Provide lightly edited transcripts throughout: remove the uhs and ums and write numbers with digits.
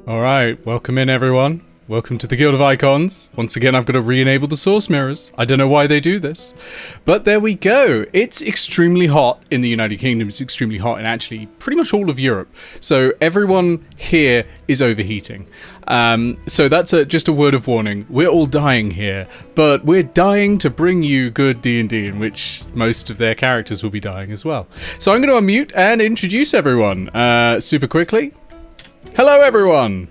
Alright, welcome in everyone. Welcome to the Guild of Icons. Once again, I've got to re-enable the source mirrors. I don't know why they do this. But there we go. It's extremely hot in the United Kingdom. It's extremely hot in actually pretty much all of Europe. So everyone here is overheating. So that's just a word of warning. We're all dying here, but we're dying to bring you good D&D, in which most of their characters will be dying as well. So I'm going to unmute and introduce everyone super quickly. Hello, everyone.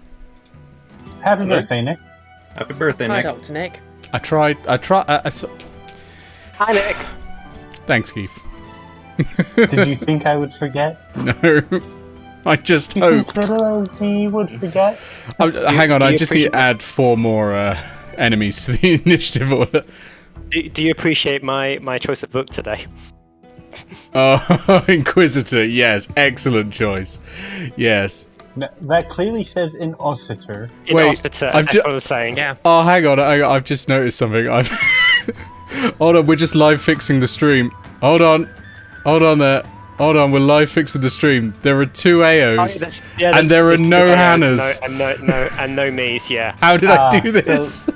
Happy birthday, Nick. Happy birthday, Nick. Hi, Dr. Nick. I tried. Hi, Nick. Thanks, Keith. Did you think I would forget? No. I just You hoped. think little me would forget? Hang on, I just need to add 4 more enemies to the initiative order. Do you appreciate my choice of book today? Oh, Inquisitor, yes. Excellent choice. Yes. No, that clearly says Inquisitor. Inquisitor, as everyone was saying. Yeah. Oh, hang on. I've just noticed something. Hold on, we're just live fixing the stream. Hold on there. Hold on, we're live fixing the stream. There are 2 Aos, and there are no Hannahs. And no me's, yeah. How did I do this? So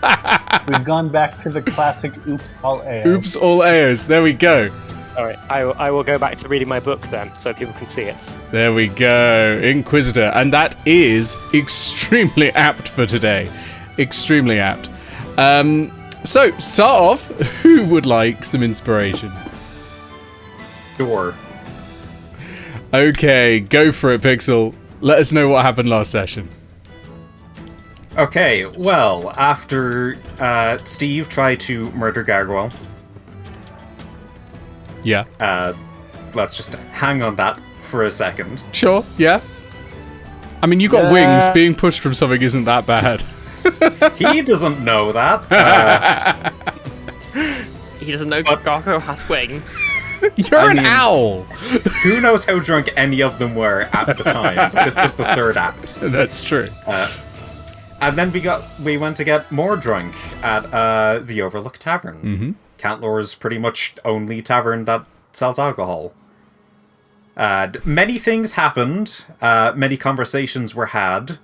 we've gone back to the classic oops all Aos. Oops, all Aos. There we go. Alright, I will go back to reading my book then, so people can see it. There we go. Inquisitor. And that is extremely apt for today. Extremely apt. So, start off. Who would like some inspiration? Sure. Okay, go for it, Pixel. Let us know what happened last session. Okay, well, after Steve tried to murder Gargoyle, Yeah. let's just hang on that for a second. Sure, yeah. I mean, you got wings. Being pushed from something isn't that bad. He doesn't know that. He doesn't know Gargoyle has wings. You're an owl! Who knows how drunk any of them were at the time? This was the 3rd act. That's true. And then we went to get more drunk at the Overlook Tavern. Mm-hmm. Cantlore's pretty much only tavern that sells alcohol. Many things happened. Many conversations were had.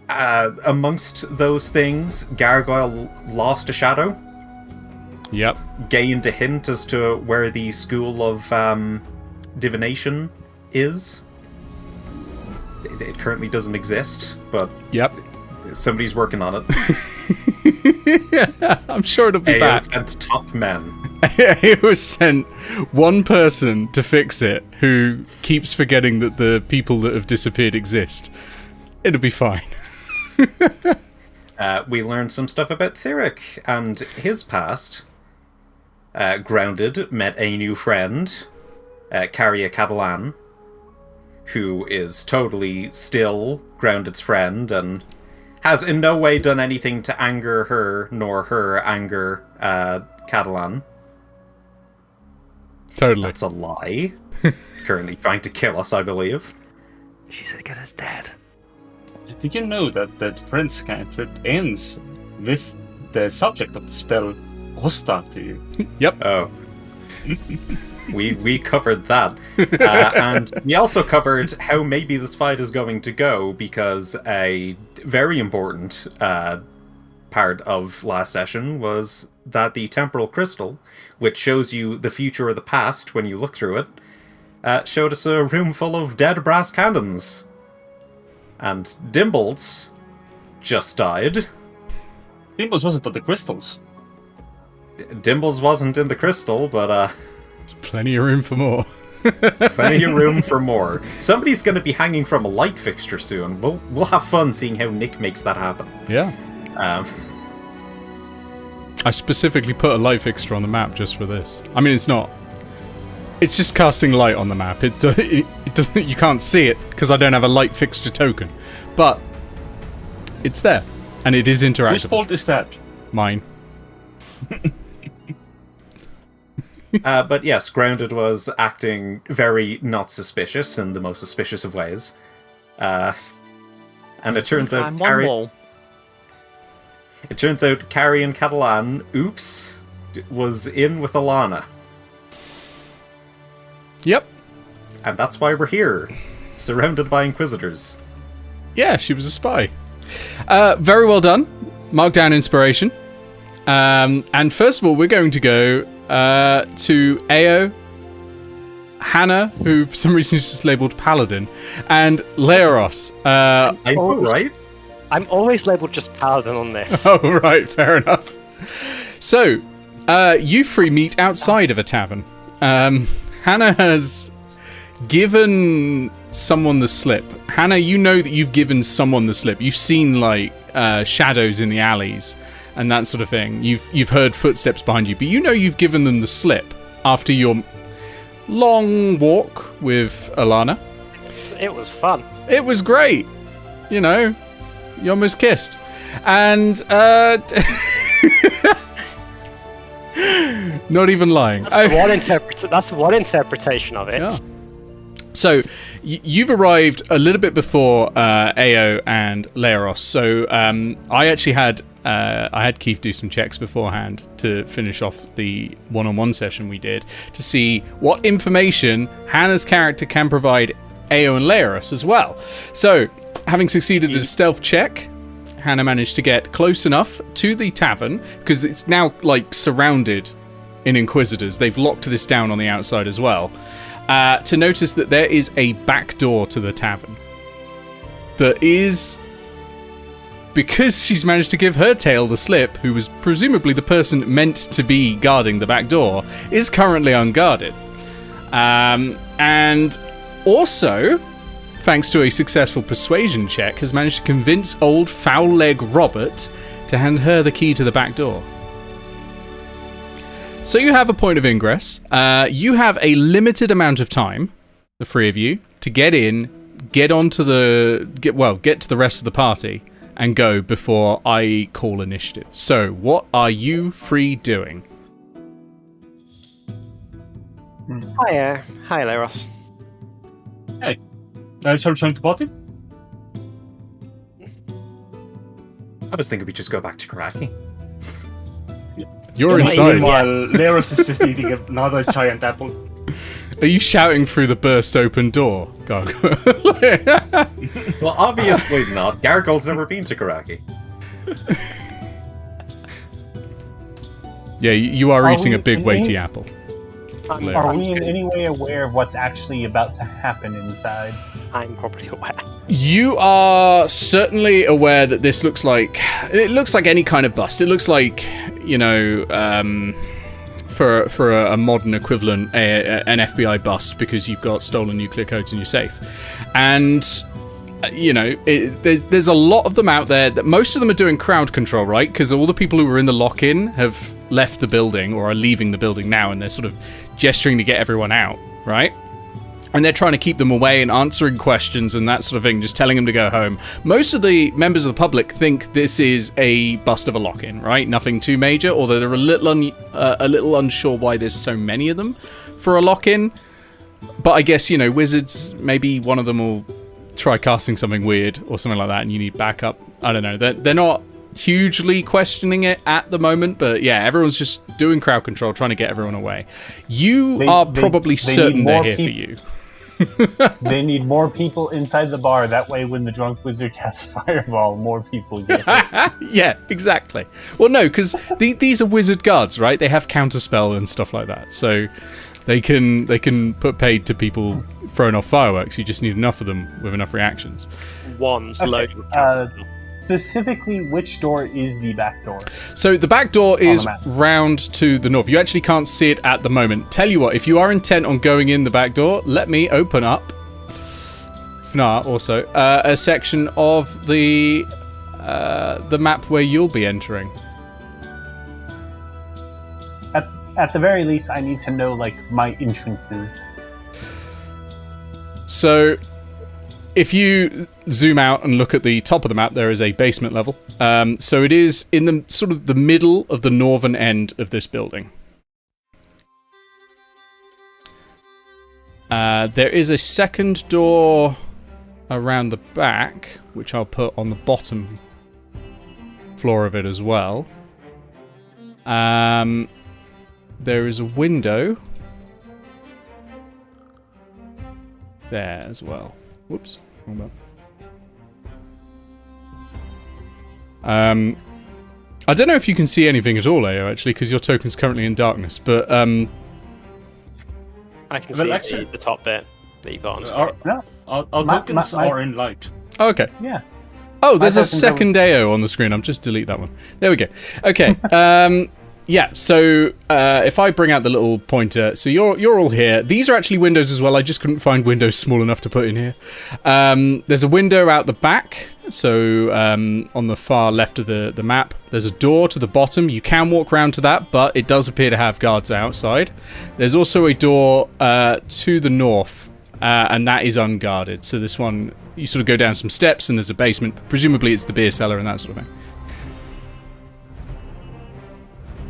Amongst those things, Gargoyle lost a shadow. Yep. Gained a hint as to where the school of divination is. It currently doesn't exist, but Yep. somebody's working on it. I'm sure it'll be Eao back. sent top men. It was sent one person to fix it who keeps forgetting that the people that have disappeared exist. It'll be fine. We learned some stuff about Theric and his past. Grounded met a new friend, Carria Catalan, who is totally still Grounded's friend and has in no way done anything to anger her, nor her anger Catalan. Totally. That's a lie. Currently trying to kill us, I believe. She said get us dead. Did you know that Friends cantrip ends with the subject of the spell hostile to you? Yep. Oh. We covered that. And we also covered how maybe this fight is going to go, because a very important part of last session was that the temporal crystal, which shows you the future or the past when you look through it, showed us a room full of dead brass cannons. And Dimbles just died. Dimbles wasn't on the crystals. Dimbles wasn't in the crystal, but There's plenty of room for more. plenty of room for more. Somebody's going to be hanging from a light fixture soon. We'll have fun seeing how Nick makes that happen. Yeah. I specifically put a light fixture on the map just for this. I mean, it's not. It's just casting light on the map. It doesn't. You can't see it because I don't have a light fixture token, but it's there, and it is interactive. Whose fault is that? Mine. But yes, Grounded was acting very not suspicious in the most suspicious of ways. And it turns out Carrie and Catalan, oops, was in with Alana. Yep. And that's why we're here, surrounded by Inquisitors. Yeah, she was a spy. Very well done. Mark down inspiration. And first of all, we're going to go to Eao, Hannah, who for some reason is just labelled Paladin, and Leros. I know, right? I'm always labelled just Paladin on this. Oh, right, fair enough. So, you three meet outside of a tavern. Hannah has given someone the slip. Hannah, you know that you've given someone the slip. You've seen, like, shadows in the alleys and that sort of thing. You've heard footsteps behind you, but you know you've given them the slip after your long walk with Alana. It was fun. It was great. You know, you almost kissed. And, not even lying. That's one interpretation of it. Yeah. So, you've arrived a little bit before Eao and Leros. So, I actually had Keith do some checks beforehand to finish off the one-on-one session we did to see what information Hannah's character can provide Eao and Leros as well. So, having succeeded a stealth check, Hannah managed to get close enough to the tavern, because it's now, like, surrounded in Inquisitors. They've locked this down on the outside as well. To notice that there is a back door to the tavern. That is, because she's managed to give her tail the slip, who was presumably the person meant to be guarding the back door, is currently unguarded. And also, thanks to a successful persuasion check, has managed to convince old foul-leg Robert to hand her the key to the back door. So you have a point of ingress. You have a limited amount of time, the three of you, to get in, get to the rest of the party, and go before I call initiative. So, what are you three doing? Hi, Leros. Hey, shall we join the party? I was thinking we just go back to Karaki. You're inside. Meanwhile, Leros is just eating another giant apple. Are you shouting through the burst open door, Gargoyle? Well, obviously not. Gargoyle's never been to Karaki. Yeah, you are eating a big weighty apple. Are we in any way aware of what's actually about to happen inside? I'm probably aware. You are certainly aware that this looks like any kind of bust. It looks like, you know, for a modern equivalent, an FBI bust, because you've got stolen nuclear codes in your safe. And, you know, there's a lot of them out there. That most of them are doing crowd control, right? Because all the people who were in the lock-in have left the building or are leaving the building now, and they're sort of gesturing to get everyone out, right? And they're trying to keep them away and answering questions and that sort of thing, just telling them to go home. Most of the members of the public think this is a bust of a lock-in, right? Nothing too major, although they're a little unsure why there's so many of them for a lock-in. But I guess, you know, wizards, maybe one of them will try casting something weird or something like that, and you need backup. I don't know. They're not hugely questioning it at the moment, but yeah, everyone's just doing crowd control, trying to get everyone away. You are probably certain they're here for you. They need more people inside the bar. That way, when the drunk wizard casts fireball, more people get it. Yeah, exactly. Well, no, because these are wizard guards, right? They have counterspell and stuff like that, so they can put paid to people throwing off fireworks. You just need enough of them with enough reactions. One's Okay, loaded with counterspell. Specifically, which door is the back door? So the back door is map. round to the north. You actually can't see it at the moment. Tell you what, if you are intent on going in the back door, let me open up FNAR also a section of the map where you'll be entering. At the very least, I need to know, like, my entrances. So if you zoom out and look at the top of the map, there is a basement level. So it is in the sort of the middle of the northern end of this building. There is a second door around the back, which I'll put on the bottom floor of it as well. There is a window there as well. Whoops. Hold on. I don't know if you can see anything at all, Eao, actually, because your token's currently in darkness, but... I can Well, see actually- the top bit that you've got on screen. No. Our My- tokens my- are in light. Oh, okay. Yeah. Oh, there's a tokens are- second Eao on the screen. I'm just delete that one. There we go. Okay. Yeah, so if I bring out the little pointer, so you're all here. These are actually windows as well. I just couldn't find windows small enough to put in here. There's a window out the back, so on the far left of the map. There's a door to the bottom. You can walk around to that, but it does appear to have guards outside. There's also a door to the north, and that is unguarded. So this one, you sort of go down some steps, and there's a basement. Presumably it's the beer cellar and that sort of thing.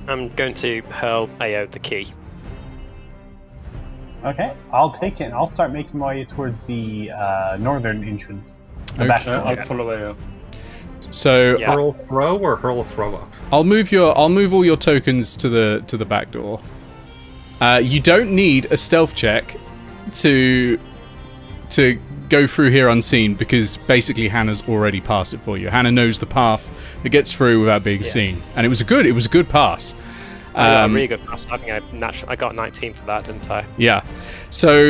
I'm going to hurl Eao the key. Okay, I'll take it and I'll start making my way towards the northern entrance. The back Okay. door. I'll follow Eao. So Yeah. Hurl throw or hurl throw up? I'll move all your tokens to the back door. You don't need a stealth check to go through here unseen, because basically Hannah's already passed it for you. Hannah knows the path that gets through without being seen, and it was a good pass. I got a really good pass. I think I got 19 for that, didn't I? Yeah. So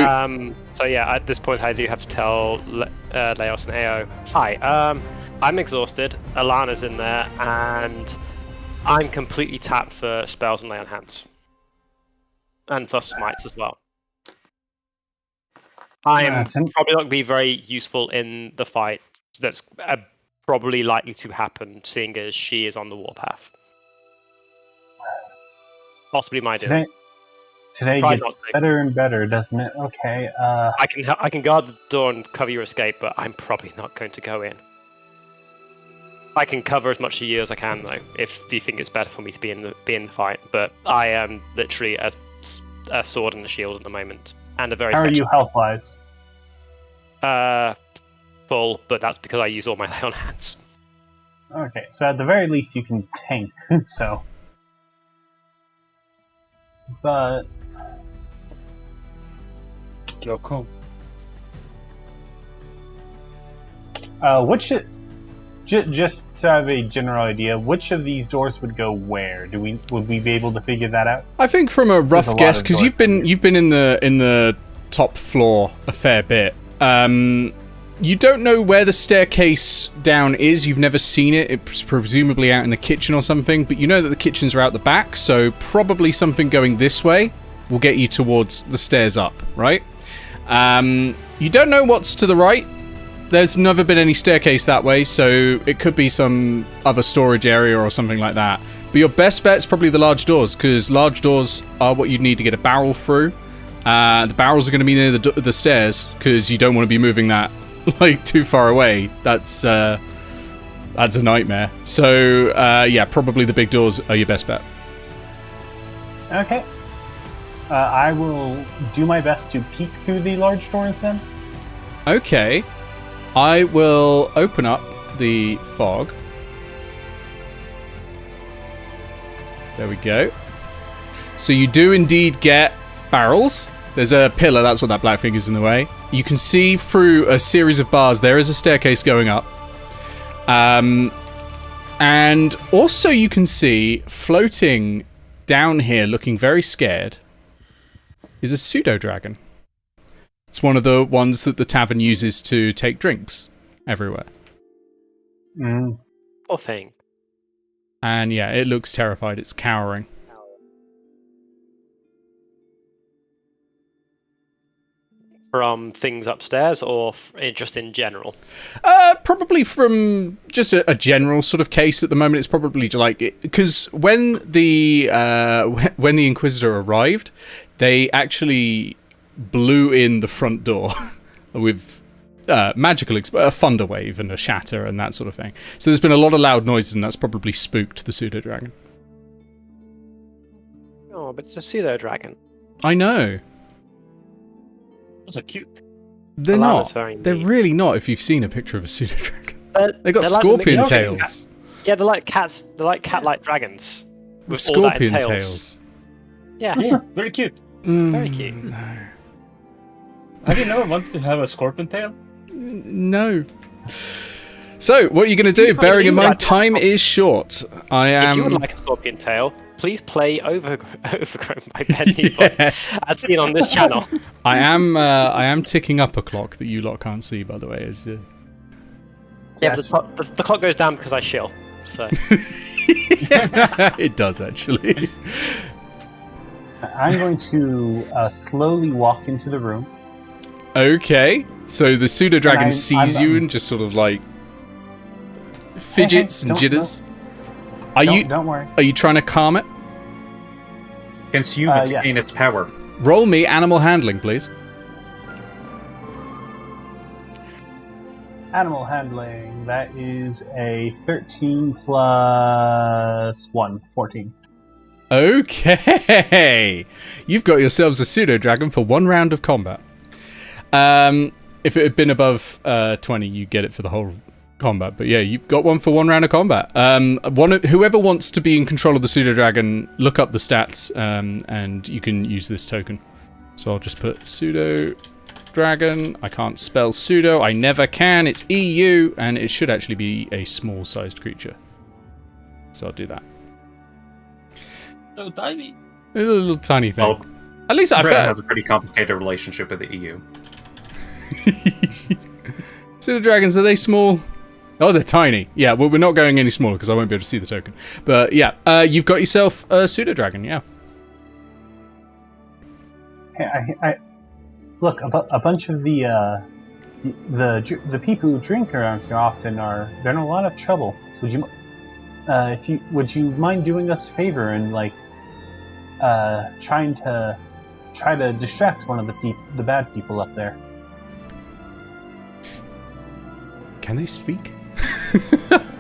So yeah, at this point I do have to tell Leos and Eao, hi, I'm exhausted, Alana's in there, and I'm completely tapped for spells and lay on hands. And for smites as well. I'm probably not going to be very useful in the fight that's probably likely to happen, seeing as she is on the warpath. Possibly my doing. Today Try gets not to. better and better, doesn't it? Okay. I can guard the door and cover your escape, but I'm probably not going to go in. I can cover as much of you as I can, though, if you think it's better for me to be in the fight. But I am literally a sword and a shield at the moment, and a very. How are you health-wise? Full, but that's because I use all my lay on hands. Okay, so at the very least you can tank. So, but Yo, cool. which just to have a general idea, which of these doors would go where? Would we be able to figure that out? I think from a rough a lot guess, of because doors you've been in the top floor a fair bit. You don't know where the staircase down is. You've never seen it. It's presumably out in the kitchen or something, but you know that the kitchens are out the back, so probably something going this way will get you towards the stairs up, right? You don't know what's to the right. There's never been any staircase that way, so it could be some other storage area or something like that. But your best bet is probably the large doors, because large doors are what you'd need to get a barrel through. The barrels are going to be near the stairs, because you don't want to be moving that like too far away. That's a nightmare. So yeah, probably the big doors are your best bet. Okay. I will do my best to peek through the large doors then. Okay. I will open up the fog. There we go. So you do indeed get barrels. There's a pillar, that's what that black finger's in the way. You can see through a series of bars, there is a staircase going up. And also you can see, floating down here, looking very scared, is a pseudo-dragon. It's one of the ones that the tavern uses to take drinks everywhere. Poor thing. And yeah, it looks terrified. It's cowering. From things upstairs, or just in general? Probably from just a general sort of case at the moment. It's probably like, because when the Inquisitor arrived, they actually blew in the front door with magical a thunder wave and a shatter and that sort of thing. So there's been a lot of loud noises, and that's probably spooked the pseudo dragon. Oh, but it's a pseudo dragon. I know. Those are cute. They're Alana's not. very They're neat. really not. If you've seen a picture of a pseudo dragon, they got they're like scorpion the- tails. Yeah, they're like cats. They're like cat-like dragons With all that scorpion entails. tails. Yeah, Yeah, very cute. very cute. No. Have you never wanted to have a scorpion tail? No. So, what are you going to do? Bearing in mind, like- time is short. If you would like a scorpion tail, please play Overgrown by Benny Yes. as seen on this channel. I am ticking up a clock that you lot can't see, by the way. Yeah, but the clock goes down because I shill. So It does, actually. I'm going to slowly walk into the room. Okay, so the pseudo-dragon And sees you and just sort of like fidgets and don't- jitters. Don't worry. Are you trying to calm it? Consume it to yes. gain its power. Roll me animal handling, please. Animal handling. That is a 13 plus 1, 14. Okay, you've got yourselves a pseudo-dragon for 1 round of combat. If it had been above 20, you get it for the whole combat. But yeah, you've got one for 1 round of combat. Whoever wants to be in control of the pseudo-dragon, look up the stats, and you can use this token. So I'll just put pseudo-dragon. I can't spell pseudo. I never can. It's EU, and it should actually be a small-sized creature. So I'll do that. So tiny. A little tiny thing. Well, At least I Britain felt. has a pretty complicated relationship with the E EU. Pseudo dragons, are they small? Oh, they're tiny. Yeah, well, we're not going any smaller because I won't be able to see the token. But yeah, you've got yourself a pseudo dragon. Yeah. Hey, look, a bunch of the people who drink around here often they're in a lot of trouble. Would you mind doing us a favor and like try to distract one of the bad people up there? Can they speak?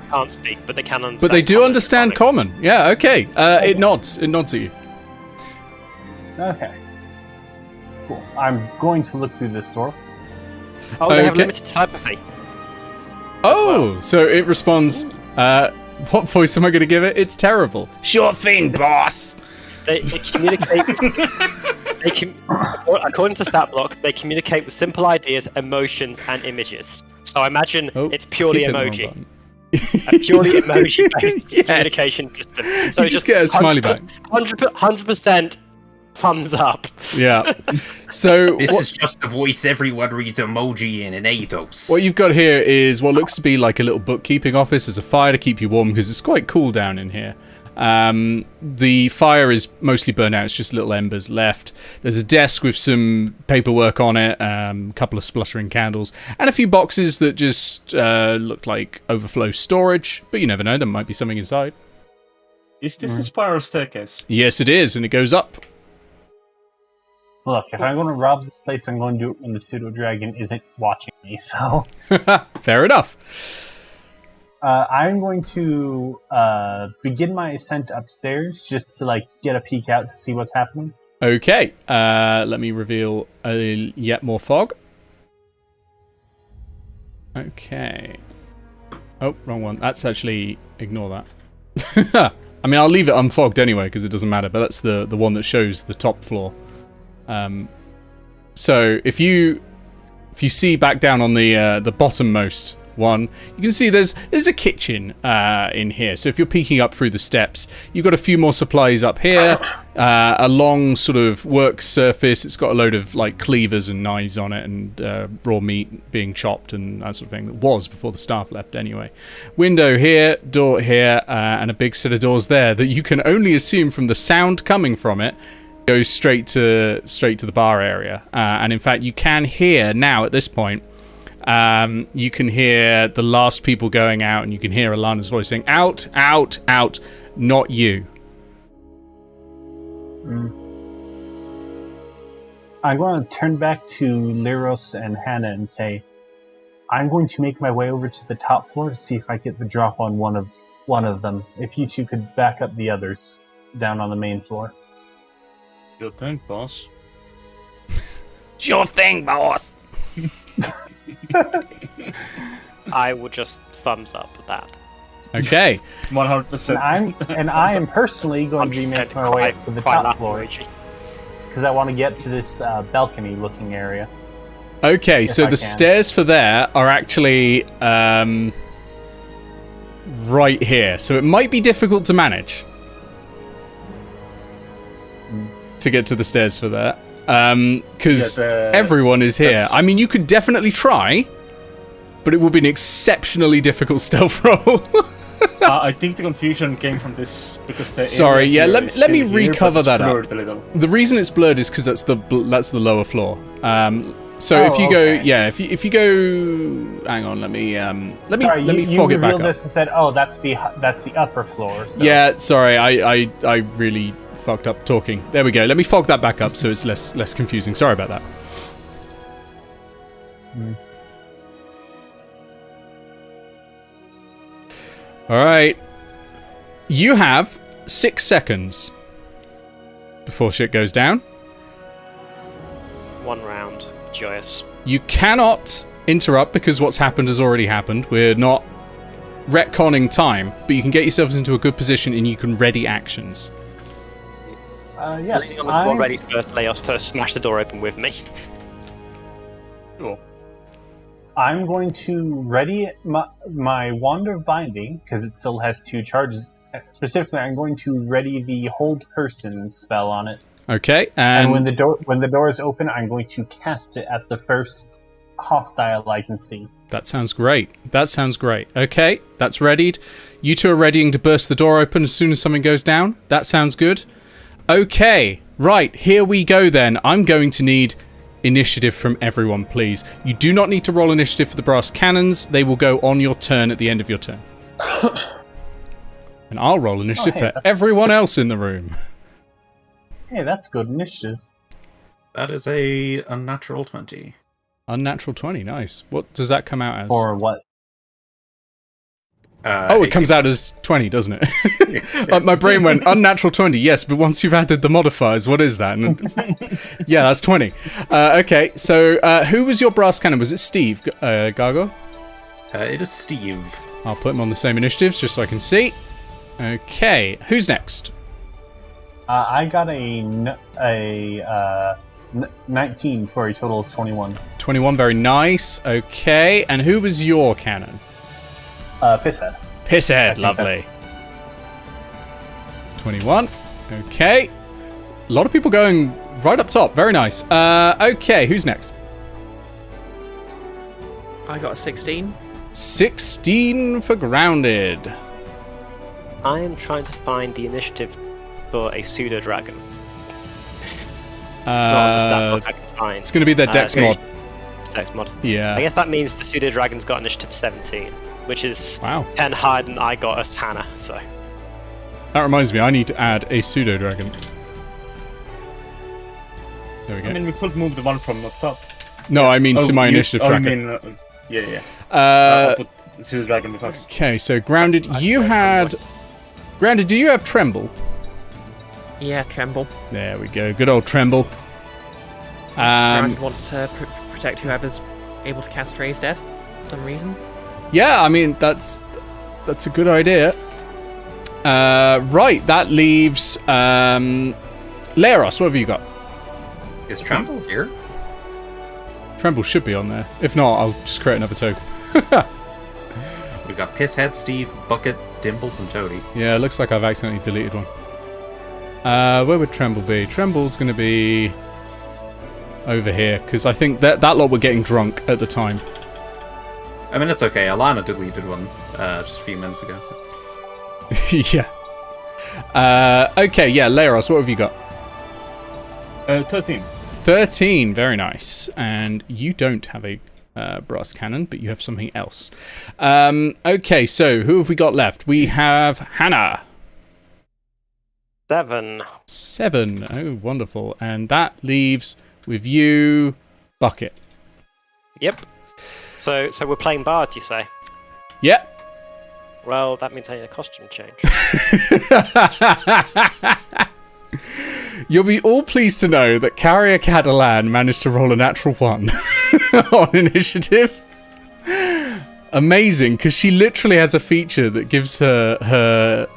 can't speak, but they can understand. But they do common. understand common. Yeah. Okay. It nods. It nods at you. Okay. Cool. I'm going to look through this door. Oh, they have Okay. limited telepathy. Oh, so it responds. What voice am I going to give it? It's terrible. Sure thing, boss. They communicate. According to StatBlock, they communicate with simple ideas, emotions, and images. So I imagine Oh, it's purely keep hitting the emoji. wrong A purely emoji-based Yes. communication system. So You it's just get a smiley back. 100% thumbs up. Yeah. So This is just the voice everyone reads emoji in Eidos. what you've got here is what looks to be like a little bookkeeping office. There's a fire to keep you warm because it's quite cool down in here. The fire is mostly burnt out. It's just little embers left. There's a desk with some paperwork on it, a couple of spluttering candles, and a few boxes that just look like overflow storage. But you never know. There might be something inside. Is this a spiral staircase? Yes, it is, and it goes up. Look, if I'm going to rob this place, I'm going to do it when the pseudo dragon isn't watching me. So Fair enough. I'm going to begin my ascent upstairs just to like get a peek out to see what's happening. Okay, let me reveal yet more fog. Okay. Oh, wrong one. That's actually... Ignore that. I mean, I'll leave it unfogged anyway, because it doesn't matter, but that's the one that shows the top floor. So, if you see back down on the bottommost one, you can see there's a kitchen in here. So if you're peeking up through the steps, you've got a few more supplies up here, a long sort of work surface. It's got a load of like cleavers and knives on it, and raw meat being chopped and that sort of thing. That was before the staff left anyway. Window here, door here, and a big set of doors there that you can only assume from the sound coming from it goes straight to the bar area. And in fact, you can hear now at this point. You can hear the last people going out, and you can hear Alana's voice saying, "Out, out, out, not you." I'm going to turn back to Lyros and Hannah and say, I'm going to make my way over to the top floor to see if I get the drop on one of them. If you two could back up the others down on the main floor. Your turn, boss. Sure thing, boss. I will just thumbs up that. Okay. 100%. And I am personally going to be 100% making my way up to the quite top laugh floor emoji. because I want to get to this balcony-looking area. Okay, If so I the can. stairs for there are actually right here, so it might be difficult to manage to get to the stairs for that. Because everyone is here. I mean, you could definitely try, but it would be an exceptionally difficult stealth roll. I think the confusion came from this because the Sorry, yeah. Let me recover that up. A little. The reason it's blurred is because that's the lower floor. So if you go, if you go, hang on, let me fog it back up. You revealed this and said, "Oh, that's the upper floor." So. Yeah, sorry, I really fucked up talking. There we go. Let me fog that back up so it's less confusing. Sorry about that. All right. You have 6 seconds before shit goes down. 1 round. Joyous. You cannot interrupt because what's happened has already happened. We're not retconning time, but you can get yourselves into a good position and you can ready actions. Yes, I'm ready for Leos to smash the door open with me. Cool. I'm going to ready my Wand of Binding, because it still has 2 charges. Specifically, I'm going to ready the Hold Person spell on it. Okay, and when the door is open, I'm going to cast it at the first hostile I can see. That sounds great. Okay, that's readied. You two are readying to burst the door open as soon as something goes down. That sounds good. Okay, right, here we go then. I'm going to need initiative from everyone, please. You do not need to roll initiative for the brass cannons. They will go on your turn at the end of your turn. And I'll roll initiative for everyone else in the room. Hey, that's good initiative. That is a unnatural 20. Unnatural 20, nice. What does that come out as? Or what? It comes out as 20, doesn't it? My brain went, unnatural 20, yes, but once you've added the modifiers, what is that? And, yeah, that's 20. Okay, so who was your brass cannon? Was it Steve, Gargoyle? It is Steve. I'll put him on the same initiatives just so I can see. Okay, who's next? I got a 19 for a total of 21. 21, very nice. Okay, and who was your cannon? Pisshead. Pisshead, lovely. 21. Okay. A lot of people going right up top. Very nice. Okay, who's next? I got a 16. 16 for grounded. I am trying to find the initiative for a pseudo dragon. It's not on the stat block I can find. It's going to be their Dex mod. Dex mod. Yeah. I guess that means the pseudo dragon's got initiative 17, which is 10 higher than I got as Hannah. So. That reminds me, I need to add a pseudo dragon. There we go. I mean, we could move the one from the top. No, I mean to my initiative tracker. Yeah. I'll put the pseudo dragon with us. Okay, so grounded, you had. Grounded, do you have tremble? Yeah, tremble. There we go. Good old tremble. Grounded wants to protect whoever's able to cast Raise Dead for some reason. Yeah, I mean that's a good idea. Right, that leaves Leros. What have you got? Is Tremble here? Tremble should be on there. If not, I'll just create another token. We've got Pisshead, Steve, Bucket, Dimples, and Toady. Yeah, it looks like I've accidentally deleted one. Where would Tremble be? Tremble's going to be over here, because I think that lot were getting drunk at the time. I mean, it's okay. Alana deleted one just a few minutes ago. So. Yeah. Okay, yeah, Leros, what have you got? 13. 13, very nice. And you don't have a brass cannon, but you have something else. Okay, so who have we got left? We have Hannah. 7. 7. Oh, wonderful. And that leaves with you, Bucket. Yep. So we're playing bards, you say? Yep. Well, that means I need a costume change. You'll be all pleased to know that Carrier Catalan managed to roll a natural 1 on initiative. Amazing, because she literally has a feature that gives her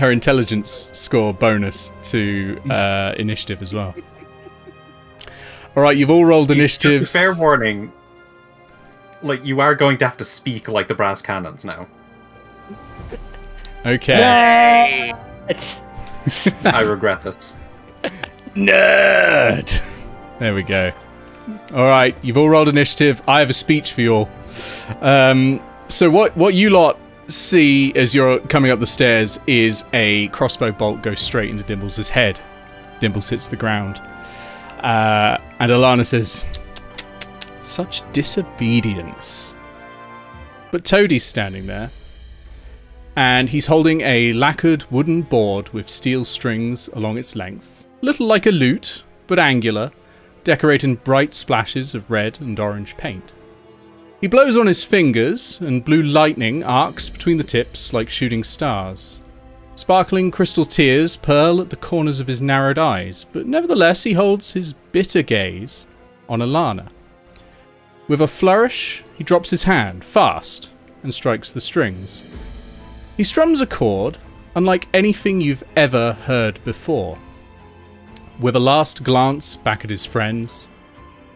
intelligence score bonus to initiative as well. All right, you've all rolled initiatives. Just a fair warning. like you are going to have to speak like the brass cannons now. Okay. It's I regret this. Nerd! There we go. Alright, you've all rolled initiative. I have a speech for you all. So what you lot see as you're coming up the stairs is a crossbow bolt go straight into Dimbles' head. Dimbles hits the ground. And Alana says, "Such disobedience." But Toady's standing there. And he's holding a lacquered wooden board with steel strings along its length. Little like a lute, but angular, decorated in bright splashes of red and orange paint. He blows on his fingers, and blue lightning arcs between the tips like shooting stars. Sparkling crystal tears purl at the corners of his narrowed eyes, but nevertheless he holds his bitter gaze on Alana. With a flourish, he drops his hand, fast, and strikes the strings. He strums a chord unlike anything you've ever heard before. With a last glance back at his friends,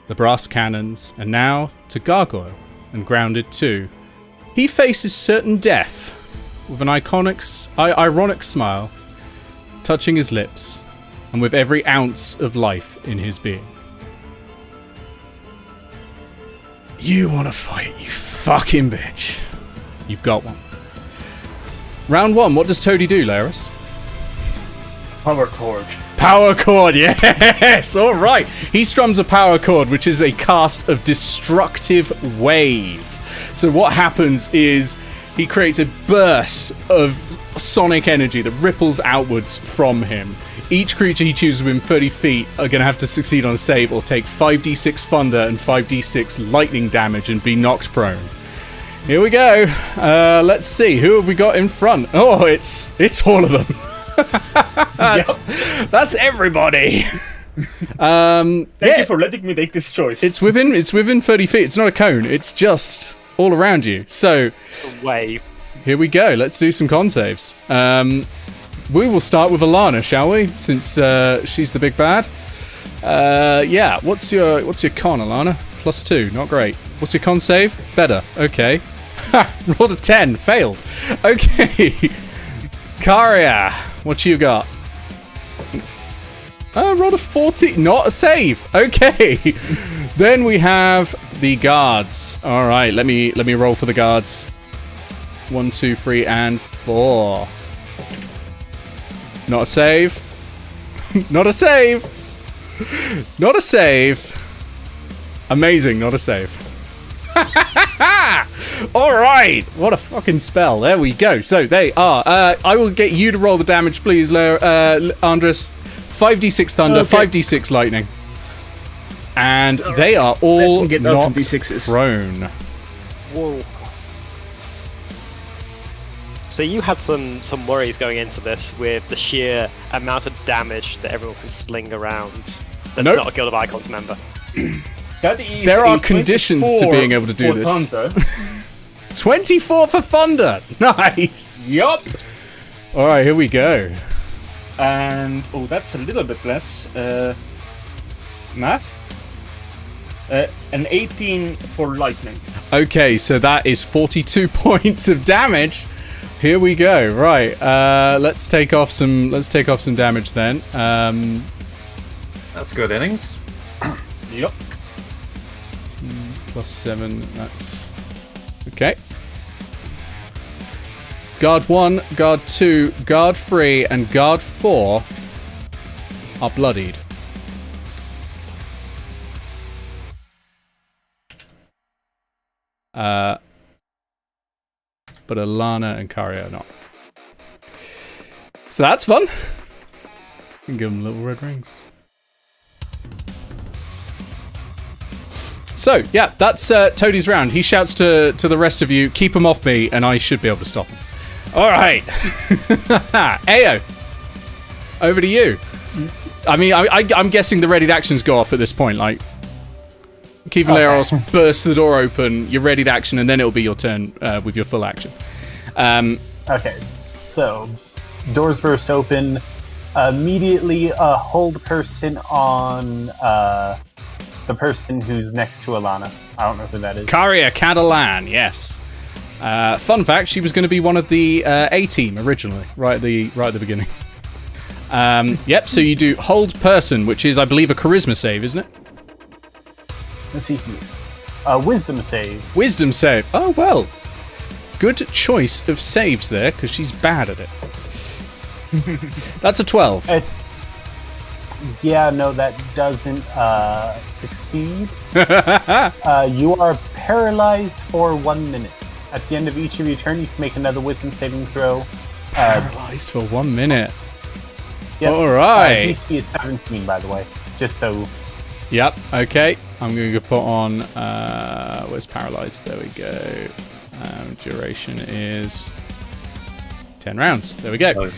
the brass cannons, and now to Gargoyle, and grounded too, he faces certain death with an ironic smile touching his lips, and with every ounce of life in his being. You want to fight, you fucking bitch. You've got one. Round 1, what does Toady do, Laris? Power chord. Power chord, yes! Alright. He strums a power chord, which is a cast of destructive wave. So what happens is he creates a burst of sonic energy that ripples outwards from him. Each creature he chooses within 30 feet are going to have to succeed on a save or take 5d6 thunder and 5d6 lightning damage and be knocked prone. Here we go. Let's see. Who have we got in front? Oh, it's all of them. That's everybody. Thank you for letting me make this choice. It's within 30 feet. It's not a cone. It's just all around you. So, wave. Here we go. Let's do some con saves. We will start with Alana, shall we? Since she's the big bad. Yeah. What's your con, Alana? +2. Not great. What's your con save? Better. Okay. Rolled a 10. Failed. Okay. Karia, what you got? Rolled a 40. Not a save. Okay. Then we have the guards. All right. Let me roll for the guards. 1, 2, 3, and 4. Not a save. Not a save. Not a save. Amazing. Not a save. Alright, what a fucking spell. There we go. So they are I will get you to roll the damage, please, Andres. 5d6 thunder, okay. 5d6 lightning, and they are all knocked prone. Whoa. So you had some worries going into this with the sheer amount of damage that everyone can sling around. That's not a Guild of Icons member. There are conditions to being able to do this. Thunder. 24 for thunder. Nice. Yup. All right, here we go. And that's a little bit less. Math. An 18 for lightning. Okay, so that is 42 points of damage. Here we go. Right. Let's take off some damage then. That's good innings. Yep. +7, that's... Okay. Guard 1, Guard 2, Guard 3, and Guard 4 are bloodied. But Alana and Karia are not. So that's fun. You can give them little red rings. So, yeah, that's Toady's round. He shouts to the rest of you, keep him off me, and I should be able to stop him. All right. Eao, over to you. I mean, I'm guessing the readied actions go off at this point. Like, Kivaleros bursts the door open, you're readied action, and then it'll be your turn with your full action. Okay, so doors burst open. Immediately, hold person on the person who's next to Alana. I don't know who that is. Caria Catalan, yes. Fun fact, she was going to be one of the A-team originally, right at the beginning. Yep, so you do hold person, which is, I believe, a charisma save, isn't it? Let's see here. Wisdom save. Wisdom save. Oh, well. Good choice of saves there, because she's bad at it. That's a 12. Yeah, no, that doesn't succeed. You are paralyzed for 1 minute. At the end of each of your turn, you can make another wisdom saving throw. Paralyzed for 1 minute. Yep. All right. DC is 17, by the way. Just so... Yep, okay. I'm going to put on... where's paralyzed? There we go. Duration is 10 rounds. There we go.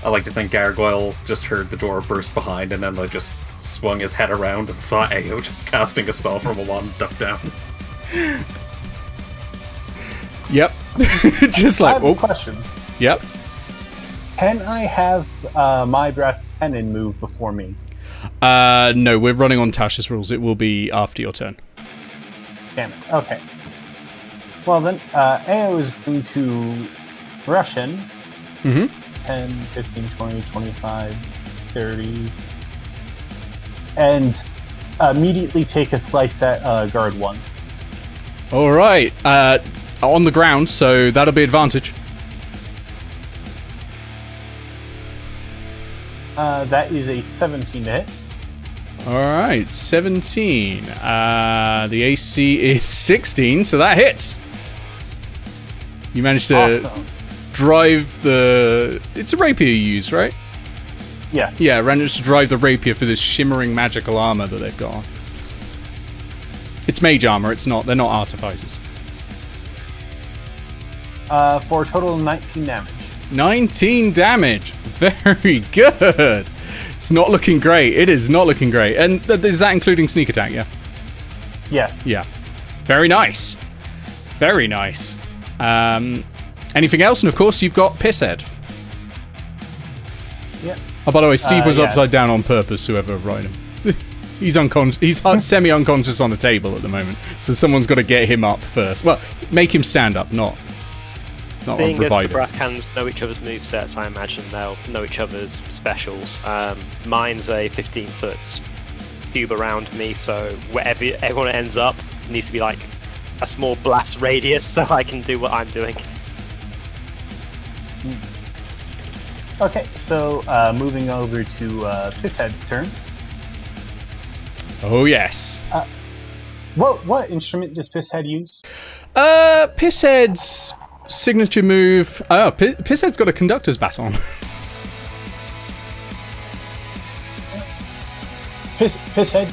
I like to think Gargoyle just heard the door burst behind and then like just swung his head around and saw Eao just casting a spell from a wand duck down. Yep. Just like, I have a question. Yep. Can I have my brass cannon move before me? No, we're running on Tasha's rules. It will be after your turn. Damn it. Okay. Well then, Eao is going to rush in. Mm-hmm. 10, 15, 20, 25, 30. And immediately take a slice at guard 1. All right. On the ground, so that'll be advantage. That is a 17 to hit. All right, 17. The AC is 16, so that hits. You managed to drive the... It's a rapier you use, right? Yes. Yeah, managed to drive the rapier for this shimmering magical armor that they've got on. It's mage armor, it's not. They're not artificers. For a total of 19 damage. 19 damage. Very good. It's not looking great. It is not looking great. And is that including sneak attack, yeah? Yes. Yeah. Very nice. Very nice. Anything else? And of course, you've got Pisshead. Yeah. Oh, by the way, Steve was yeah. upside down on purpose, whoever wrote him. He's unconscious. He's semi-unconscious on the table at the moment. So someone's got to get him up first. Well, make him stand up, not Being as revive the him. brass cannons know each other's movesets, I imagine they'll know each other's specials. Mine's a 15-foot cube around me, so wherever everyone ends up needs to be like a small blast radius so I can do what I'm doing. Okay, so moving over to Pisshead's turn. Oh, yes. What instrument does Pisshead use? Pisshead's signature move... Oh, Pisshead's got a conductor's baton. Pisshead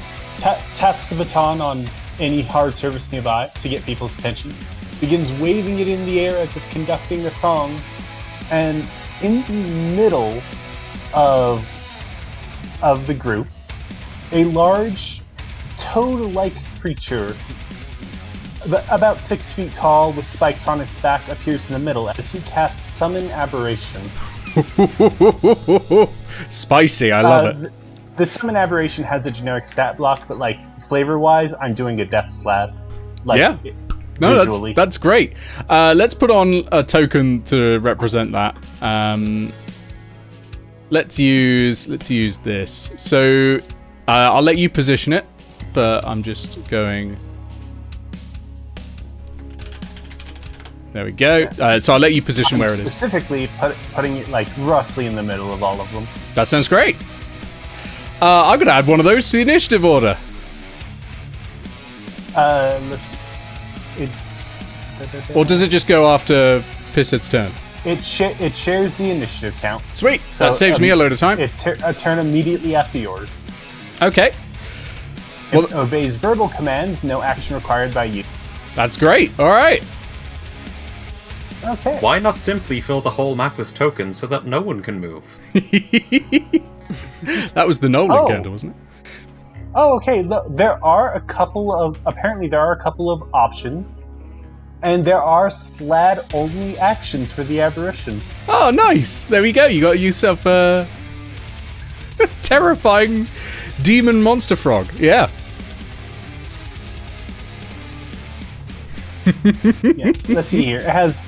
taps the baton on any hard surface nearby to get people's attention, begins waving it in the air as if conducting a song, and in the middle of the group, a large toad-like creature, about 6 feet tall with spikes on its back, appears in the middle as he casts Summon Aberration. Spicy, I love it. The Summon Aberration has a generic stat block, but like flavor-wise, I'm doing a Death Slab. Like, yeah. No, visually. that's great. Let's put on a token to represent that. Let's use this. So I'll let you position it, but I'm just going. There we go. So I'll let you position where it is. Specifically, putting it like roughly in the middle of all of them. That sounds great. I'm gonna add one of those to the initiative order. Let's see. Or does it just go after Pisshead's turn? It shares the initiative count. Sweet. So, That saves me a load of time. It's a turn immediately after yours. Okay. It obeys verbal commands, no action required by you. That's great. All right. Okay. Why not simply fill the whole map with tokens so that no one can move? That was the Nolan candle, wasn't it? Oh, okay. There are a couple of options, and there are Slad-only actions for the aberration. Oh, nice. There we go. You got yourself a terrifying demon monster frog. Yeah. Yeah, let's see here. It has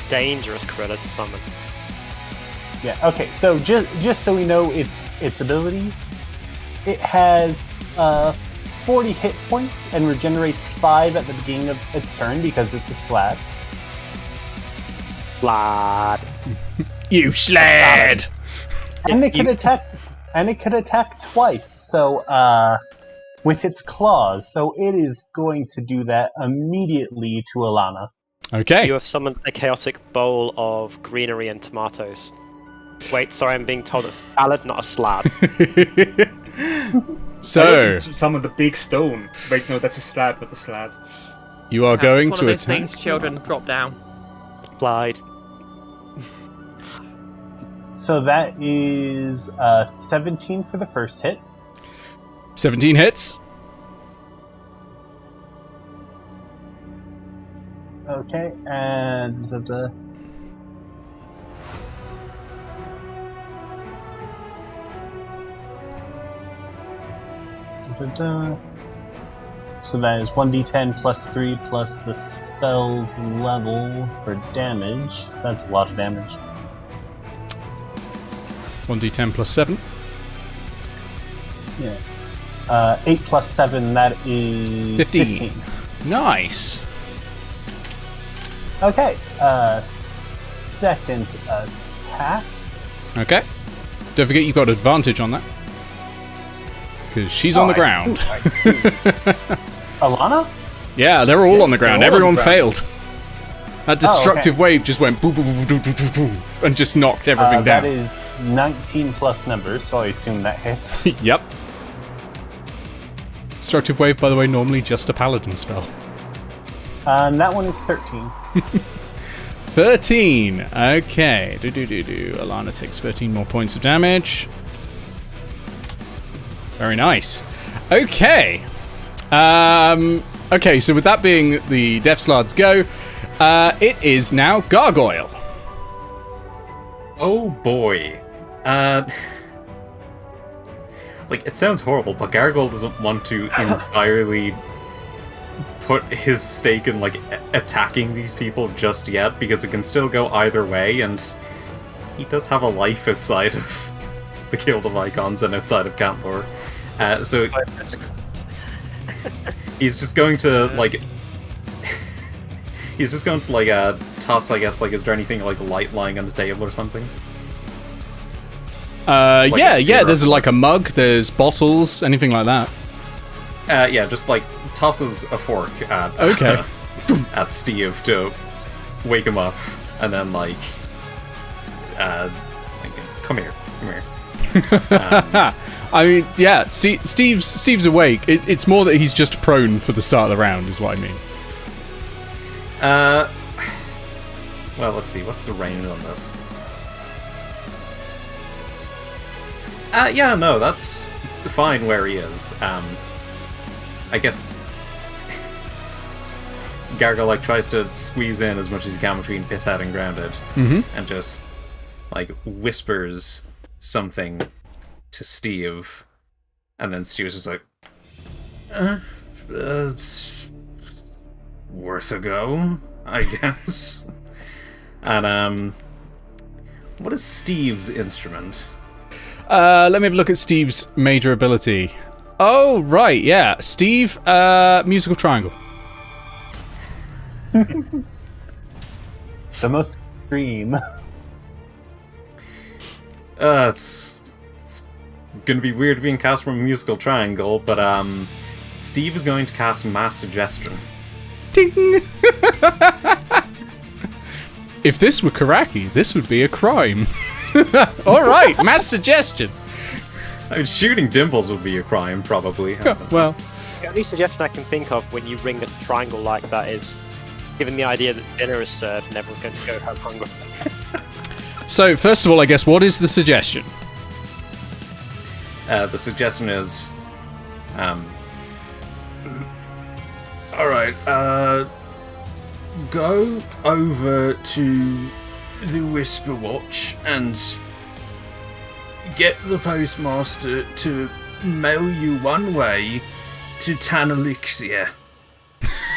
Dangerous critter to summon. yeah. Okay, so just so we know its abilities, it has 40 hit points and regenerates 5 at the beginning of its turn because it's a slab. Lad. You sled! And it can attack. And it can attack twice. So with its claws. So it is going to do that immediately to Alana. Okay. You have summoned a chaotic bowl of greenery and tomatoes. Wait, sorry, I'm being told it's salad, not a slab. So, Some of the big stone. Wait, no, that's a slab, not a slab. you are going it's to one of those attack. things children drop down. Slide. So that is 17 for the first hit. 17 hits. Okay, and so that is 1d10 plus 3 plus the spell's level for damage. That's a lot of damage. 1d10 plus 7. Yeah. 8 plus 7, that is 15. Nice. Okay, second attack. Okay. Don't forget you've got advantage on that. Because she's on the ground. Alana? Yeah, they're all on the ground. they're all Everyone on the ground. failed. That destructive wave just went boop, boop, boop, boop, boop, boop, boop, and just knocked everything That down. is 19 plus numbers, so I assume that hits. Yep. Destructive wave, by the way, normally just a paladin spell. And that one is 13. 13. Okay. Alana takes 13 more points of damage. Very nice. Okay. Okay, so with that being the Death Slard's go, it is now Gargoyle. Oh boy. Like, it sounds horrible, but Gargoyle doesn't want to entirely put his stake in, like, attacking these people just yet, because it can still go either way, and he does have a life outside of the Guild of Icons and outside of Cantlore. So he's just going to, like... he's just going to, like, toss, I guess, like, is there anything, like, light lying on the table or something? Yeah, there's, like, a mug, there's bottles, anything like that. Yeah, just, like, tosses a fork at, Okay. at Steve to wake him up, and then, like, come here. I mean, yeah, Steve's awake. It's more that he's just prone for the start of the round, is what I mean. Well, let's see, what's the range on this? Yeah, no, that's fine where he is. I guess Gargoyle, like, tries to squeeze in as much as he can between Pisshead and Grounded, and just, like, whispers something to Steve, and then Steve's just like, worth a go, I guess. And, what is Steve's instrument? Let me have a look at Steve's major ability. Oh, right, yeah. Steve, musical triangle. The most extreme. It's gonna be weird being cast from a musical triangle, but, Steve is going to cast Mass Suggestion. Ding! If this were Karaki, this would be a crime. Alright, mass suggestion. I mean, shooting dimples would be a crime, probably. Well, The only suggestion I can think of when you ring a triangle like that is, given the idea that dinner is served and everyone's going to go home hungry. so first of all, I guess, what is the suggestion? The suggestion is, alright, go over to the Whisper Watch and get the postmaster to mail you one way to Tanelixia.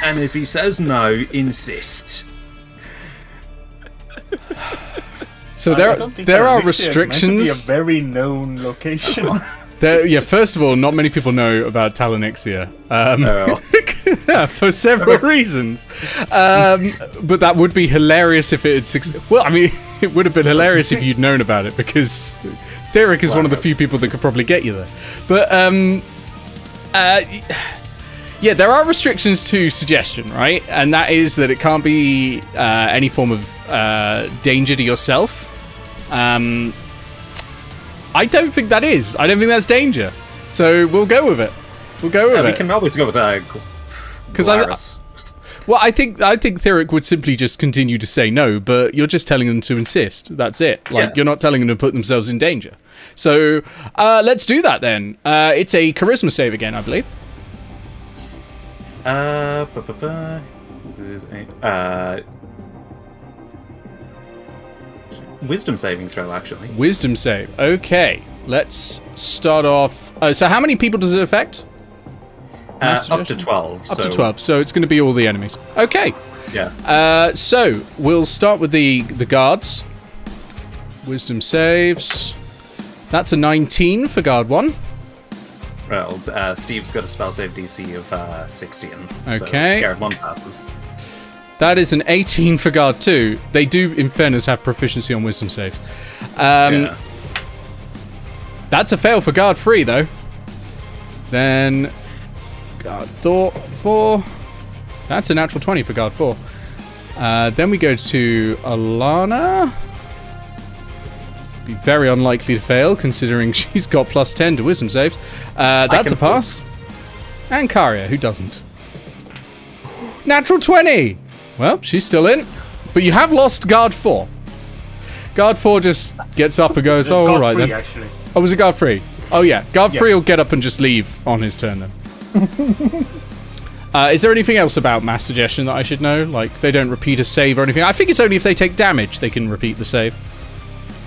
And if he says no, insist. So I don't think there are Elixir is meant to be restrictions. a very known location. First of all, not many people know about Talanixia. Oh. For several reasons. But that would be hilarious if it had well, I mean, it would have been hilarious if you'd known about it, because Theric is one of the few people that could probably get you there. But, yeah, there are restrictions to suggestion, right? And that is that it can't be any form of danger to yourself. I don't think that is. I don't think that's danger. So we'll go with it. We'll go with it. We can always go with Because Glarus. I think Theric would simply just continue to say no, but you're just telling them to insist. That's it. Like, you're not telling them to put themselves in danger. So let's do that then. It's a charisma save again, I believe. This is wisdom saving throw, actually. Wisdom save. Okay. Let's start off. So how many people does it affect? Up to 12. Up to 12. So it's going to be all the enemies. Okay. Yeah. So we'll start with the guards. Wisdom saves. That's a 19 for guard 1. Well, Steve's got a spell save DC of 16. Okay. So guard 1 passes. That is an 18 for guard 2. They do, in fairness, have proficiency on wisdom saves. Yeah. That's a fail for guard 3, though. Then guard 4. That's a natural 20 for guard 4. Then we go to Alana. Be very unlikely to fail, considering she's got plus 10 to wisdom saves. That's a pass. And Karia, who doesn't. Natural 20! Well, she's still in. But you have lost guard 4. Guard 4 just gets up and goes, oh, all right then. Actually. Oh, was it guard 3? Oh, yeah. Guard 3 will get up and just leave on his turn then. Is there anything else about mass suggestion that I should know? Like, they don't repeat a save or anything? I think it's only if they take damage they can repeat the save.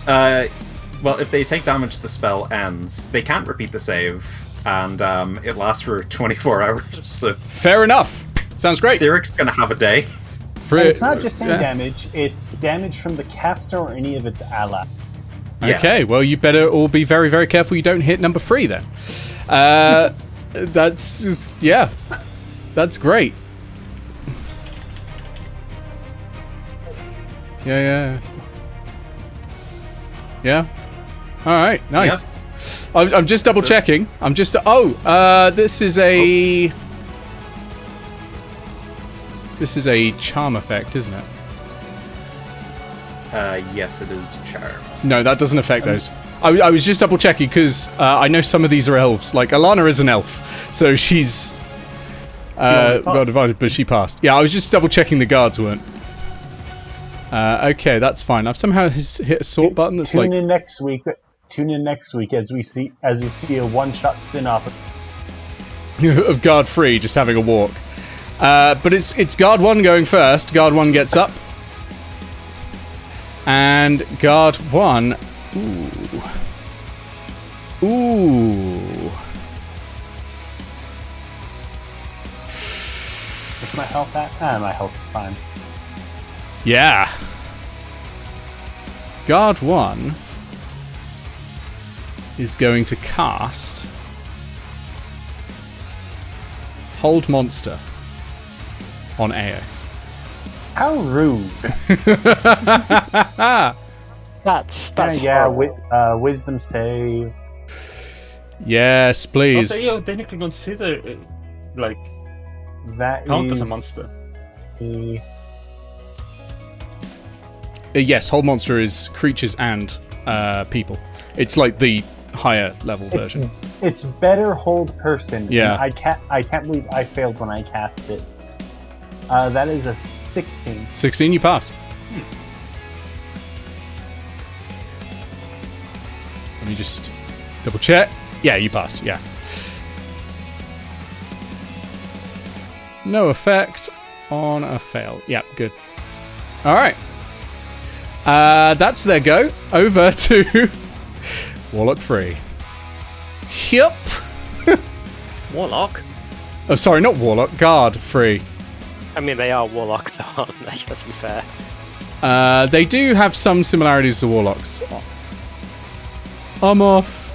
Well, if they take damage, the spell ends. They can't repeat the save, and it lasts for 24 hours. So fair enough. Sounds great. Thieric's gonna have a day. And it's not just any damage, it's damage from the caster or any of its allies. Okay, well, you better all be very, very careful you don't hit number 3 then. That's great. Yeah. Alright, nice. Yeah. I'm just double checking. This is a... This is a charm effect, isn't it? Yes, it is charm. No, that doesn't affect those. I was just double checking because I know some of these are elves. Like Alana is an elf, so she's got divided, but she passed. Yeah, I was just double checking the guards weren't. Okay, that's fine. I've somehow hit a sort button that's Tune in next week as you see a one-shot spin-off of guard 3 just having a walk. But it's guard 1 going first. Guard 1 gets up. And guard 1... Ooh. What's my health at? My health is fine. Yeah. Guard 1 is going to cast Hold Monster on Eao. How rude. That's wisdom save. Yes, please. Also, you technically consider that count is as a monster. Yes, Hold Monster is creatures and people. It's like the higher level version. It's better hold person. Yeah. I can't believe I failed when I cast it. That is a 16. 16, you pass. Let me just double check. Yeah, you pass. Yeah. No effect on a fail. Yeah, good. All right. That's their go. Over to Warlock 3. Yup. Warlock? Oh, sorry, not Warlock. Guard 3. I mean, they are warlocks, aren't they? Let's be fair. They do have some similarities to warlocks. I'm off.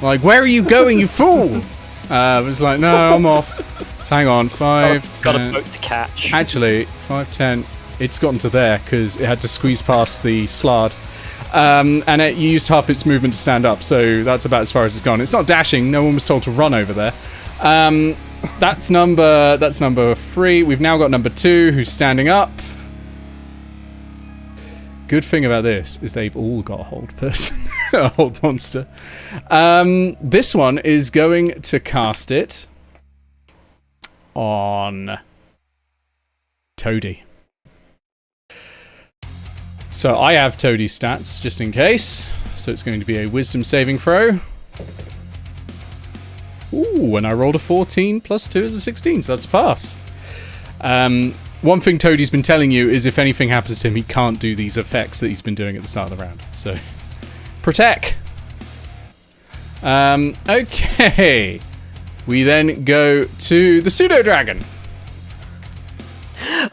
Like, where are you going, you fool? It was like, no, I'm off. So hang on, 5, Got 10. a boat to catch. Actually, 5, 10. It's gotten to there because it had to squeeze past the slard. And you used half its movement to stand up, so that's about as far as it's gone. It's not dashing. No one was told to run over there. That's number 3. We've now got number 2, who's standing up. Good thing about this is they've all got a hold person, a hold monster. This one is going to cast it on Toady. So I have Toady's stats just in case. So it's going to be a wisdom saving throw. Ooh, and I rolled a 14 plus 2 is a 16, so that's a pass. One thing Toady's been telling you is if anything happens to him, he can't do these effects that he's been doing at the start of the round. So, protect. Okay. We then go to the pseudo-dragon.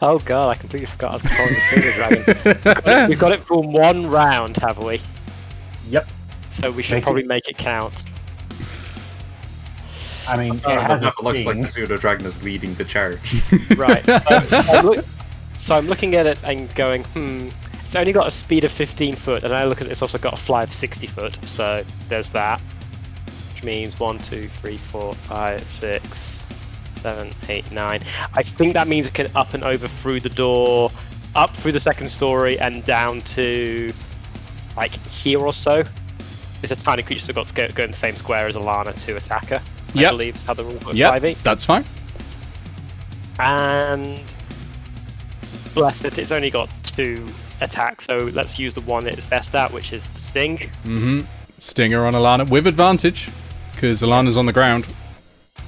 Oh god, I completely forgot I was controlling the pseudo-dragon. We've got it for 1 round, have we? Yep. So we should probably make it count. I mean, it has a It looks like sting. the pseudo-dragon is leading the charge. Right. So I'm looking at it and going, it's only got a speed of 15 foot, and I look at it, it's also got a fly of 60 foot, so there's that. Which means 1, 2, 3, 4, 5, 6, 7, 8, 9. I think that means it can up and over through the door, up through the second story, and down to, like, here or so. It's a tiny creature, so got to go in the same square as Alana to attack her. I believe is how the rule works. Yep, 5e. that's fine. And bless it, it's only got 2 attacks, so let's use the one it's best at, which is the sting. Mm-hmm. Stinger on Alana with advantage because Alana's on the ground.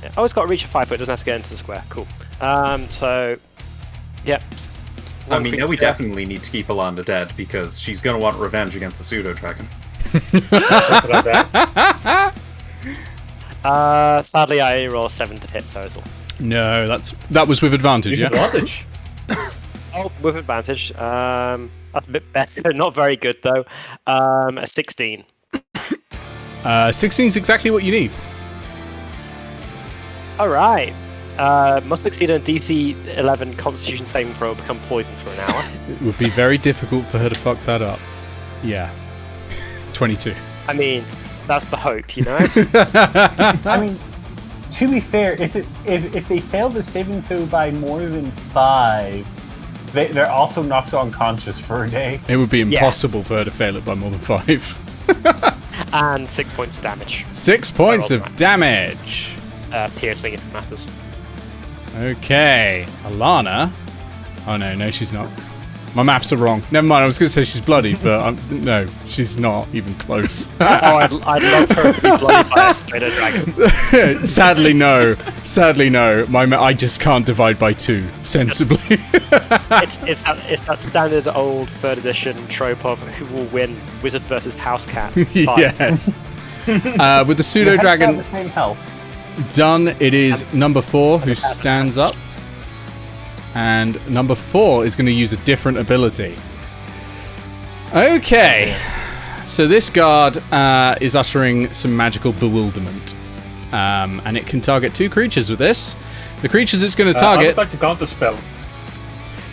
Yeah. Oh, it's got a reach of 5 foot. It doesn't have to get into the square. Cool. So, yeah. I mean, now we definitely need to keep Alana dead because she's going to want revenge against the pseudo-dragon. Sadly, I only roll 7 to hit total. No, that was with advantage, yeah? Advantage. Oh, with advantage. That's a bit better. Not very good though. A 16. 16 is exactly what you need. All right. Must succeed on DC 11 Constitution saving throw, become poisoned for an hour. It would be very difficult for her to fuck that up. Yeah. 22. I mean, that's the hope, you know. I mean, to be fair, if they fail the saving throw by more than 5, they're also knocked unconscious for a day. It would be impossible for her to fail it by more than 5. And 6 points of damage. 6 points of damage. Piercing, if it matters. Okay, Alana. Oh no, she's not. My maths are wrong. Never mind, I was going to say she's bloody, but no, she's not even close. I'd love her to be bloody by a spider dragon. Sadly, no. I just can't divide by 2 sensibly. It's that standard old 3rd edition trope of who will win Wizard versus House Cat. Yes. With the pseudo They have dragon the same health. done, it is number 4 who stands up. And number 4 is going to use a different ability. Okay. So this guard is uttering some magical bewilderment. And it can target 2 creatures with this. The creatures it's going to target... I would like to counter spell.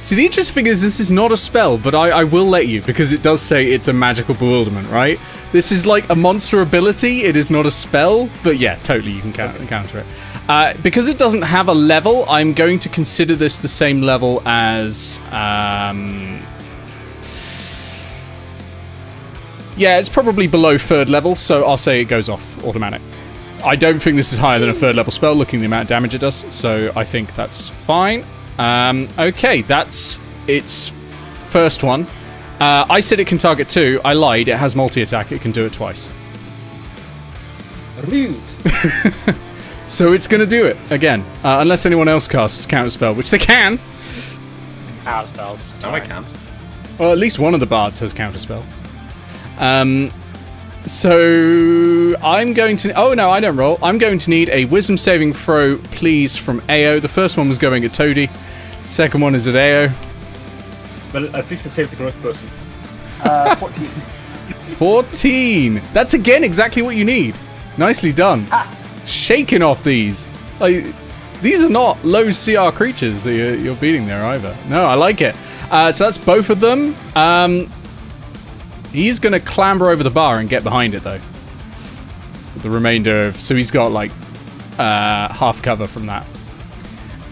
See, the interesting thing is this is not a spell, but I will let you, because it does say it's a magical bewilderment, right? This is like a monster ability. It is not a spell, but yeah, totally you can counter it. Because it doesn't have a level, I'm going to consider this the same level as... yeah, it's probably below 3rd level, so I'll say it goes off automatic. I don't think this is higher than a 3rd level spell, looking at the amount of damage it does, so I think that's fine. Okay, that's its first one. I said it can target 2. I lied. It has multi-attack. It can do it twice. Rude. So it's going to do it again, unless anyone else casts counterspell, which they can. Out of spells. No, I can't. Well, at least one of the bards has counterspell. So I'm going to... Oh, no, I don't roll. I'm going to need a wisdom saving throw, please, from Eao. The first one was going at Toady. Second one is at Eao. Well, at least I saved the correct person. 14. 14. That's, again, exactly what you need. Nicely done. Shaking off these. Like, these are not low CR creatures that you're beating there either. No, I like it. So that's both of them. He's going to clamber over the bar and get behind it, though. The remainder of... So he's got, like, half cover from that.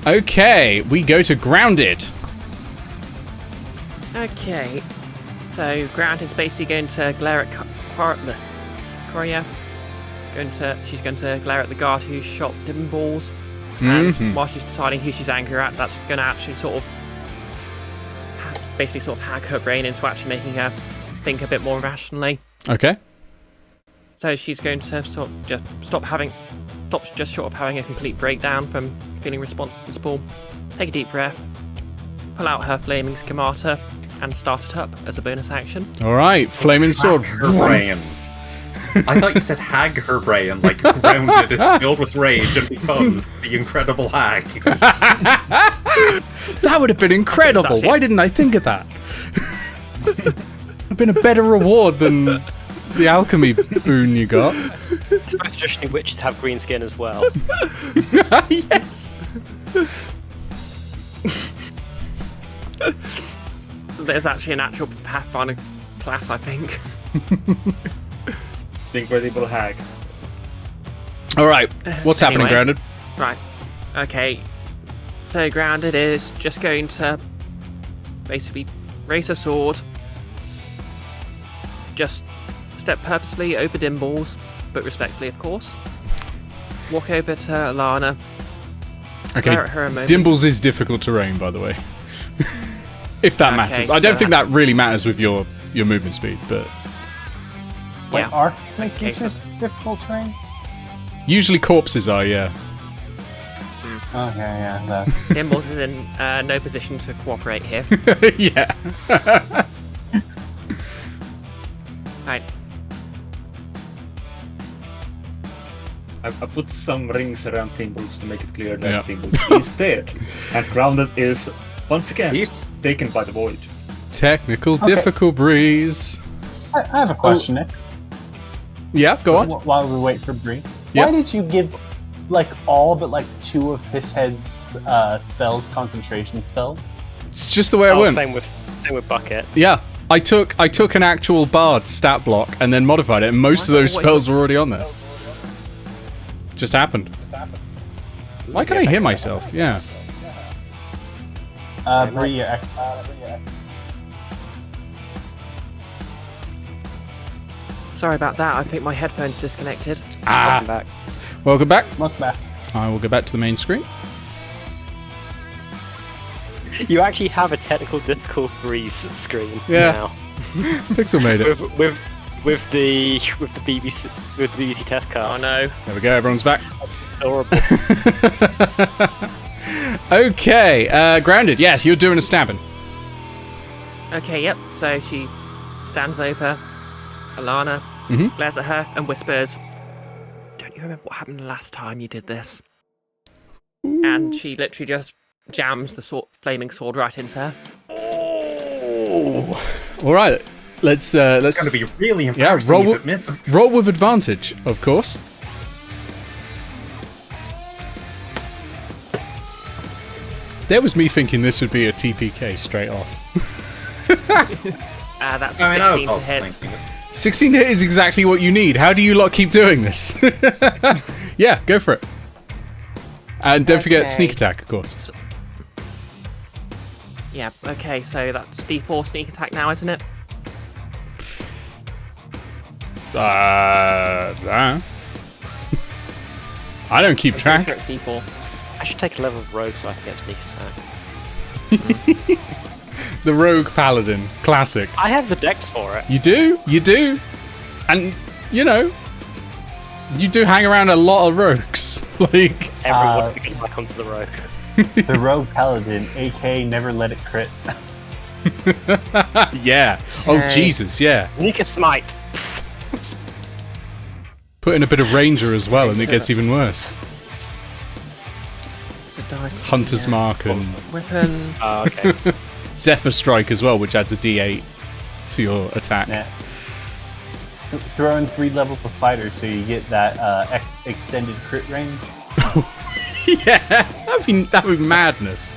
Okay, we go to Grounded. Okay. So Ground is basically going to glare at Coria. She's going to glare at the guard who shot Dimballs. And while she's deciding who she's angry at, that's going to actually sort of... basically sort of hack her brain into actually making her think a bit more rationally. Okay. So she's going to sort of just stop just short of having a complete breakdown from feeling responsible. Take a deep breath, pull out her flaming schemata, and start it up as a bonus action. All right, flaming sword. Her brain. I thought you said hag her brain, like Grounded is filled with rage and becomes the incredible hag. That would have been incredible. Why didn't I think of that? Have been a better reward than the alchemy boon you got. Traditionally, witches have green skin as well. Yes. There's actually an actual Pathfinder class, I think. Incredible hag. All right, what's happening, Grounded? Right. Okay. So Grounded is just going to basically raise her sword. Just step purposefully over Dimballs, but respectfully, of course. Walk over to Alana. Okay, Glare at her a moment. Dimballs is difficult terrain, by the way. If that matters. I don't think that really matters with your movement speed, but... Yeah. Are creatures difficult terrain? Usually corpses are, yeah. Okay, yeah, that's... Dimballs is in no position to cooperate here. Yeah. Right. I put some rings around Dimballs to make it clear that Dimballs is dead. And Grounded is, once again, taken by the void. Technical difficult breeze. I have a question, Nick. Yeah, go on. While we wait for Bree. Yep. Why did you give, like, all but, like, 2 of Pisshead's spells concentration spells? It's just the way I went. Same with Bucket. Yeah. I took an actual bard stat block and then modified it, and most of those spells were already on there. Just happened. Why can I hear myself? Yeah. Bree, Sorry about that. I think my headphones disconnected. Welcome back. Welcome back. Welcome back. I will go back to the main screen. You actually have a technical difficult breeze screen Yeah. now. Pixel made it. With the BBC test cast. Oh no. There we go, everyone's back. Adorable. Okay, Grounded, yes, you're doing a stabbing. Okay, yep. So she stands over Alana, glares at her, and whispers, "Don't you remember what happened the last time you did this?" And she literally just jams the flaming sword right into her. Oh. All right, let's. It's going to be really embarrassing if it misses. Roll with advantage, of course. There was me thinking this would be a TPK straight off. That's I mean, I was 16 to also hit. thinking it. 16 hit is exactly what you need. How do you lot keep doing this? Yeah, go for it. And don't forget sneak attack, of course. Yeah, okay, so that's D4 sneak attack now, isn't it? I don't keep track. Sure it's D4. I should take a level of rogue so I can get sneak attack. The Rogue Paladin, classic. I have the dex for it. You do, and you know, you do hang around a lot of rogues. Like Everyone can get back onto the rogue. The Rogue Paladin, aka never let it crit. yeah. Oh Jesus, yeah. Sneak a smite. Put in a bit of ranger as well, and it gets even worse. It's a dice. Hunter's mark and Weapon. Oh, okay. Zephyr strike as well, which adds a D8 to your attack. Yeah. Throw in 3 levels of fighter so you get that extended crit range. Yeah, that'd be madness.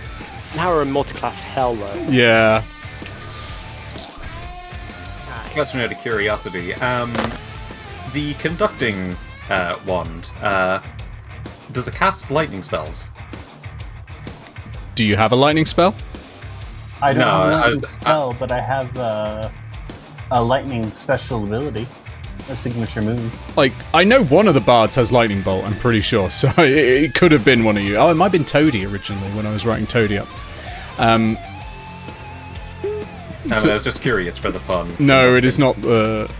Now we're in multi-class hell, though. Yeah. Question out of curiosity. The conducting wand, does it cast lightning spells? Do you have a lightning spell? I don't No, have a I lightning was- spell, but I have a lightning special ability. A signature move. Like, I know one of the bards has lightning bolt, I'm pretty sure, so it could have been one of you. Oh, it might have been Toady originally when I was writing Toady up. I was just curious for the pun. No, it is not.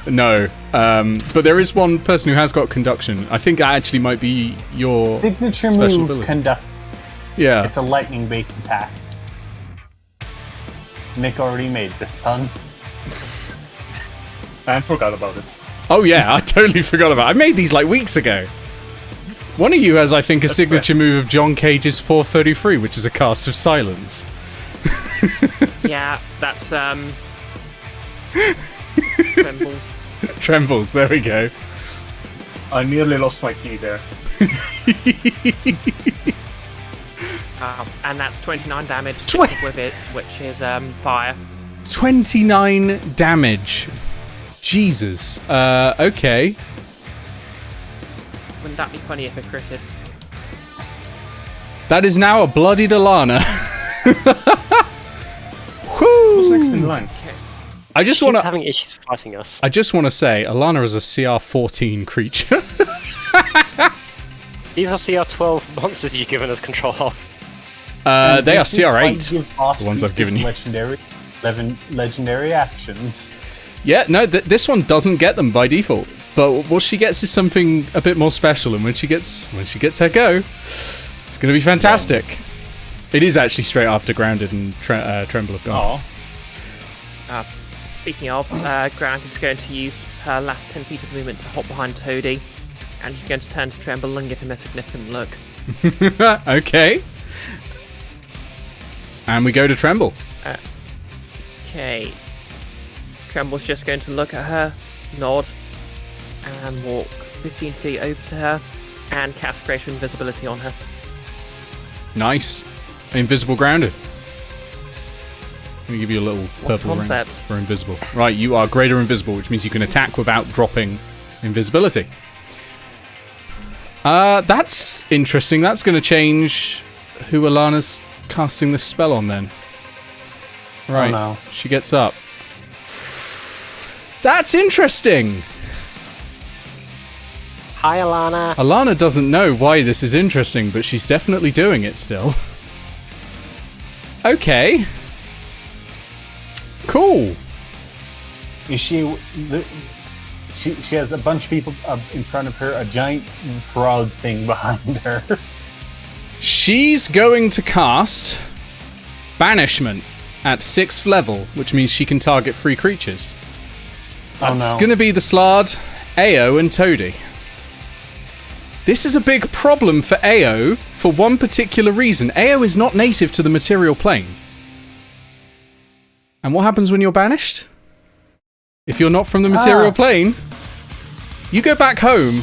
No. But there is one person who has got conduction. I think that actually might be your Signature special move, ability. conduct. Yeah. It's a lightning-based attack. Nick already made this pun. And forgot about it. Oh yeah, I totally forgot about it. I made these like weeks ago. One of you has, I think, a signature move of John Cage's 433, which is a cast of silence. Yeah, that's Trembles. Trembles, there we go. I nearly lost my key there. And that's 29 damage Twe- with it, which is fire. 29 damage. Jesus. Okay. Wouldn't that be funny if it critted? That is now a bloodied Alana. Who's next in line? I just She's want to. having issues fighting us. I just want to say, Alana is a CR14 creature. These are CR12 monsters you've given us control of. They are This is why CR8. you give boss The ones I've given you. Legendary actions. Yeah, no, this one doesn't get them by default. But what she gets is something a bit more special, and when she gets her go, it's going to be fantastic. It is actually straight after Grounded and Tremble have gone. Speaking of, Grounded is going to use her last 10 feet of movement to hop behind Toady, and she's going to turn to Tremble and give him a significant look. Okay. And we go to Tremble. Okay. Tremble's just going to look at her, nod, and walk 15 feet over to her, and cast Greater Invisibility on her. Nice. Invisible Grounded. Let me give you a little What's the purple ring concept? for invisible. Right, you are greater invisible, which means you can attack without dropping invisibility. That's interesting. That's going to change who Alana's casting the spell on then. Right, no. she gets up. That's interesting. Hi, Alana. Alana doesn't know why this is interesting, but she's definitely doing it still. Okay. Cool. Is she has a bunch of people in front of her, a giant frog thing behind her. She's going to cast Banishment at 6th level, which means she can target 3 creatures. That's going to be the Slard, Eao, and Toady. This is a big problem for Eao for one particular reason. Eao is not native to the material plane. And what happens when you're banished? If you're not from the material plane, you go back home,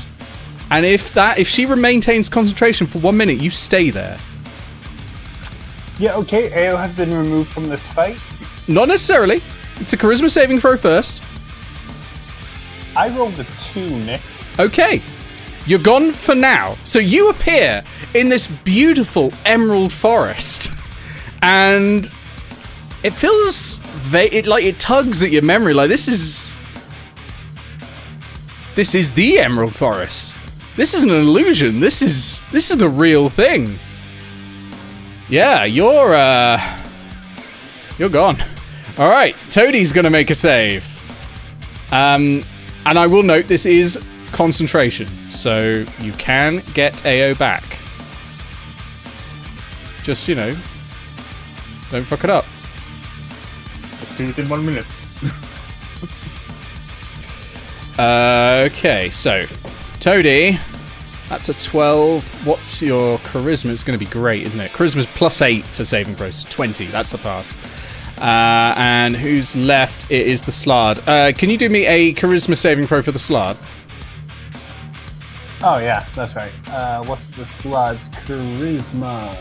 and if she maintains concentration for 1 minute, you stay there. Yeah, okay, Eao has been removed from this fight. Not necessarily. It's a charisma saving throw first. I rolled a 2, Nick. Okay. You're gone for now. So you appear in this beautiful emerald forest, and it feels it tugs at your memory. Like this is the emerald forest. This isn't an illusion. This is the real thing. Yeah, you're gone. All right, Toady's gonna make a save. And I will note this is concentration, so you can get Eao back. Just, don't fuck it up. Let's do it in 1 minute. Okay, so Toady, that's a 12. What's your charisma? It's going to be great, isn't it? Charisma's +8 for saving throws, so 20. That's a pass. And who's left? It is the Slard. Can you do me a charisma saving throw for the Slard? Oh yeah, that's right. What's the Slard's charisma?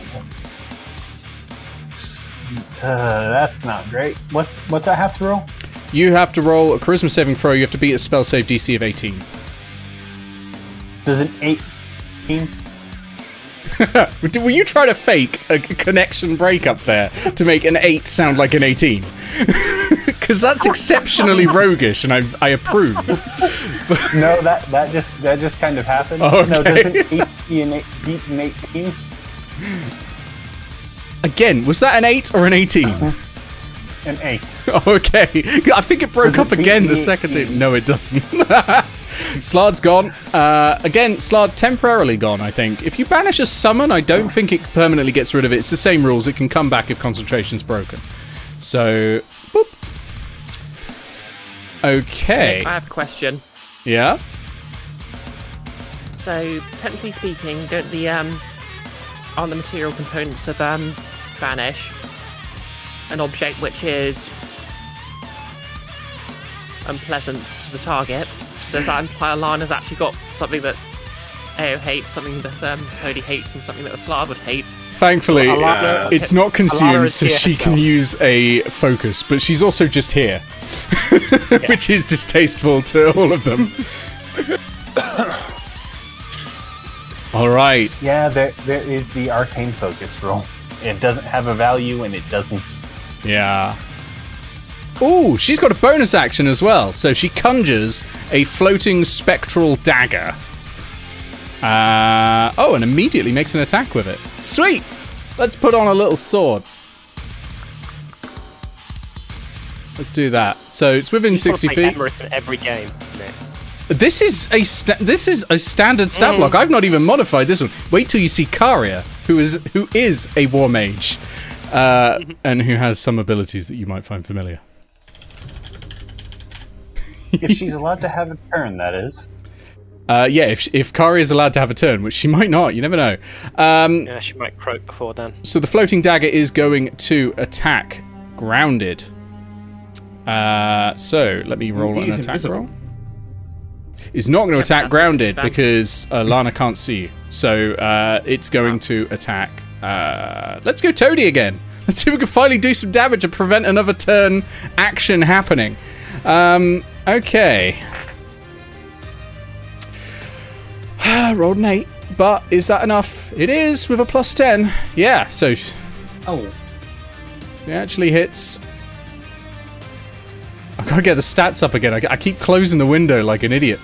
That's not great. What do I have to roll? You have to roll a charisma saving throw. You have to beat a spell save DC of 18. Does an 18? Were you trying to fake a connection breakup there to make an 8 sound like an 18? Because that's exceptionally roguish, and I approve. No, that just kind of happened. Oh, okay. No, does an 8 beat an 18? Again, was that an 8 or an 18? An 8. Okay, I think it broke up again the second it. No, it doesn't. Slard's gone. Again, Slard temporarily gone, I think. If you banish a summon, I don't think it permanently gets rid of it. It's the same rules. It can come back if concentration's broken. So, boop. Okay. I have a question. Yeah? So, technically speaking, don't the on the material components of banish an object which is unpleasant to the target? Does that imply Alana's actually got something that Eao hates, something that Toady hates, and something that a Slard would hate? Thankfully, it's not consumed, so she can herself. use a focus, but she's also just here, which is distasteful to all of them. All right. Yeah, there is the arcane focus roll. It doesn't have a value, and it doesn't. Yeah. Ooh, she's got a bonus action as well. So she conjures a floating spectral dagger. And immediately makes an attack with it. Sweet! Let's put on a little sword. Let's do that. So it's within 60 feet. Emirates in every game, Nick. This is a standard stat block. I've not even modified this one. Wait till you see Karia, who is a war mage, and who has some abilities that you might find familiar. If she's allowed to have a turn, that is. Yeah, if Kari is allowed to have a turn, which she might not, you never know. Yeah, she might croak before then. So the floating dagger is going to attack grounded. So let me roll an attack roll. It's not going to attack grounded because Lana can't see you. So it's going to attack. Let's go Toady again. Let's see if we can finally do some damage and prevent another turn action happening. Okay. Rolled an 8, but is that enough? It is with a +10. Yeah, so it actually hits. I gotta get the stats up again. I keep closing the window like an idiot.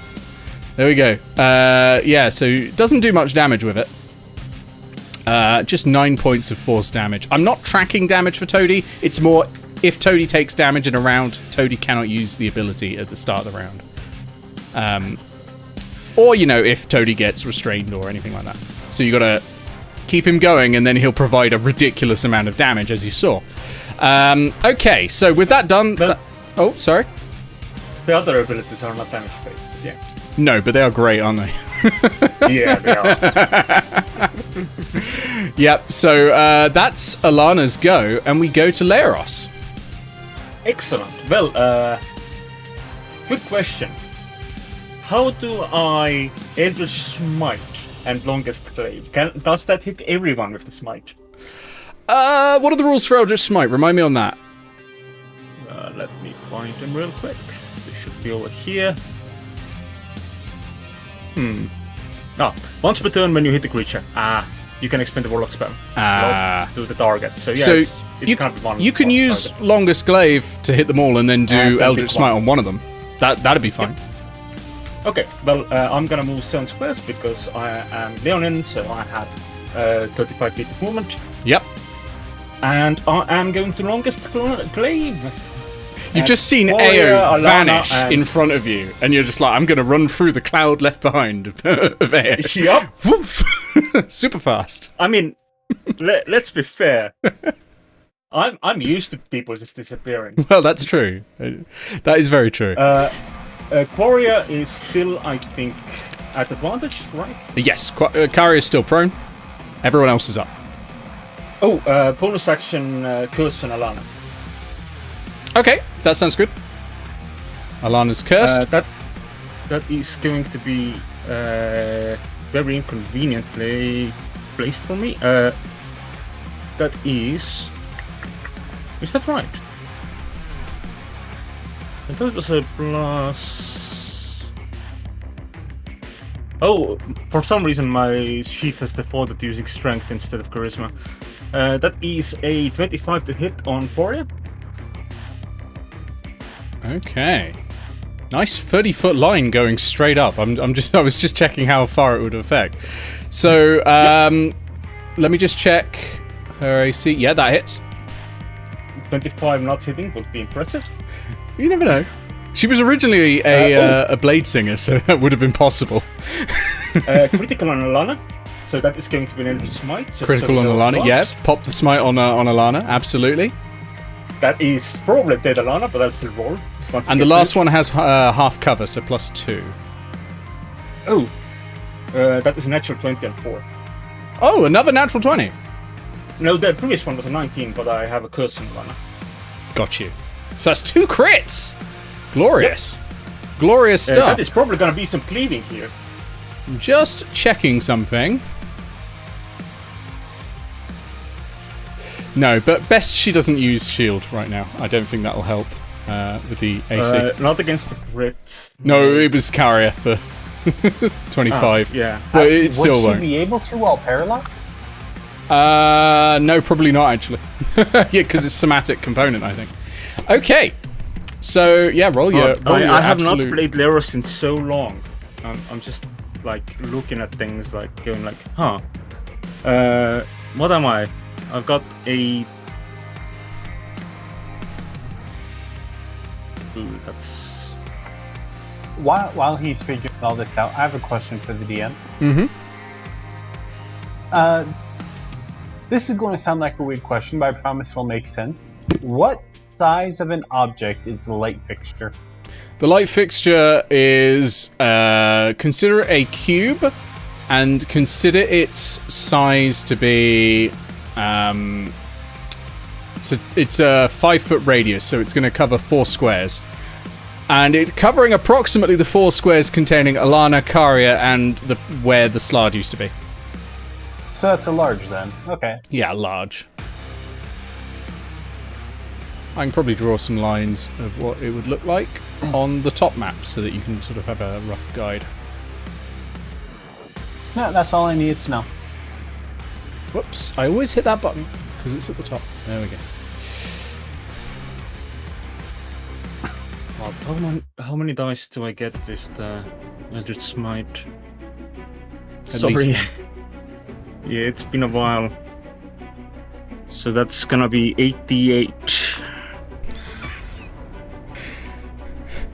There we go. Yeah, so it doesn't do much damage with it. Just 9 points of force damage. I'm not tracking damage for Toady. It's more if Toady takes damage in a round, Toady cannot use the ability at the start of the round. Or, if Toady gets restrained or anything like that. So you gotta keep him going, and then he'll provide a ridiculous amount of damage, as you saw. Okay, so with that done... oh, sorry? The other abilities are not damage-based, but yeah. No, but they are great, aren't they? Yeah, they are. Yep, so that's Alana's go, and we go to Leros. Excellent. Well, quick question. How do I Eldritch Smite and Longest Glaive? Does that hit everyone with the Smite? What are the rules for Eldritch Smite? Remind me on that. Let me find them real quick. They should be over here. No, once per turn when you hit the creature, you can expend the Warlock spell. To the target. So yeah, it's kind of one. You can use target. Longest Glaive to hit them all, and then do Eldritch Smite on one of them. That'd be fine. Yep. Okay, well, I'm gonna move 7 squares because I am Leonin, so I have 35 feet of movement. Yep. And I am going to Longest Glaive. You've just seen Eao vanish in front of you, and you're just like, I'm going to run through the cloud left behind of Eao. Yup. Super fast. I mean, let's be fair. I'm used to people just disappearing. Well, that's true. That is very true. Quarrier is still, I think, at advantage, right? Yes, Kari is still prone. Everyone else is up. Oh, bonus action, curse on Alana. Okay, that sounds good. Alana's cursed. That is going to be very inconveniently placed for me. That is that right? I thought it was a plus. Oh, for some reason my sheet has defaulted using strength instead of charisma. That is a 25 to hit on Poria. Okay. Nice 30-foot line going straight up. I was just checking how far it would affect. So, let me just check her AC. Yeah, that hits. 25 not hitting would be impressive. You never know. She was originally a blade singer, so that would have been possible. Critical on Alana. So that is going to be an Eldritch Smite. Critical on Alana, yeah. Pop the smite on Alana, absolutely. That is probably dead Alana, but that's still rolled. And the last one has half cover, so +2. Oh, that is a natural 20 and 4. Oh, another natural 20. No, the previous one was a 19, but I have a curse on Alana. Got you. So that's 2 crits. Glorious. Yep. Glorious stuff. That is probably going to be some cleaving here. Just checking something. No, but best she doesn't use shield right now. I don't think that'll help with the AC. Not against the crit. No, it was carrier for 25. Yeah. But it still won't. Would she be able to while paralyzed? No, probably not actually. Yeah, because it's somatic component, I think. Okay. So, yeah, roll your I have absolute... not played Leros in so long. I'm just, like, looking at things, like, going like, huh. What am I? I've got a... Ooh, that's... While he's figuring all this out, I have a question for the DM. Mm-hmm. This is going to sound like a weird question, but I promise it'll make sense. What size of an object is the light fixture? The light fixture is... consider it a cube, and consider its size to be... it's a 5-foot radius, so it's going to cover 4 squares. And it covering approximately the 4 squares containing Alana, Karia, and where the Slard used to be. So that's a large then. Okay. Yeah, large. I can probably draw some lines of what it would look like on the top map so that you can sort of have a rough guide. No, that's all I needed to know. Whoops, I always hit that button because it's at the top. There we go. How many dice do I get with the Eldritch Smite? At Sorry. least Yeah, it's been a while. So that's gonna be 88.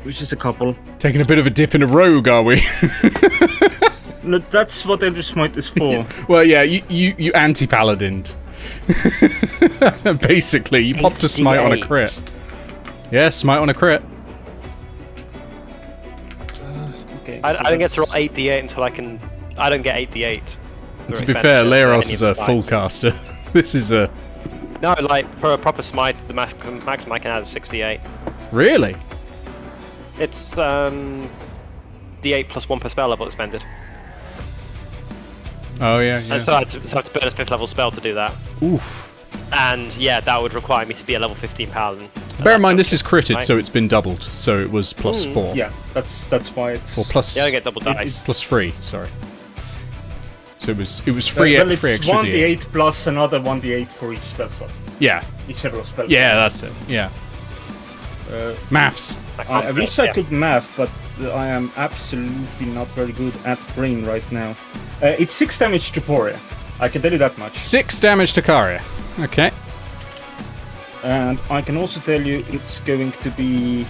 Which is a couple. taking a bit of a dip in a rogue, are we? No, that's what Eldritch Smite is for. Well, yeah, you anti-paladined. Basically, you popped a smite on a crit. Yeah, smite on a crit. Okay. I don't get to roll 8d8 until I can. I don't get 8d8. To be fair, Leros is a full caster. This is a... No, like, for a proper smite, the maximum I can add is 6d8. Really? It's, d8 plus 1 per spell level expended. Oh, yeah, yeah. And so I have to burn a 5th level spell to do that. Oof. And, yeah, that would require me to be a level 15 paladin. Bear in mind, this is critted, so it's been doubled. So it was plus 4. Yeah, that's why it's... Or plus... Yeah, I get double dice. Plus 3, sorry. So it was free, well, it's free extra 1d8 plus another 1d8 for each spell slot. Yeah. Each hero spell Yeah, that's it. Yeah. Maths. I wish I could math, but I am absolutely not very good at brain right now. It's 6 damage to Poria. I can tell you that much. 6 damage to Karia. Okay. And I can also tell you it's going to be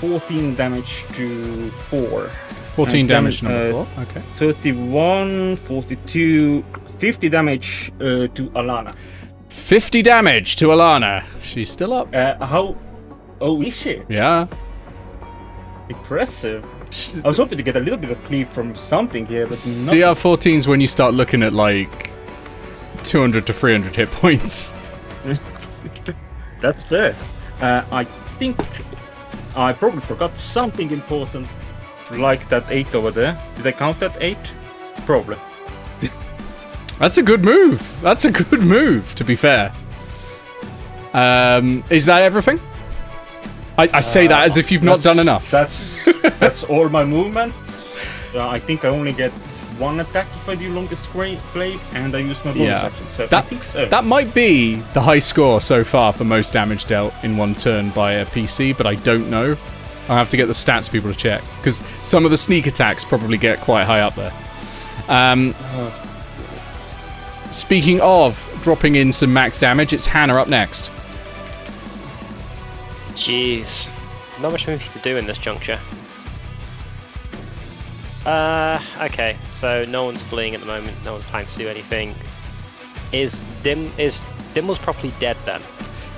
14 damage to 4. 14 and damage then, number 4. Okay. 31, 42, 50 damage to Alana. 50 damage to Alana. She's still up. How... Oh, is she? Yeah. Impressive. I was hoping to get a little bit of cleave from something here, but CR14 is when you start looking at like 200 to 300 hit points. That's fair. I think I probably forgot something important, like that 8 over there. Did I count that 8? Probably. That's a good move. That's a good move, to be fair. Is that everything? I say that as if you've not done enough. That's all my movement. I think I only get 1 attack if I do longest glaive, and I use my bonus action. So I think so. That might be the high score so far for most damage dealt in one turn by a PC, but I don't know. I'll have to get the stats people to check, because some of the sneak attacks probably get quite high up there. Speaking of dropping in some max damage, it's Hannah up next. Jeez. Not much for me to do in this juncture. Okay, so no one's fleeing at the moment, no one's planning to do anything. Is Dimble's properly dead then?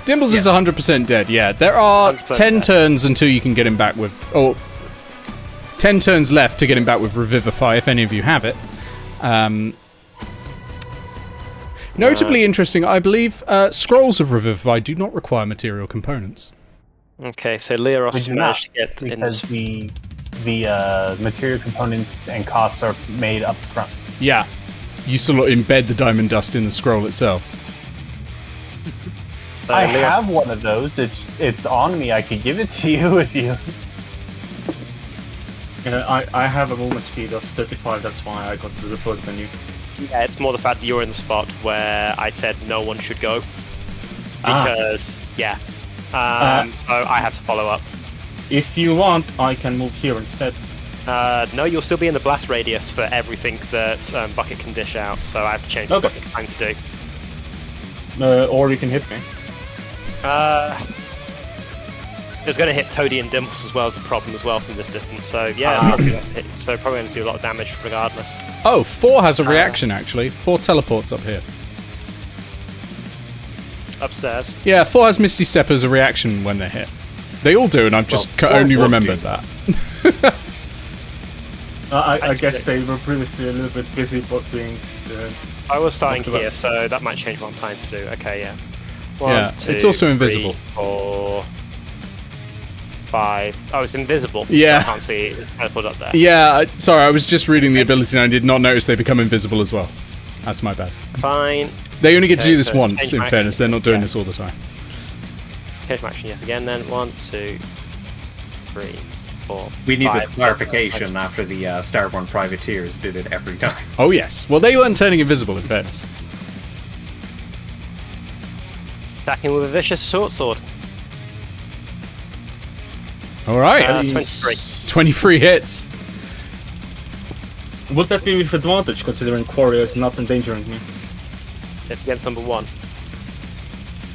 Dimbles is 100% dead, yeah. There are 10 dead. turns until you can get him back with... Or 10 turns left to get him back with Revivify, if any of you have it. Notably interesting, I believe Scrolls of Revivify do not require material components. Okay, so Leros managed to get because the material components and costs are made up front. Yeah, you sort of embed the diamond dust in the scroll itself. I have one of those. It's on me. I could give it to you if you. I have a movement speed of 35. That's why I got to the first menu. Yeah, it's more the fact that you're in the spot where I said no one should go. Because, so I have to follow up. If you want, I can move here instead. No, you'll still be in the blast radius for everything that Bucket can dish out, so I have to change what Bucket's trying to do. Or you can hit me. It was going to hit Toady and Dimples as well as the problem as well from this distance, so yeah, so probably going to do a lot of damage regardless. Oh, 4 has a reaction actually. 4 teleports up here. Upstairs. Yeah, 4 has Misty Step as a reaction when they're hit. They all do, and I've just only remembered that. I guess they were previously a little bit busy being... I was starting here, so that might change what I'm planning to do. Okay, yeah. 1, 2, it's also invisible. 3, 4, 5. Oh, it's invisible. Yeah. So I can't see it. It's teleported up there. Yeah, sorry, I was just reading the ability and I did not notice they become invisible as well. That's my bad. Fine. They only get to do this so once, in fairness. They're not doing this all the time. Change my action, yes, again then. 1, 2, 3, 4. We need the 5, clarification after the Starborn Privateers did it every time. Oh, yes. Well, they weren't turning invisible, in fairness. Attacking with a vicious short sword. Alright. 23. 23 hits. Would that be with advantage, considering Quarrier is not endangering me? It's against number 1.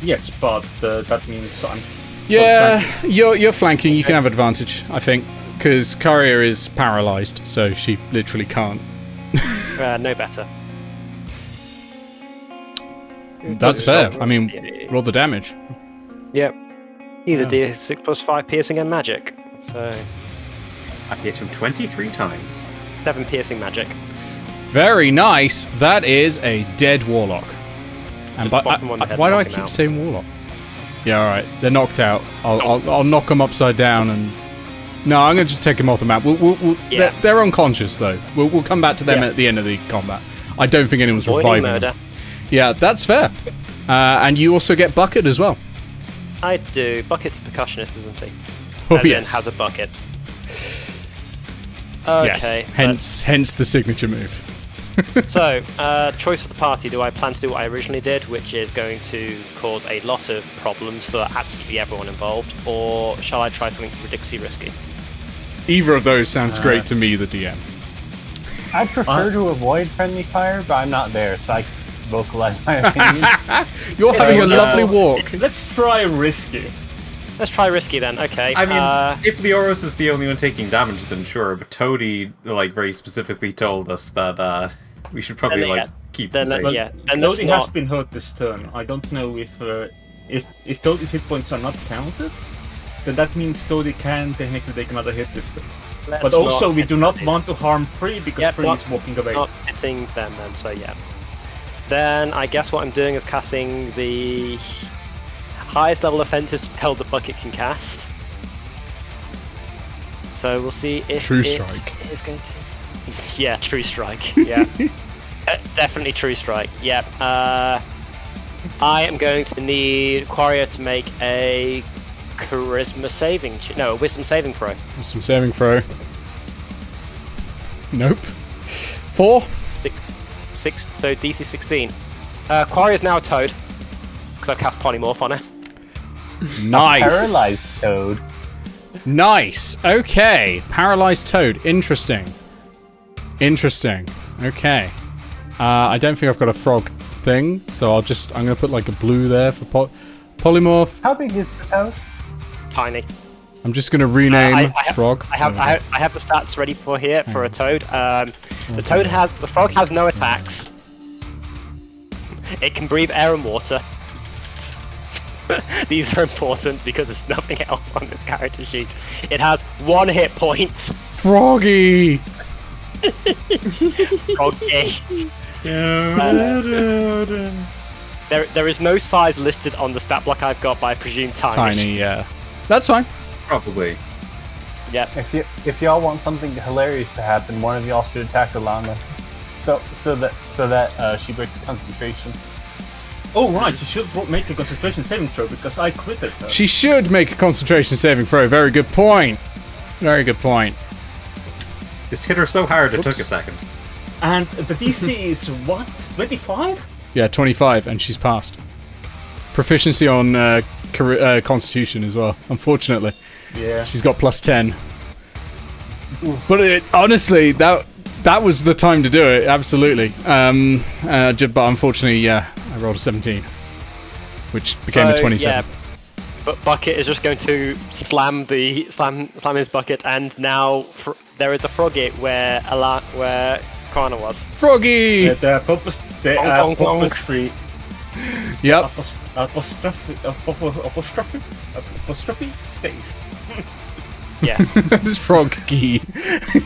Yes, but that means I'm... Yeah, you're flanking. You can have advantage, I think, because Courier is paralyzed, so she literally can't. No better. That's fair. I mean, roll the damage. Yep. He's a D6 plus 5 piercing and magic. So I hit him 23 times. 7 piercing magic. Very nice. That is a dead warlock. And why do I keep saying warlock? Yeah, all right. They're knocked out. I'll knock them upside down and. No, I'm gonna just take them off the map. They're unconscious though. We'll come back to them at the end of the combat. I don't think anyone's reviving them. Yeah, that's fair. And you also get Bucket as well. I do. Bucket's a percussionist, isn't he? Oh, As yes. in has a bucket. Okay. Yes. Hence the signature move. So, choice of the party. Do I plan to do what I originally did, which is going to cause a lot of problems for absolutely everyone involved, or shall I try something ridiculously risky? Either of those sounds great to me, the DM. I prefer to avoid friendly fire, but I'm not there, so I vocalize my opinion. You're having a lovely walk. Let's try risky. Let's try risky then. Okay. I mean, if Leoros is the only one taking damage, then sure. But Toady, very specifically told us that we should probably keep him safe. Toady has been hurt this turn. I don't know if Toady's hit points are not counted, then that means Toady can technically take another hit this turn. But also, we do not want to harm Free because Free is walking away. Not hitting them, then, so yeah. Then I guess what I'm doing is casting the highest level offensive spell the bucket can cast. So we'll see if True Strike is going to. Yeah, True Strike. Yeah, definitely True Strike. Yeah. I am going to need Quarrier to make a charisma saving. No, a wisdom saving throw. Wisdom saving throw. Nope. 4. 6. So DC 16. Quarrier's now a toad because I've cast polymorph on her. Nice. Paralyzed toad. Nice. Okay. Paralyzed toad. Interesting. Okay. I don't think I've got a frog thing, so I'm gonna put like a blue there for polymorph. How big is the toad? Tiny. I'm just gonna rename frog. I have the stats ready for here for a toad. The frog has no attacks. It can breathe air and water. These are important because there's nothing else on this character sheet. It has 1 hit point. Froggy. Froggy. There is no size listed on the stat block I've got, but I presume tiny. Tiny, yeah. That's fine. Probably. Yeah. If y'all want something hilarious to happen, one of y'all should attack Alana, so that she breaks concentration. Oh right, she should make a concentration saving throw because I critted her. She should make a concentration saving throw. Very good point. Just hit her so hard it took a second. And the DC is what? 25? Yeah, 25, and she's passed. Proficiency on Constitution as well, unfortunately. Yeah. She's got +10. But honestly, that was the time to do it, absolutely. But unfortunately, yeah, I rolled a 17, which became a 27. Yeah, but Bucket is just going to slam his bucket, and now there is a frogget where Krana was. Froggy! The apostrophe. Yep. Apostrophe stays. Yes. It's Froggy.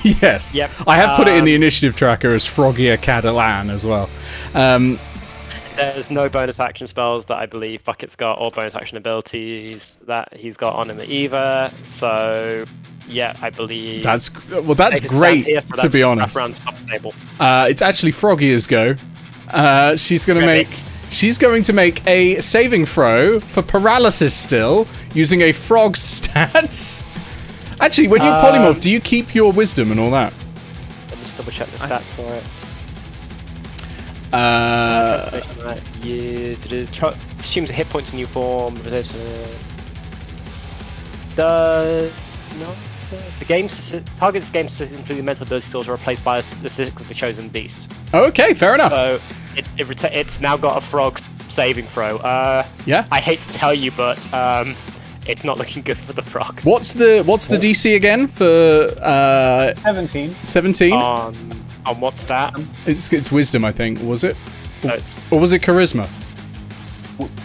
Yes. Yep. I have put it in the initiative tracker as Froggy a Catalan as well. There's no bonus action spells that I believe Bucket's got, or bonus action abilities that he's got on him either. So, yeah, I believe that's great. To be honest, it's actually Froggy's go. She's going to make a saving throw for paralysis still using a frog stats. Actually, when you polymorph, do you keep your wisdom and all that? Let me just double check the stats for it. Assumes a hit points in new form. Does not. The target's game statistics, including mental ability skills, are replaced by the statistics of the chosen beast. Okay, fair enough. So it's now got a frog saving throw. Yeah. I hate to tell you, but it's not looking good for the frog. What's the DC again for 17? 17. On what stat? It's wisdom, I think. Was it? So or was it charisma?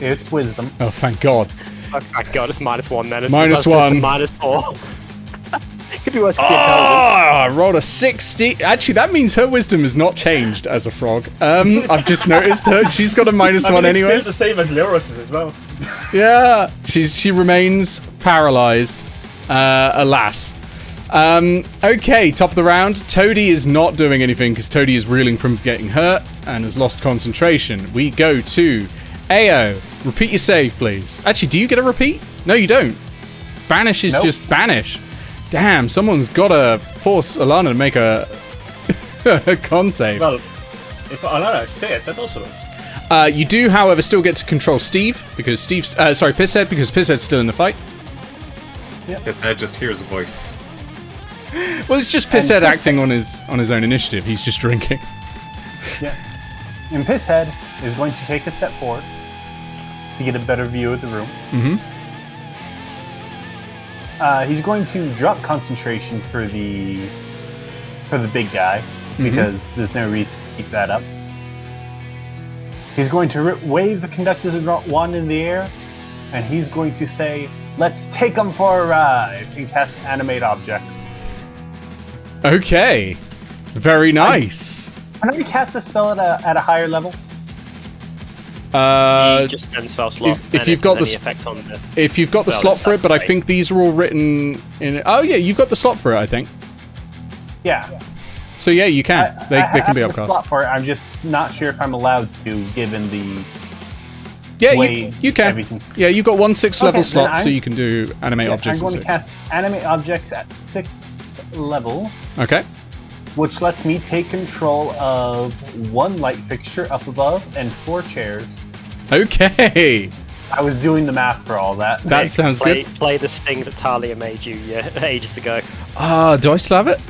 It's wisdom. Oh, thank God. Oh, thank God, it's -1 then. It's -1. -4. Could be worse. I rolled a 60. Actually, that means her wisdom is not changed as a frog. I've just noticed she's got a -1 anyway. It's still the same as Leoros's as well. Yeah, she remains paralyzed. Alas. Okay, top of the round. Toady is not doing anything because Toady is reeling from getting hurt and has lost concentration. We go to Eao. Repeat your save, please. Actually, do you get a repeat? No, you don't. Banish is just banish. Damn, someone's got to force Alana to make a con save. Well, if Alana is dead, that also works. You do, however, still get to control Steve because Pisshead, because Pisshead's still in the fight. Pisshead just hears a voice. Well, it's just Pisshead acting on his own initiative. He's just drinking. Yeah. And Pisshead is going to take a step forward to get a better view of the room. Mm-hmm. He's going to drop concentration for the big guy because there's no reason to keep that up. He's going to wave the conductor's wand in the air, and he's going to say, "Let's take them for a ride," and cast animate objects. Okay. Very nice. Can I cast a spell at a higher level? You just spend spell slot. If you've got the effect on the if you've got the slot for it, but I think these are all written in. Oh yeah, you've got the slot for it, I think. Yeah. So yeah, you can. They can be I have the upcast. slot for it. I'm just not sure if I'm allowed to, given the. Yeah, way you can. everything- Yeah, you've got 1 6 level then slot, so I'm- you can do animate objects. I'm at going to 6. cast animate objects at 6th level, Okay. which lets me take control of 1 light fixture up above and 4 chairs. Okay. I was doing the math for all that. That sounds good. Play the sting that Talia made you ages ago. Do I still have it?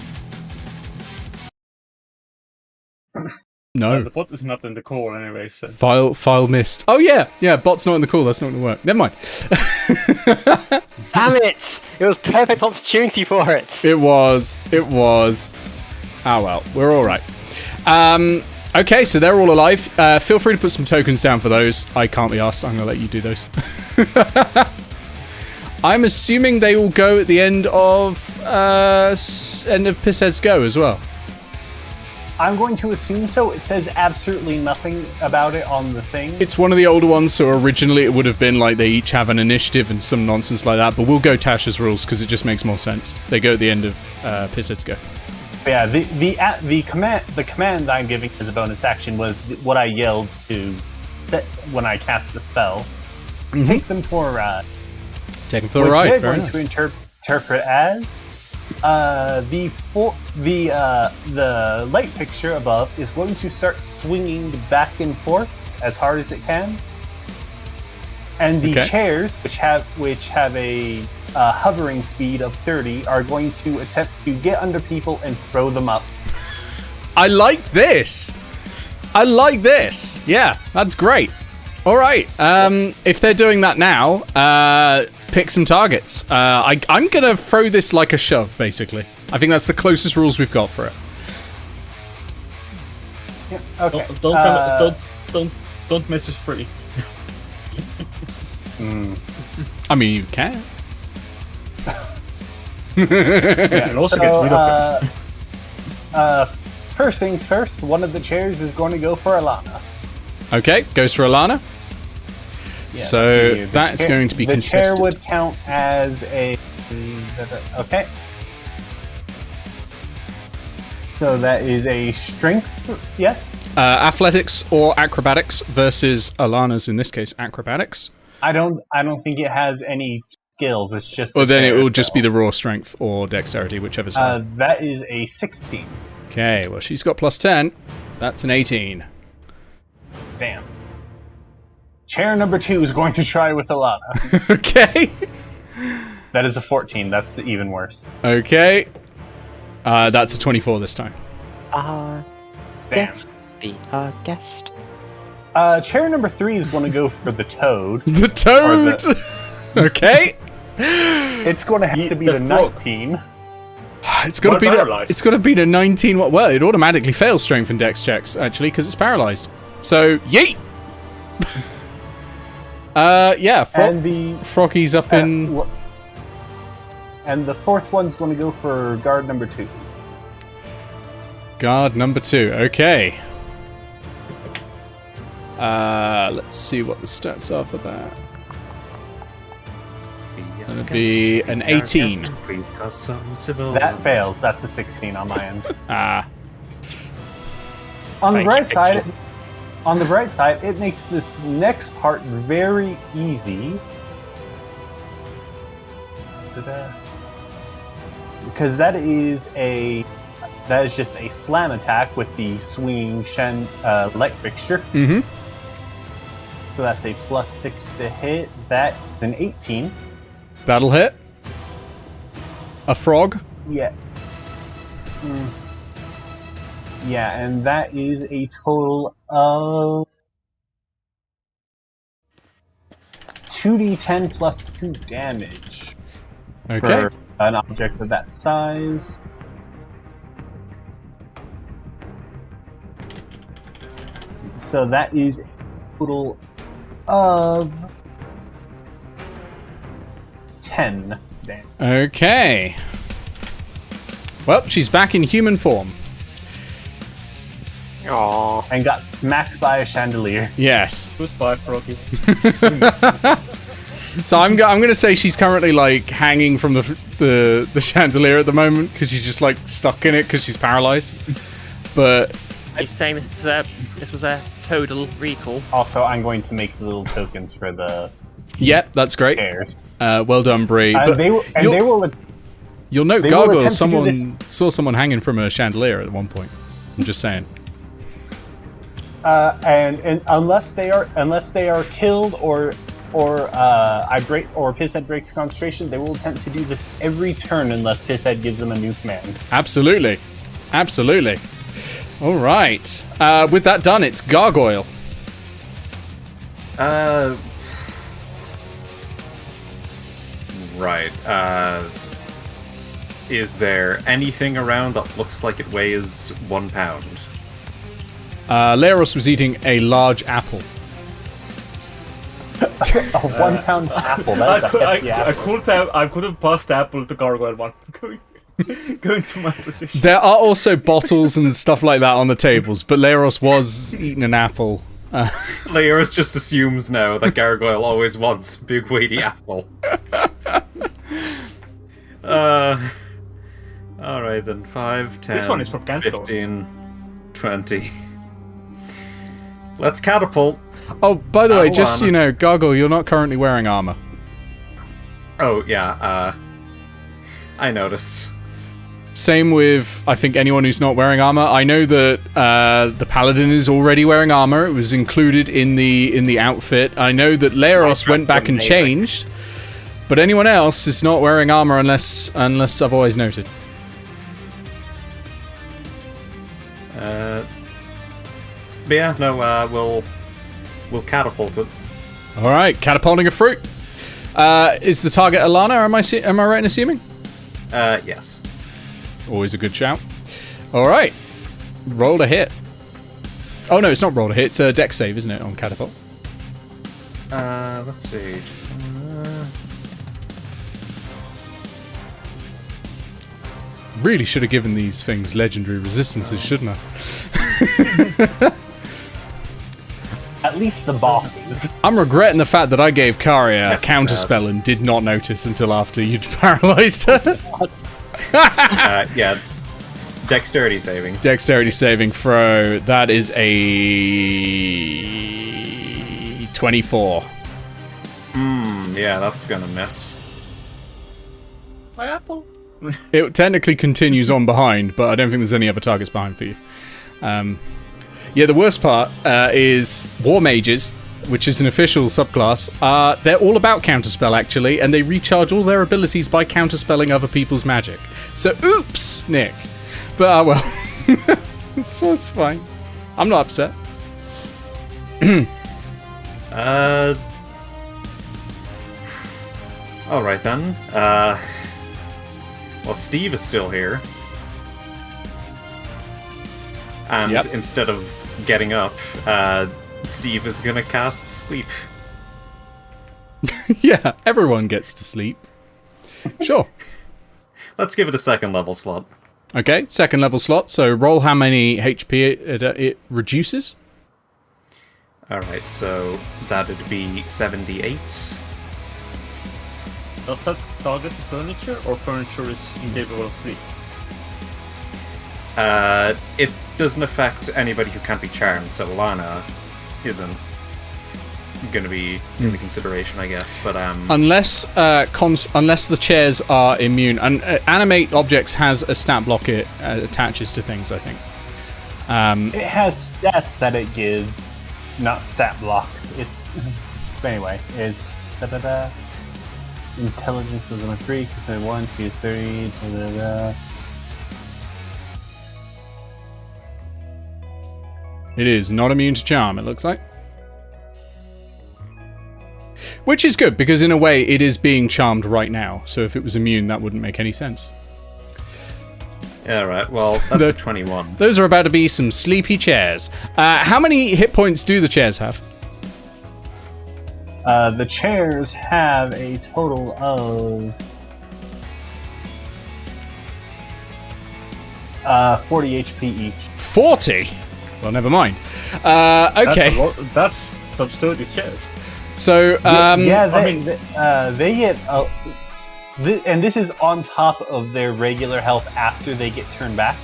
No. The bot is not in the call anyway, so... File missed. Oh yeah, bot's not in the call. That's not going to work. Never mind. Damn it! It was perfect opportunity for it. It was. Oh well, we're all right. Okay, so they're all alive. Feel free to put some tokens down for those. I can't be asked. I'm going to let you do those. I'm assuming they all go at the end of Pissed's go as well. I'm going to assume so. It says absolutely nothing about it on the thing. It's one of the older ones, so originally it would have been like they each have an initiative and some nonsense like that, but we'll go Tasha's rules because it just makes more sense. They go at the end of Pissed's go. Yeah, the command I'm giving as a bonus action was what I yelled to set when I cast the spell. Mm-hmm. Take them for a ride. Take them for a Which ride. they're Very going nice. to interpret as the light fixture above is going to start swinging back and forth as hard as it can, and the Okay. chairs, which have a hovering speed of 30, are going to attempt to get under people and throw them up. I like this. Yeah, that's great. All right. If they're doing that now, pick some targets. I'm gonna throw this like a shove, basically. I think that's the closest rules we've got for it. Yeah, okay. Don't mess with free. I mean, you can. Yeah, And also get rid of them. First things first, one of the chairs is going to go for Alana. Okay, goes for Alana. Yeah, So let's see. The that's chair- going to be the contested. chair would count as a... Okay. So that is a strength, yes? Athletics or acrobatics versus Alana's, in this case, acrobatics. I don't think it has any skills, it's just... Or the then it chair, will just so- be the raw strength or dexterity, whichever's higher. That is a 16. Okay, well, she's got plus 10. That's an 18. Damn. Chair number 2 is going to try with Alana. Okay. That is a 14, that's even worse. Okay. That's a 24 this time. Damn. Yes, be our guest. Chair number 3 is going to go for the toad. The toad! Okay. It's going to have to be the frog. 19. It's got to Well, be paralyzed. it's got to be the 19. Well, it automatically fails strength and dex checks actually because it's paralyzed. So, yeet. Yeah, And the Froggy's up in and the 4th one's going to go for guard number 2. guard number 2. Okay. Let's see what the stats are for that. Gonna be an 18. Please cause some civil. That fails. That's a 16 on my end. On the Thank bright you, side, Pixel. on the bright side, it makes this next part very easy. Because that is just a slam attack with the swinging light fixture. Mm-hmm. So that's a +6 to hit. That's an 18. Battle hit. A frog. Yeah. Yeah, and that is a total of 2d10 plus 2 damage Okay. for an object of that size. So that is a total of 10 damage. Okay. Well, she's back in human form. Aww. And got smacked by a chandelier. Yes. Goodbye, Froggy. So I'm going to say she's currently like hanging from the chandelier at the moment because she's just like stuck in it because she's paralyzed. But Are you saying this was a total recall? Also, I'm going to make the little tokens for the yep, that's great. chairs. Well done, Bree. But They will you'll note they will Gargoyle. attempt to do this- Someone saw someone hanging from a chandelier at one point. I'm just saying. and unless they are killed or Pisshead breaks concentration, they will attempt to do this every turn unless Pisshead gives them a new command. Absolutely. All right. With that done, it's Gargoyle. Right. Is there anything around that looks like it weighs 1 pound? Leros was eating a large apple. A 1 pound apple. That's a hefty apple. I could have passed the apple to Gargoyle one. Going to my position. There are also bottles and stuff like that on the tables, but Leros was eating an apple. Leros just assumes now that Gargoyle always wants a big weighty apple. Alright then, 5, 10, This one is from Cantlore. 15, 20. Let's catapult. Oh, by the way, just so Awana. you know, Gargoyle, you're not currently wearing armor. Oh, yeah, I noticed. Same with, I think, anyone who's not wearing armor. I know that the Paladin is already wearing armor. It was included in the outfit. I know that Leros went back and amazing. changed, but anyone else is not wearing armor unless otherwise noted. But yeah, no, we'll catapult it. All right, catapulting a fruit. Is the target Alana? Am I right in assuming? Yes. Always a good shout. All right, roll a hit. Oh no, it's not roll a hit. It's a dex save, isn't it, on catapult? Let's see. Really should have given these things legendary resistances, shouldn't I? At least the bosses. I'm regretting the fact that I gave Karia Yes, a counterspell and did not notice until after you'd paralyzed her. Yeah. Dexterity saving. Dexterity saving throw. That is a 24. Yeah, that's gonna miss. My apple. It technically continues on behind, but I don't think there's any other targets behind for you. Yeah, the worst part is War Mages, which is an official subclass. They're all about counterspell, actually, and they recharge all their abilities by counterspelling other people's magic. So, oops, Nick. But, well, so it's fine. I'm not upset. Alright then. Well, Steve is still here. And Yep. instead of getting up, Steve is gonna cast sleep. Yeah, everyone gets to sleep. Sure. Let's give it a second level slot. Okay, second level slot. So roll how many HP it reduces. Alright, so that'd be 78. Does that target furniture, or furniture is incapable of sleep? It doesn't affect anybody who can't be charmed, so Lana isn't gonna be in the consideration, I guess. But Unless unless the chairs are immune, and animate objects has a stat block it attaches to things, I think. It has stats that it gives, not stat block. It's anyway. It's intelligence is on a 3, 1, 2 is 30. It is not immune to charm, it looks like. Which is good, because in a way it is being charmed right now. So if it was immune, that wouldn't make any sense. alright, well, that's a 21. Those are about to be some sleepy chairs. How many hit points do the chairs have? The chairs have a total of 40 HP each. 40? Well, never mind. Okay. That's some sturdy chairs. So, they get... and this is on top of their regular health after they get turned back.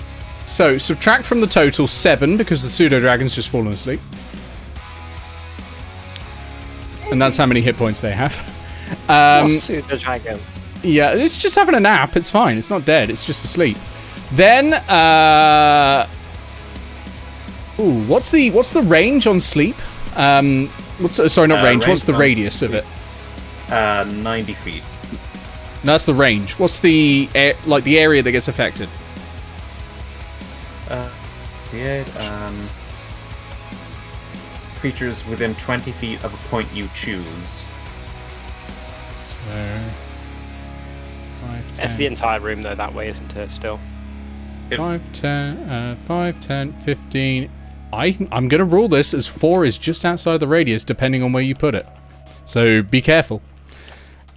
So, subtract from the total 7 because the pseudo-dragon's just fallen asleep. And that's how many hit points they have. Pseudo-dragon. Yeah, it's just having a nap. It's fine. It's not dead. It's just asleep. Then, what's the range on sleep? Sorry, not range. What's the radius of it? 90 feet. No, that's the range. What's the the area that gets affected? Creatures within 20 feet of a point you choose. So, 5, 10. It's the entire room, though, that way, isn't it, still? 5, 10, 15. I'm going to rule this as 4 is just outside the radius, depending on where you put it. So be careful.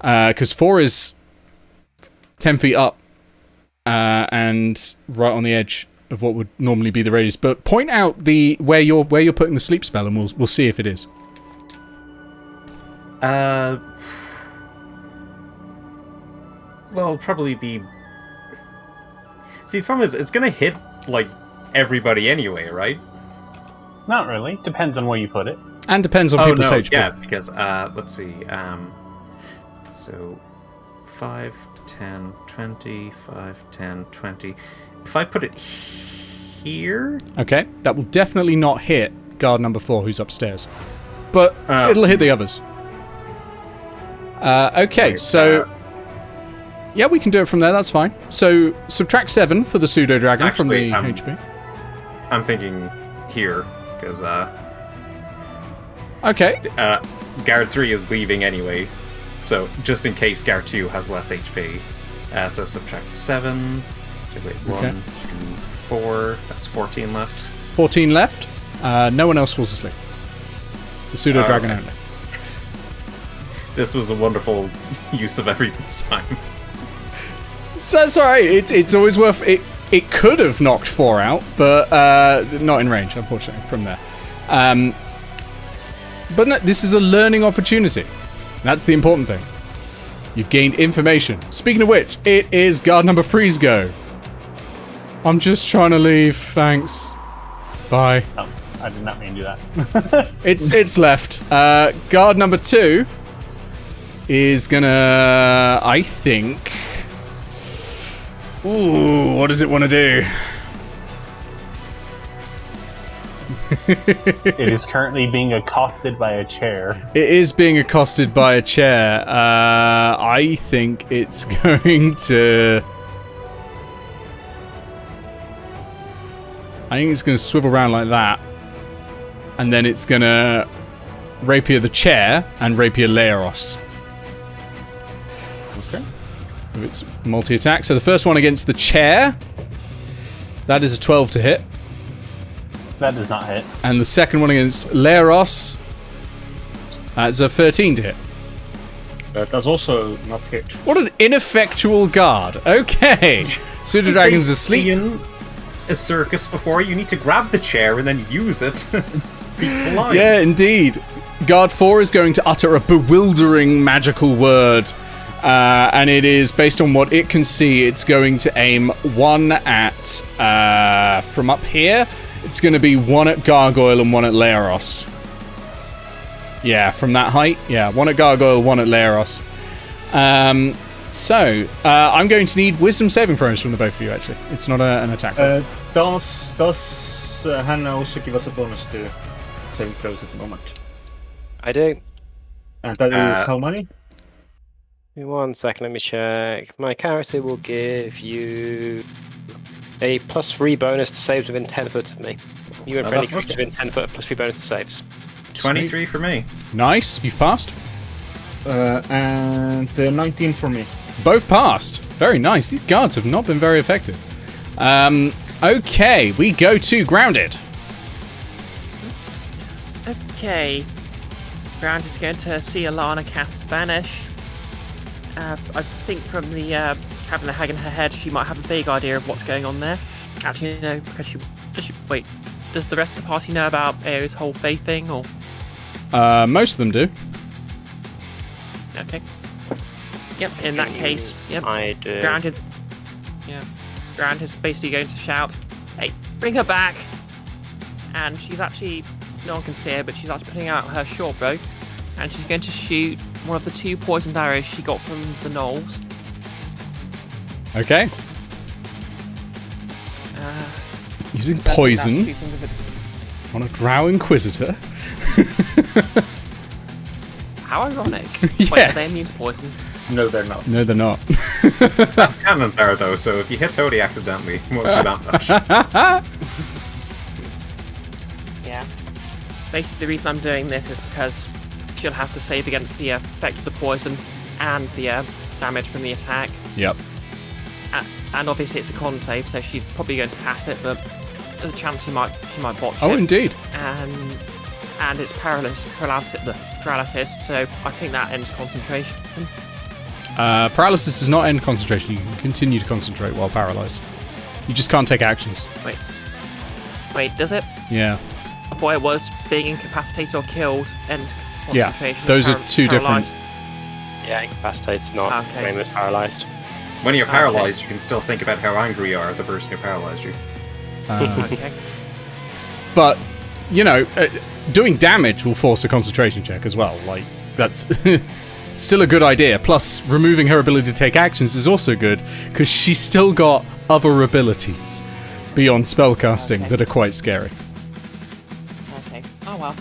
Because 4 is 10 feet up and right on the edge of what would normally be the radius. But point out where you're putting the sleep spell, and we'll see if it is. Well, probably be... See, the problem is, it's gonna hit, like, everybody anyway, right? Not really. Depends on where you put it. And depends on people's HP. Yeah, because, let's see, so 5, 10, 20, 5, 10, 20. If I put it here... Okay, that will definitely not hit guard number 4, who's upstairs. But it'll hit the others. Okay, so... yeah, we can do it from there, that's fine. So, subtract 7 for the pseudo-dragon from the HP. I'm thinking here, because, okay. Guard 3 is leaving anyway, so just in case Guard 2 has less HP. So subtract 7. Wait, 1, 2, 4. That's 14 left. 14 left. No one else falls asleep. The pseudo-dragon only. This was a wonderful use of everyone's time. So that's alright. It's always worth it. It could have knocked 4 out, but not in range, unfortunately, from there. But no, this is a learning opportunity. That's the important thing. You've gained information. Speaking of which, it is guard number 3's go. I'm just trying to leave. Thanks. Bye. Oh, I did not mean to do that. It's left. Guard number 2 is gonna, I think... Ooh, what does it want to do? It is currently being accosted by a chair. It is being accosted by a chair. I think it's going to... I think it's going to swivel around like that. And then it's going to rapier the chair and rapier Leros. Okay. With its multi-attack. So the first one against the chair. That is a 12 to hit. That does not hit. And the second one against Leros. That's a 13 to hit. That does also not hit. What an ineffectual guard. Okay. Pseudo Dragon's asleep. In a circus before, you need to grab the chair and then use it. Yeah, indeed. Guard 4 is going to utter a bewildering magical word. And it is, based on what it can see, it's going to aim 1 at, from up here, it's going to be 1 at Gargoyle and 1 at Leros. Yeah, from that height, yeah, 1 at Gargoyle, 1 at Leros. So, I'm going to need wisdom saving throws from the both of you, actually. It's not an attack roll. Does Hannah also give us a bonus to saving throws at the moment? I do. And that is how many? Give me 1 second, let me check. My character will give you a +3 bonus to saves within 10 foot of me. You and friendly creatures within 10 foot, +3 bonus to saves. 23 for me. Nice, you've passed. And 19 for me. Both passed. Very nice. These guards have not been very effective. Okay, we go to Grounded. Okay. Ground is going to see Alana cast Banish. I think from the having the hag in her head, she might have a vague idea of what's going on there. Actually, no, because wait, does the rest of the party know about Eao's whole faith thing, or? Most of them do. Okay. Yep, in that case, yep. I do. Grounded. Yeah. Grounded's basically going to shout, "Hey, bring her back!" And she's actually, no one can see her, but she's actually putting out her short bow, and she's going to shoot one of the 2 poisoned arrows she got from the gnolls. Okay. Using poison on a drow Inquisitor. How ironic. Yes. Wait, are they immune to poison? No, they're not. No, they're not. That's cannon's arrow though, so if you hit Toady accidentally, it won't do that much. Yeah. Basically, the reason I'm doing this is because she'll have to save against the effect of the poison and the damage from the attack. Yep. And obviously it's a con save, so she's probably going to pass it, but there's a chance she might botch it. Oh, indeed. And it's paralysis, so I think that ends concentration. Paralysis does not end concentration. You can continue to concentrate while paralyzed. You just can't take actions. Wait, does it? Yeah. I thought it was being incapacitated or killed and concentration. Yeah, those are two different. Yeah, incapacited's not the same as paralysed. When you're paralyzed, you can still think about how angry you are at the person who paralyzed you. Okay. But, you know, doing damage will force a concentration check as well. Like, that's still a good idea. Plus, removing her ability to take actions is also good, because she's still got other abilities beyond spellcasting that are quite scary. Okay. Oh well.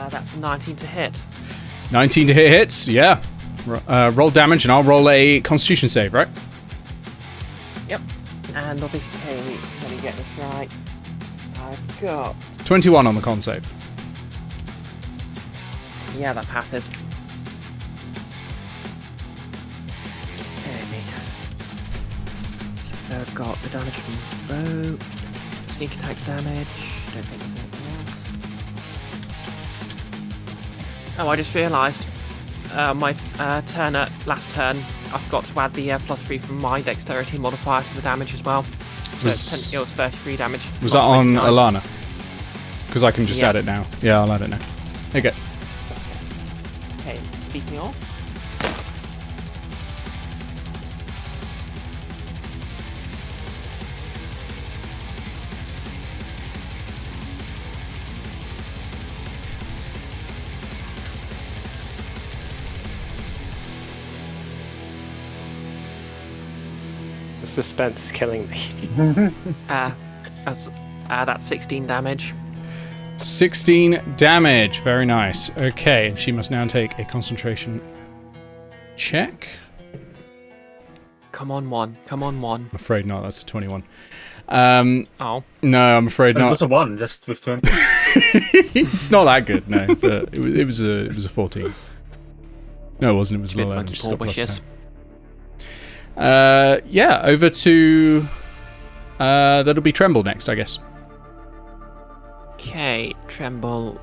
That's a 19 to hit. 19 to hit hits, yeah. Roll damage, and I'll roll a Constitution save, right? Yep. And obviously, let me get this right. I've got 21 on the con save. Yeah, that passes. Okay. So I've got the damage from bow, sneak attack damage. Don't think there's anything else. Oh, I just realised my last turn, I forgot to add the +3 from my dexterity modifier to the damage as well. So it was 33 damage. Was that on Alana? Because I can just add it now. Yeah, I'll add it now. Okay. Okay, speaking of. The suspense is killing me. That's 16 damage. 16 damage. Very nice. Okay, she must now take a concentration check. Come on, one. I'm afraid not. That's a 21. Oh. No, I'm afraid It not. was a 1, just with 20. It's not that good, no. But it was a 14. No, it wasn't. It was Bit lower. monkey Just got paw wishes. +10. Yeah, over to that'll be Tremble next, I guess. Okay, Tremble.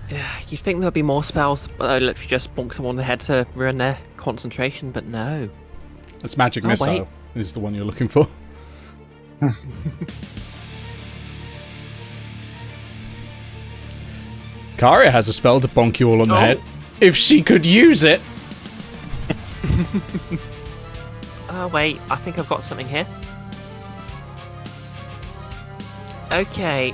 Yeah, you'd think there'd be more spells, but they literally just bonk someone on the head to ruin their concentration, but no. That's Magic Oh, Missile. wait. Is the one you're looking for. Karia has a spell to bonk you all on the head. If she could use it. Oh wait, I think I've got something here. Okay,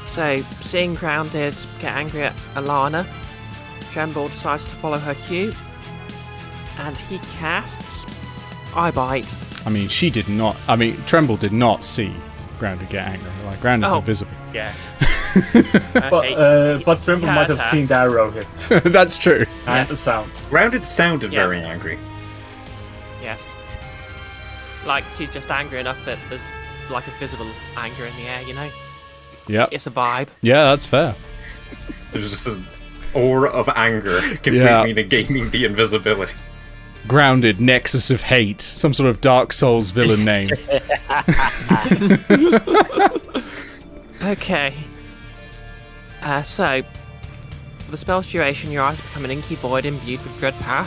so seeing Grounded get angry at Alana, Tremble decides to follow her cue, and he casts Eye Bite. I mean, Tremble did not see Grounded get angry. Like, Grounded's invisible. Yeah. But Tremble might have seen the arrow hit. That's true. And the sound. Grounded sounded very angry. Yes. Like, she's just angry enough that there's like a visible anger in the air, you know? Yeah. It's a vibe. Yeah, that's fair. There's just an aura of anger completely negating the invisibility. Grounded, Nexus of Hate. Some sort of Dark Souls villain name. Okay. So, for the spell's duration, your eyes become an inky void imbued with dread power.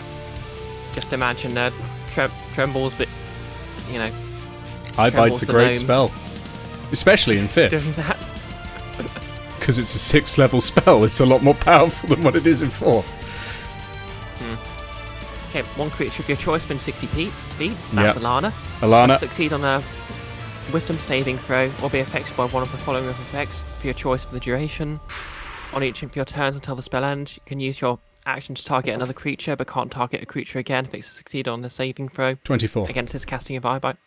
Just imagine trembles, but, you know... Eyebite's a great spell. Especially in 5th. Doing that. Because it's a 6th level spell, it's a lot more powerful than what it is in 4th. Okay, one creature of your choice within 60 feet. That's Alana. Alana. Succeed on a wisdom saving throw, or be affected by one of the following effects for your choice for the duration. On each of your turns until the spell ends, you can use your action to target another creature, but can't target a creature again if it's succeed on a saving throw. 24. Against this casting of Eyebite.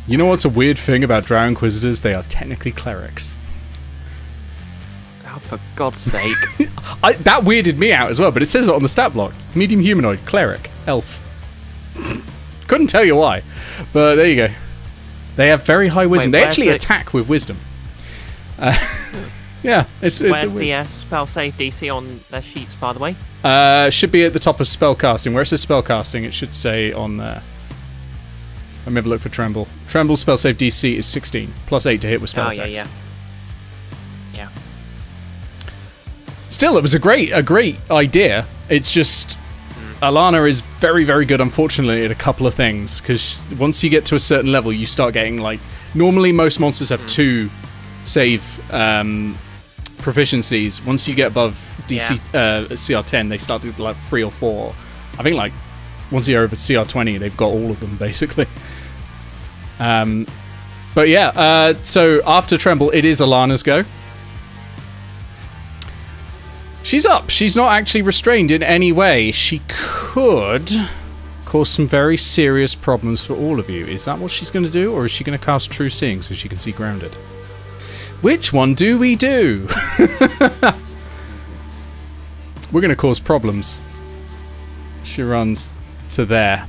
You know what's a weird thing about Drow Inquisitors? They are technically clerics. Oh, for God's sake. That weirded me out as well, but it says it on the stat block. Medium humanoid, cleric, elf. Couldn't tell you why, but there you go. They have very high wisdom. They actually attack with wisdom. Yeah. Where's the spell save DC on their sheets, by the way? Should be at the top of spellcasting. Where it says spellcasting, it should say on there. Let me have a look for Tremble. Tremble's spell save DC is 16, plus 8 to hit with spell attacks. Yeah. Still, it was a great idea. It's just Alana is very, very good, unfortunately, at a couple of things. Because once you get to a certain level, you start getting like normally most monsters have 2 save proficiencies. Once you get above DC CR10, they start to like 3 or 4. I think like once you're over CR20, they've got all of them basically. But yeah, so after Tremble, it is Alana's go. She's up. She's not actually restrained in any way. She could cause some very serious problems for all of you. Is that what she's going to do? Or is she going to cast True Seeing so she can see grounded? Which one do we do? We're going to cause problems. She runs to there.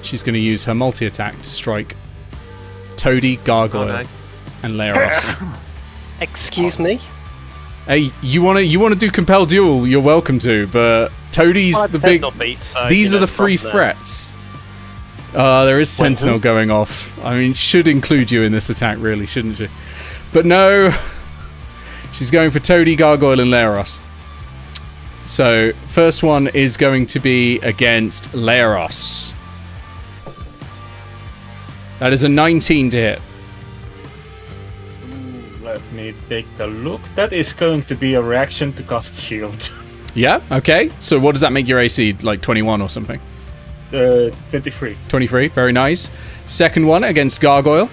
She's going to use her multi-attack to strike Toady, Gargoyle, and Leros. Excuse me? Hey, you wanna do compel duel? You're welcome to, but Toady's the big. These are the free threats. There is Sentinel going off. I mean, should include you in this attack, really, shouldn't she? But no, she's going for Toady, Gargoyle, and Leros. So first one is going to be against Leros. That is a 19 to hit. Let me take a look. That is going to be a reaction to cast shield. Yeah, okay. So what does that make your AC? Like 21 or something? 23. 23, very nice. Second one against Gargoyle.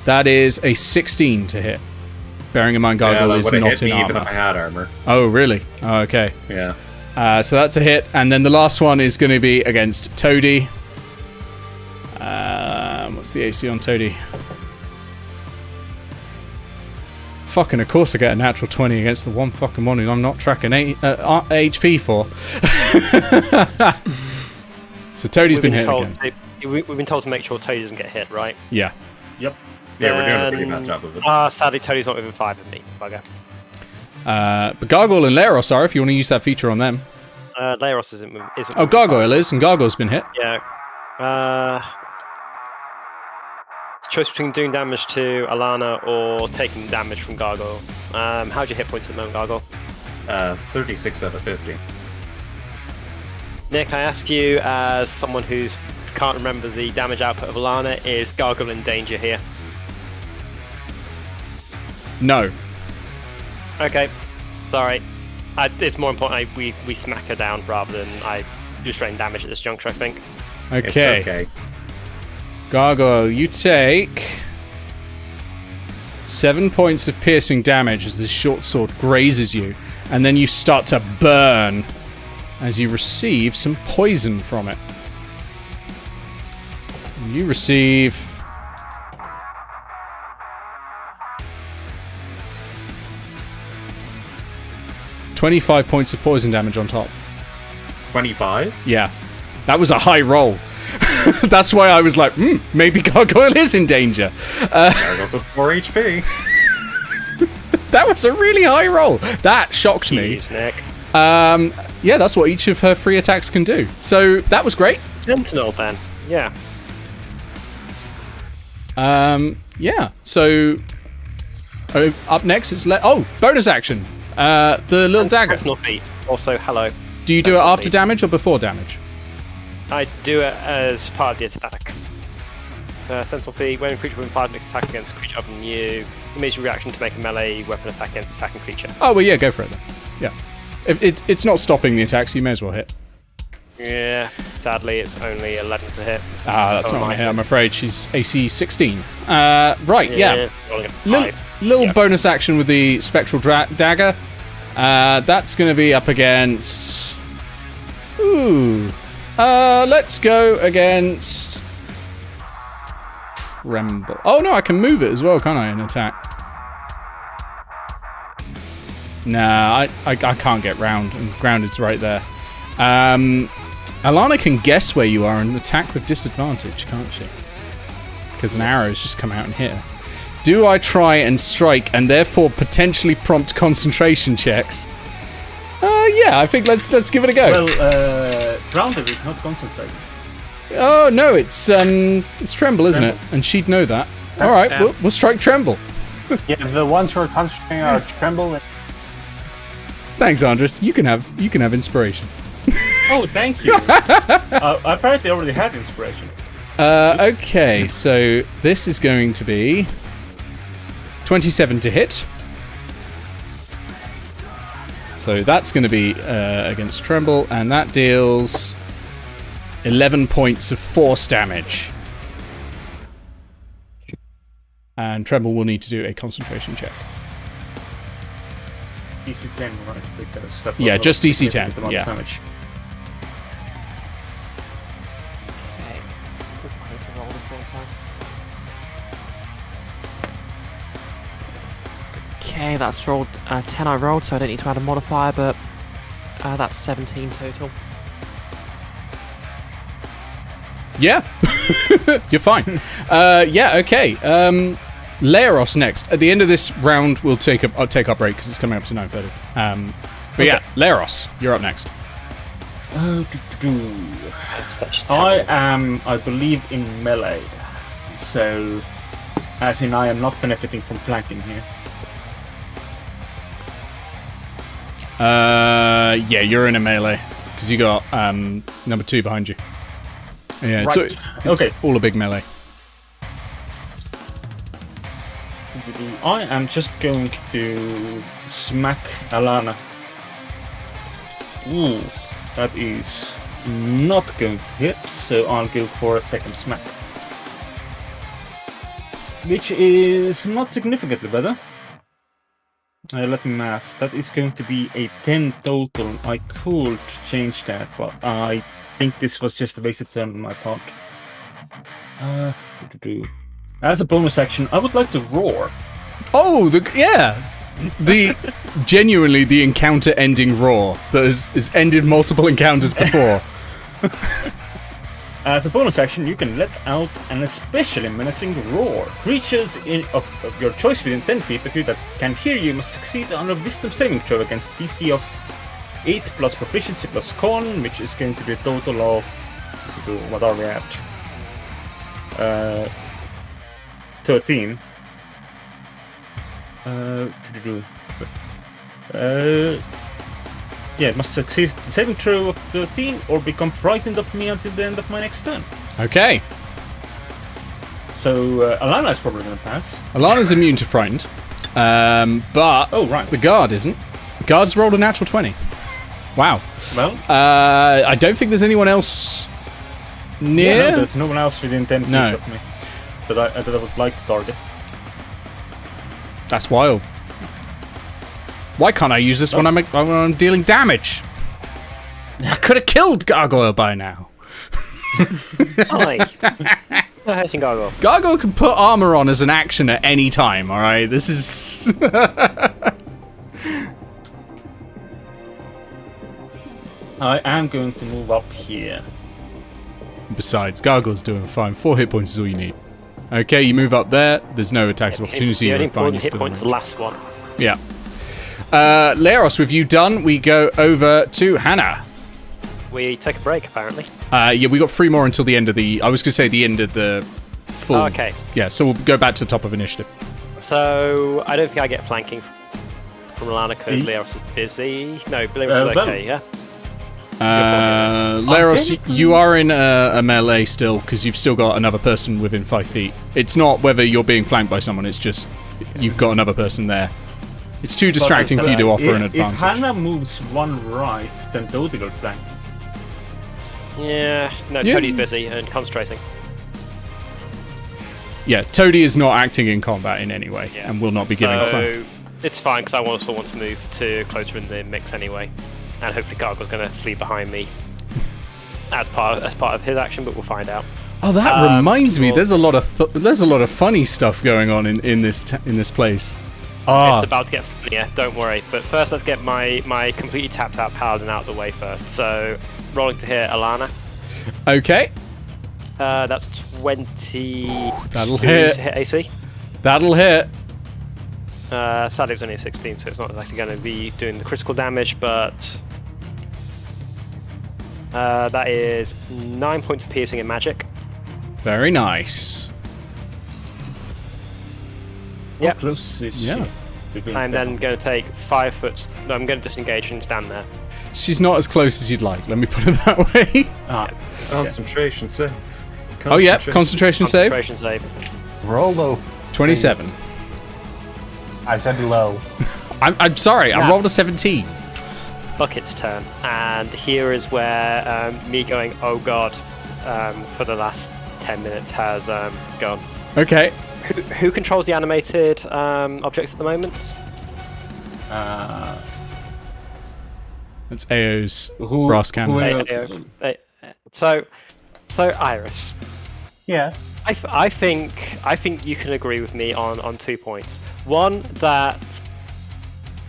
That is a 16 to hit. Bearing in mind Gargoyle is not in armor. Even if I had armor. Oh, really? Oh, okay. Yeah. So that's a hit. And then the last one is going to be against Toady. What's the AC on Toady? Fucking, of course I get a natural 20 against the one fucking one who I'm not tracking HP for. So Toady's been hit again. We've been told to make sure Toady doesn't get hit, right? Yeah. Yep. Yeah, we're doing a pretty bad job of it. Sadly, Toady's not within 5 of me. Bugger. But Gargoyle and Leros are, if you want to use that feature on them. Leros isn't Oh, Gargoyle is, and Gargoyle's been hit. Yeah. Choice between doing damage to Alana or taking damage from Gargoyle. How's your hit points at the moment, Gargoyle? 36 out of 50. Nick, I ask you, as someone who can't remember the damage output of Alana, is Gargoyle in danger here? No. Okay, sorry. It's more important we smack her down rather than I restrain damage at this juncture, I think. Okay. It's okay. Gargoyle, you take 7 points of piercing damage as this short sword grazes you, and then you start to burn as you receive some poison from it. You receive 25 points of poison damage on top. 25? Yeah. That was a high roll. That's why I was like, maybe Gargoyle is in danger. Gargoyle's at 4 HP. That was a really high roll. That shocked me. Jeez, Nick. Yeah, that's what each of her free attacks can do. So that was great. Sentinel then. Yeah. Yeah. So up next it's bonus action. The little dagger. Sentinel feet. Also, hello. Do you do it after damage or before damage? I do it as part of the attack. Sentinel feet. When a creature within 5 makes attack against a creature other than you, it makes your reaction to make a melee weapon attack against attacking creature. Oh well, yeah, go for it then. Yeah. It's not stopping the attack, so you may as well hit. Yeah, sadly it's only 11 to hit. That's not my hit, I'm afraid. She's AC 16. Right, yeah. Little bonus action with the spectral dagger. That's going to be up against... Ooh. Let's go against... Tremble. Oh no, I can move it as well, can't I, in attack? Nah, I can't get round, and grounded's right there. Alana can guess where you are and attack with disadvantage, can't she? Because an arrow's just come out and hit her. Do I try and strike and therefore potentially prompt concentration checks? Yeah, I think let's give it a go. Well, grounded is not concentrating. Oh no, it's Tremble, isn't it? And she'd know that. All right, we'll strike Tremble. Yeah, the ones who are concentrating are Tremble. Thanks, Andres. You can have inspiration. Oh, thank you. I apparently already had inspiration. Okay, so this is going to be 27 to hit. So that's going to be against Tremble, and that deals 11 points of force damage. And Tremble will need to do a concentration check. DC 10, right? Because that Yeah, just DC 10. Yeah. Damage. Okay, that's rolled 10 I rolled, so I don't need to add a modifier, but that's 17 total. Yeah, you're fine. Yeah, okay. Leros next. At the end of this round, we'll take our break because it's coming up to 9:30. But yeah, Leros, you're up next. I am, I believe, in melee. So, as in, I am not benefiting from flanking here. Yeah, you're in a melee because you got number 2 behind you. Yeah, Right. so it's Okay. all a big melee. I am just going to smack Alana. Ooh, that is not going to hit, so I'll go for a second smack. Which is not significantly better. Let me math. That is going to be a 10 total. I could change that, but I think this was just a wasted turn on my part. As a bonus action, I would like to roar. Oh, the genuinely the encounter-ending roar that has ended multiple encounters before. As a bonus action, you can let out an especially menacing roar. Creatures of your choice within 10 feet of you that can hear you must succeed on a wisdom saving throw against DC of 8 plus proficiency plus con, which is going to be a total of... what are we at? 13. Yeah, must succeed the saving throw of 13 or become frightened of me until the end of my next turn. Okay. So Alana is probably going to pass. Alana's immune to frightened, but the guard isn't. The guard's rolled a natural 20. Wow. Well, I don't think there's anyone else near. Yeah, no, there's no one else within 10 feet No. of me that I would like to target. That's wild. Why can't I use this when I'm dealing damage? I could have killed Gargoyle by now. Hi. No hurting Gargoyle. Gargoyle can put armor on as an action at any time, alright? This is... I am going to move up here. Besides, Gargoyle's doing fine. 4 hit points is all you need. Okay, you move up there. There's no attacks of opportunity. The only You're fine, important you're hit still point's the in last one. range. Yeah. Leros, with you done, we go over to Hannah. We take a break, apparently. Yeah, we got 3 more until the end of the... I was going to say the end of the full. Oh, okay. Yeah, so we'll go back to top of initiative. So I don't think I get flanking from Alana because Leros is busy. No, Leros is okay, yeah? Leros, you are in a melee still because you've still got another person within 5 feet. It's not whether you're being flanked by someone, it's just you've got another person there. It's too distracting for you to offer an advantage. If Hannah moves one right, then Toady will flank. Yeah, no, Toadie's busy and concentrating. Yeah, Toady is not acting in combat in any way and will not be giving a flank. It's fine because I also want to move to closer in the mix anyway. And hopefully Gargoyle's going to flee behind me as part of his action, but we'll find out. Oh, that reminds me. There's a lot of funny stuff going on in this place. It's about to get funnier. Don't worry. But first, let's get my completely tapped out paladin out of the way first. So, rolling to hit Alana. Okay. That's 20. That'll hit. To hit AC. That'll hit. Sadly, it was only a 16, so it's not exactly going to be doing the critical damage, but that is 9 points of piercing and magic. Very nice. How close is she? I'm then going to take 5 foot. No, I'm going to disengage and stand there. She's not as close as you'd like. Let me put it that way. Concentration save. Oh yeah, concentration save. Concentration save. Roll low. 27. I said low. I'm sorry. I rolled a 17. Bucket's turn, and here is where me going, oh god, for the last 10 minutes has gone. Okay. Who controls the animated objects at the moment? That's Eao's brass cannon. So Iris. Yes. I think you can agree with me on 2 points. One, that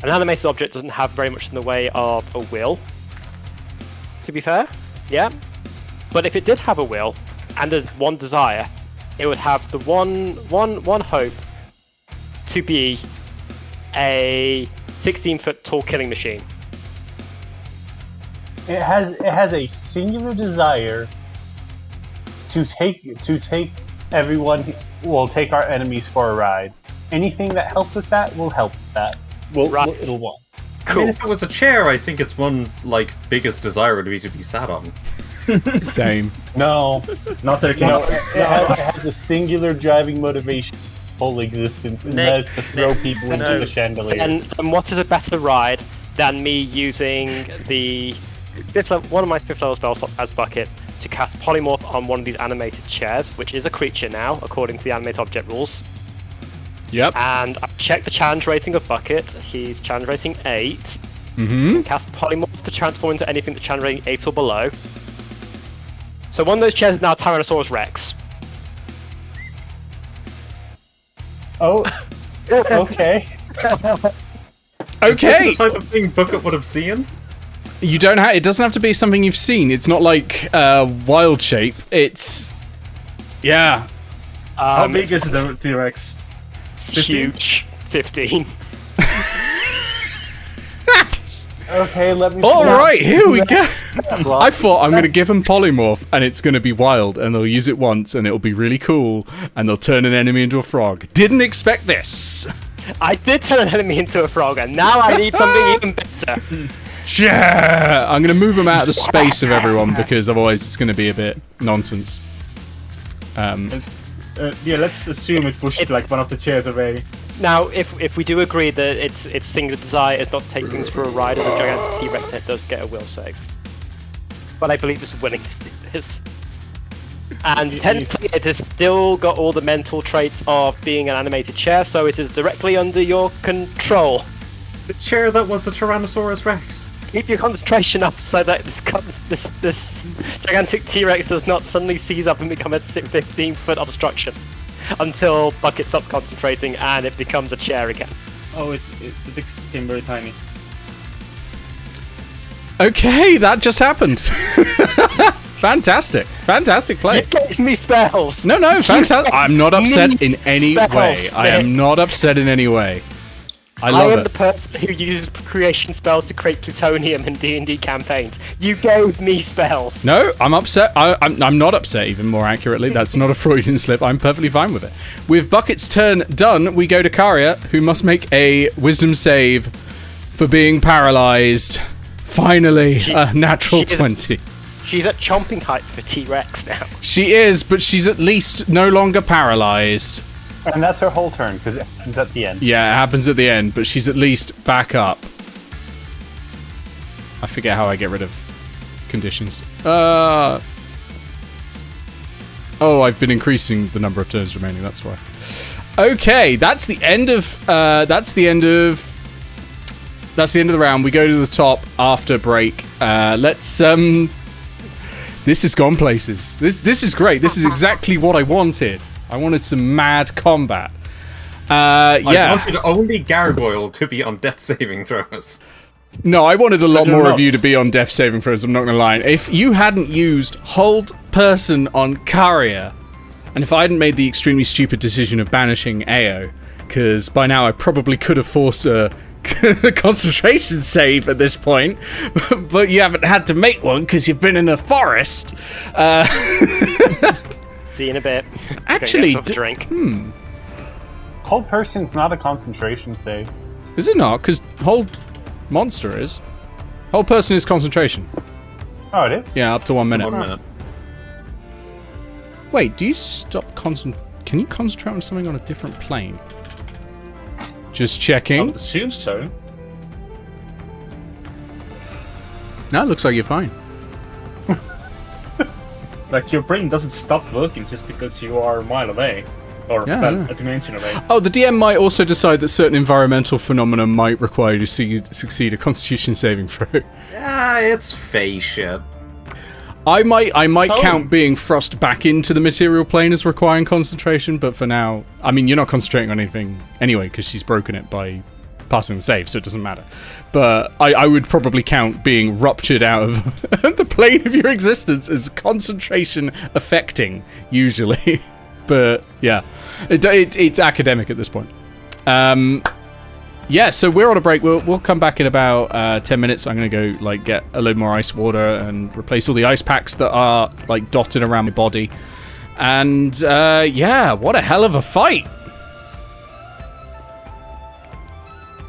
an animated object doesn't have very much in the way of a will. To be fair, yeah. But if it did have a will and there's one desire, it would have the one hope to be a 16-foot tall killing machine. It has a singular desire to take everyone. Will take our enemies for a ride. Anything that helps with that will help with that. It'll want. Cool. I mean, if it was a chair, I think its one biggest desire would be to be sat on. Same. No, not their it has a singular driving motivation, whole existence, and that is to throw people into the chandelier. And what is a better ride than me using one of my 5th level spell slots as Bucket to cast Polymorph on one of these animated chairs, which is a creature now, according to the animated object rules. Yep. And I've checked the challenge rating of Bucket. He's challenge rating 8. Mm-hmm. Cast Polymorph to transform into anything that's challenge rating 8 or below. So one of those chairs is now Tyrannosaurus Rex. Oh, okay. Is this the type of thing Bucket would have seen? You don't have. It doesn't have to be something you've seen. It's not like wild shape. It's How big is the T-Rex? It's huge. 15. Okay, let me. all right. Here we go. I thought I'm going to give them polymorph, and it's going to be wild, and they'll use it once, and it'll be really cool, and they'll turn an enemy into a frog. Didn't expect this. I did turn an enemy into a frog, and now I need something even better. Yeah, I'm going to move them out of the space of everyone because otherwise it's going to be a bit nonsense. Let's assume it pushed one of the chairs away. Now, if we do agree that its singular desire is not to take things for a ride, and the gigantic T-Rex head does get a will save. But I believe it's willing to do this. And technically, it has still got all the mental traits of being an animated chair, so it is directly under your control. The chair that was the Tyrannosaurus Rex. Keep your concentration up so that this gigantic T-Rex does not suddenly seize up and become a 15-foot obstruction until Bucket stops concentrating and it becomes a chair again. Oh, it became very tiny. Okay, that just happened. Fantastic play. You gave me spells. No, fantastic. I'm not upset in any way. I am not upset in any way. I love am it. the person who uses creation spells to create plutonium in D&D campaigns. You gave me spells. No, I'm upset. I'm not upset, even more accurately. That's not a Freudian slip. I'm perfectly fine with it. With Bucket's turn done, we go to Karia, who must make a wisdom save for being paralyzed. Finally, a natural 20. She's at chomping height for T-Rex now. She is, but she's at least no longer paralyzed. And that's her whole turn, because it happens at the end. Yeah, it happens at the end, but she's at least back up. I forget how I get rid of conditions. Oh, I've been increasing the number of turns remaining, that's why. Okay, that's the end of the round. We go to the top after break. This has gone places. This is great. This is exactly what I wanted. I wanted some mad combat. I wanted only Gargoyle to be on death saving throws. No, I wanted a lot more of you to be on death saving throws, I'm not going to lie. If you hadn't used Hold Person on Karia, and if I hadn't made the extremely stupid decision of banishing Eao, because by now I probably could have forced a concentration save at this point, but you haven't had to make one because you've been in a forest. See you in a bit. Actually, drink. Hold Person's not a concentration save. Is it not? Because Hold Monster is. Hold Person is concentration. Oh, it is? Yeah, up to 1 minute. 1 minute. Wait, do you stop Can you concentrate on something on a different plane? Just I checking. would assume so. No, it looks like you're fine. Like, your brain doesn't stop working just because you are a mile away. Or, Yeah. a dimension away. Oh, the DM might also decide that certain environmental phenomena might require you to succeed a Constitution saving throw. Yeah, it's Fey shit. I might Oh. count being thrust back into the material plane as requiring concentration, but for now, I mean, you're not concentrating on anything anyway because she's broken it by passing the save, so it doesn't matter. But I would probably count being ruptured out of the plane of your existence as concentration affecting, usually. But yeah, it's academic at this point. Yeah, so we're on a break. We'll come back in about 10 minutes. I'm going to go get a load more ice water and replace all the ice packs that are dotted around my body. And yeah, what a hell of a fight.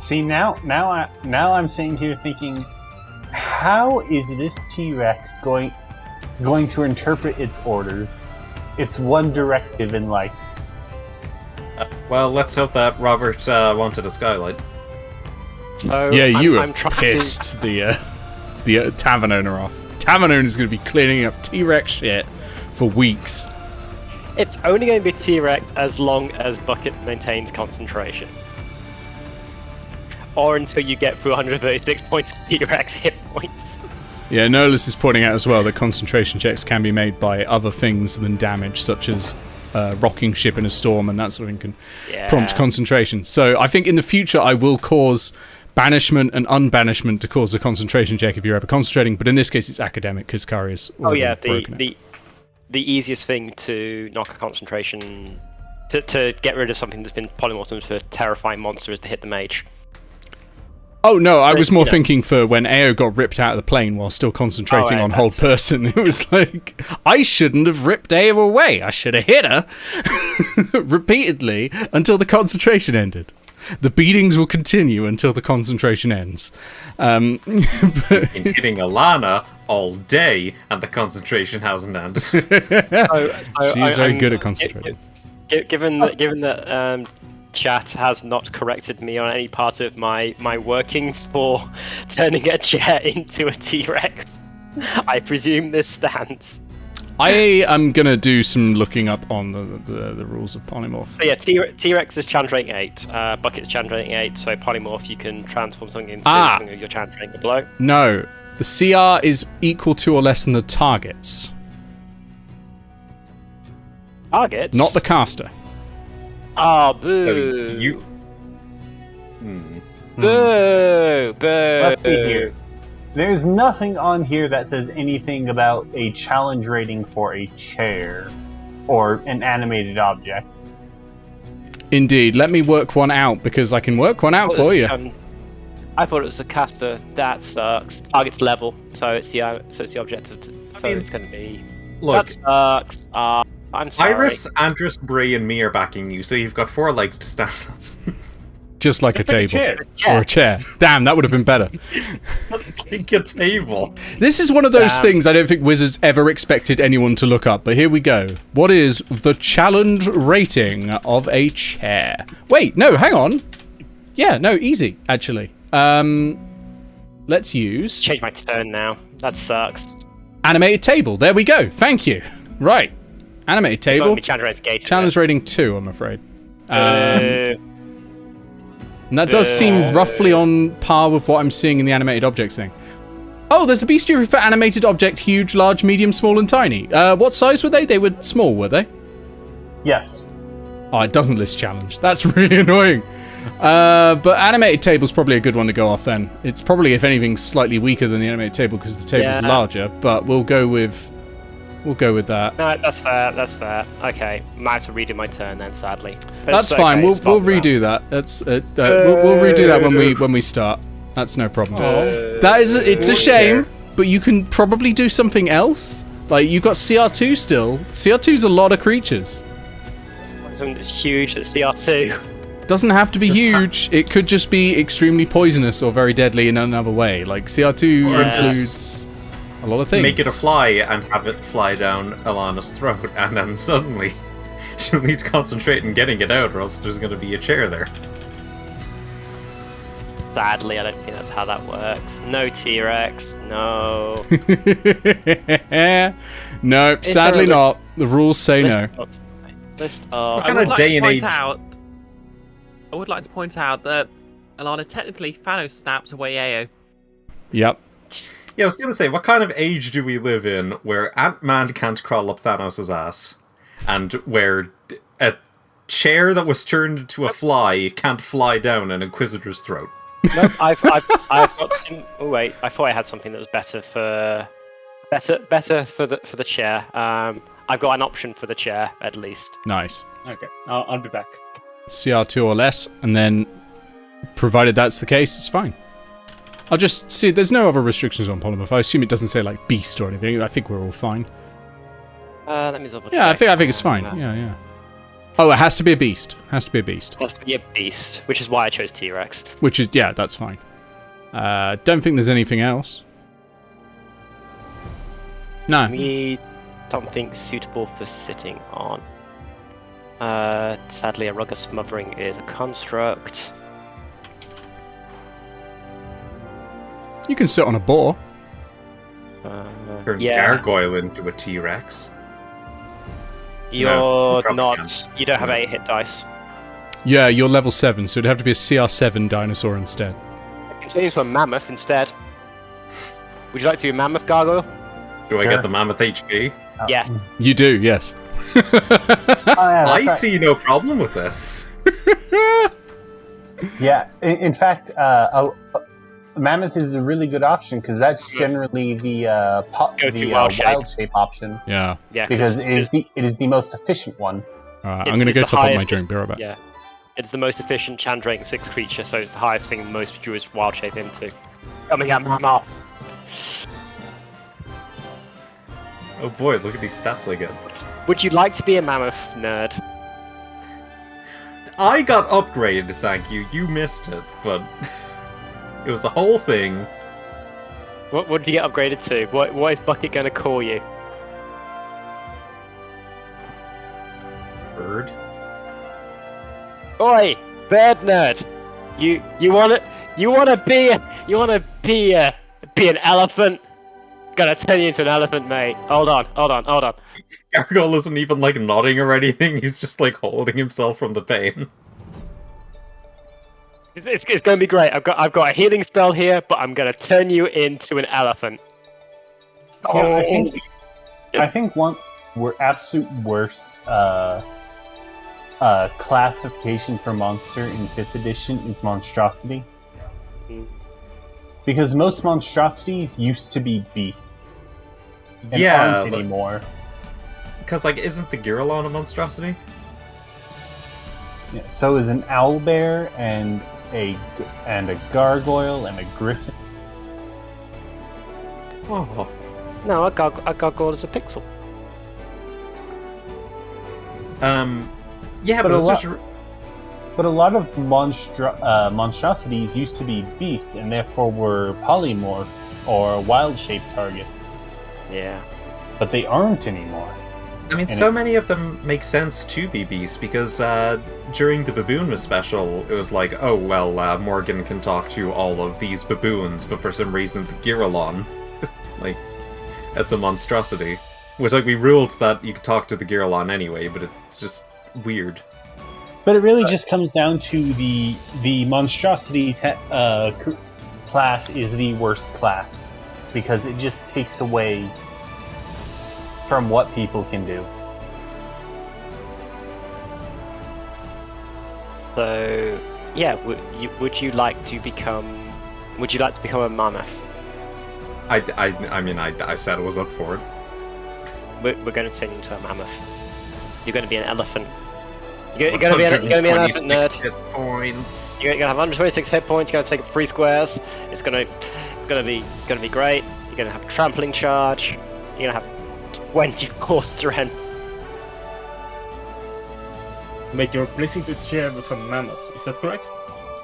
See, now I'm sitting here thinking, how is this T-Rex going to interpret its orders? It's one directive in life. Well, let's hope that Robert wanted a skylight. So Yeah, you I'm have trying pissed the tavern owner off. Tavern owner is going to be cleaning up T-Rex shit for weeks. It's only going to be T-Rex as long as Bucket maintains concentration. Or until you get through 136 points of T-Rex hit points. Yeah, Nolus is pointing out as well that concentration checks can be made by other things than damage, such as rocking ship in a storm and that sort of thing can prompt concentration. So I think in the future I will cause banishment and unbanishment to cause a concentration check if you're ever concentrating, but in this case it's academic because Kari's already broken it. The easiest thing to knock a concentration to get rid of something that's been polymorphed for a terrifying monster is to hit the mage. Oh no, I was more thinking for when Eao got ripped out of the plane while still concentrating on Hold Person. It was like, I shouldn't have ripped Eao away. I should have hit her repeatedly until the concentration ended. The beatings will continue until the concentration ends. Been hitting Alana all day, and the concentration hasn't ended. She's very good at concentrating. Given that chat has not corrected me on any part of my workings for turning a chair into a T-Rex, I presume this stands. I am going to do some looking up on the rules of polymorph. So yeah, T-Rex is challenge rating 8, Bucket is challenge rating 8, so polymorph you can transform something into something of your challenge rating below. No, the CR is equal to or less than the targets. Targets? Not the caster. Ah, boo! You. Boo! Boo! Let's see here. There's nothing on here that says anything about a challenge rating for a chair or an animated object. Indeed. Let me work one out, because I can work one out for you. I thought it was a caster. That sucks. Target's level, so it's the objective. It's going to be. Look, that sucks. I'm sorry. Iris, Andrus, Bree, and me are backing you, so you've got 4 legs to stand on. Just like a table. Chair. Or a chair. Damn, that would have been better. It's like a table. This is one of those things I don't think Wizards ever expected anyone to look up, but here we go. What is the challenge rating of a chair? Wait, no, hang on. Yeah, no, easy, actually. Let's use... Change my turn now. That sucks. Animated table. There we go. Thank you. Right. Animated table. Challenge rating 2, I'm afraid. And that does seem roughly on par with what I'm seeing in the animated objects thing. Oh, there's a bestiary for animated object, huge, large, medium, small, and tiny. What size were they? They were small, were they? Yes. Oh, it doesn't list challenge. That's really annoying. But animated table's probably a good one to go off then. It's probably, if anything, slightly weaker than the animated table because the table's larger, but we'll go with that. No, that's fair. That's fair. Okay, might have to redo my turn then, sadly. But that's fine. We'll redo that. That's we'll redo that when we start. That's no problem. It's a shame, but you can probably do something else. Like you got CR2 still. CR2's a lot of creatures. Something that's huge at CR2. Doesn't have to be huge. It could just be extremely poisonous or very deadly in another way. Like CR2 includes a lot of things. Make it a fly and have it fly down Alana's throat, and then suddenly she'll need to concentrate on getting it out, or else there's going to be a chair there. Sadly, I don't think that's how that works. No T-Rex. No. Nope. Sadly not. The rules say no. What kind of day and age? I would like to point out that Alana technically Thanos snapped away Eao. Yep. Yeah, I was going to say, what kind of age do we live in where Ant-Man can't crawl up Thanos' ass, and where a chair that was turned into a fly can't fly down an Inquisitor's throat? Nope, I've got some. Oh wait, I thought I had something that was better for the chair. I've got an option for the chair at least. Nice. Okay, I'll be back. CR2 or less, and then provided that's the case, it's fine. I'll just see. There's no other restrictions on polymorph. I assume it doesn't say like beast or anything. I think we're all fine. Let me double check. Yeah, I think it's fine. Yeah. Oh, it has to be a beast. Has to be a beast. It has to be a beast, which is why I chose T-Rex. Which is that's fine. Don't think there's anything else. No. Need something suitable for sitting on. Sadly, a rugged smothering is a construct. You can sit on a boar. Turn Gargoyle into a T-Rex. You're not. You don't have 8 hit dice. Yeah, you're level 7, so it'd have to be a CR7 dinosaur instead. Continue to a mammoth instead. Would you like to be a mammoth, Gargoyle? Do I get the mammoth HP? Yeah. You do, yes. I see no problem with this. Yeah, in fact, mammoth is a really good option because that's generally the wild shape option. Yeah. Because it is the most efficient one. Alright, I'm going to go top of my drink. Be right back. Yeah. It's the most efficient Chandra rating 6 creature, so it's the highest thing most druids wild shape into. Coming at mammoth. Oh boy, look at these stats I get. Would you like to be a mammoth, nerd? I got upgraded, thank you. You missed it, but it was a whole thing. What did you get upgraded to? What is Bucket going to call you? Bird. Oi, bird nerd. You wanna be an elephant? Gonna turn you into an elephant, mate. Hold on. Gargoyle isn't even like nodding or anything. He's just like holding himself from the pain. It's gonna be great. I've got a healing spell here, but I'm gonna turn you into an elephant. Yeah, I think one absolute worst classification for monster in 5th edition is monstrosity. Because most monstrosities used to be beasts. And aren't anymore. Because, like, isn't the Giralon a monstrosity? Yeah, so is an owlbear and a gargoyle and a griffin. Oh. No, a gargoyle is a pixel. Yeah, But but a it's lot- just... But a lot of monstrosities used to be beasts and therefore were polymorph or wild-shaped targets. Yeah. But they aren't anymore. I mean, so many of them make sense to be beasts, because during the Baboon special, it was like, oh, well, Morgan can talk to all of these baboons, but for some reason the Giralon, like, that's a monstrosity. Which, like, we ruled that you could talk to the Giralon anyway, but it's just weird. But it really just comes down to the monstrosity class is the worst class. Because it just takes away from what people can do. So, yeah, would you like to become a mammoth? I mean, I said I was up for it. We're going to turn you into a mammoth. You're going to be an elephant. You're going to be an elephant nerd. Hit points. You're going to have 126 hit points. You're going to take 3 squares. It's going to be great. You're going to have a trampling charge. You're going to have 24 strength. Make your replacing the chair with a mammoth. Is that correct?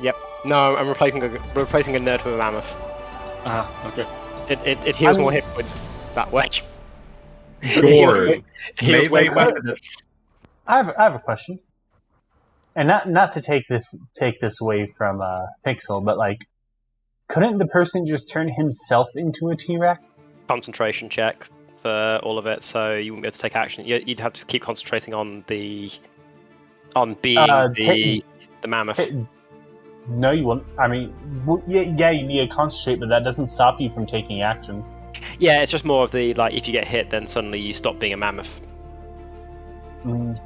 Yep. No, I'm replacing a nerd with a mammoth. Ah, okay. It heals more hit points that way. Sure. Heals way Melee more. weapon. I have a question. And not to take this away from Pixel, but like, couldn't the person just turn himself into a T-Rex? Concentration check for all of it, so you wouldn't be able to take action. You'd have to keep concentrating on being the mammoth. No, you won't. I mean, yeah, you need to concentrate, but that doesn't stop you from taking actions. Yeah, it's just more of the, like, if you get hit, then suddenly you stop being a mammoth. Mm.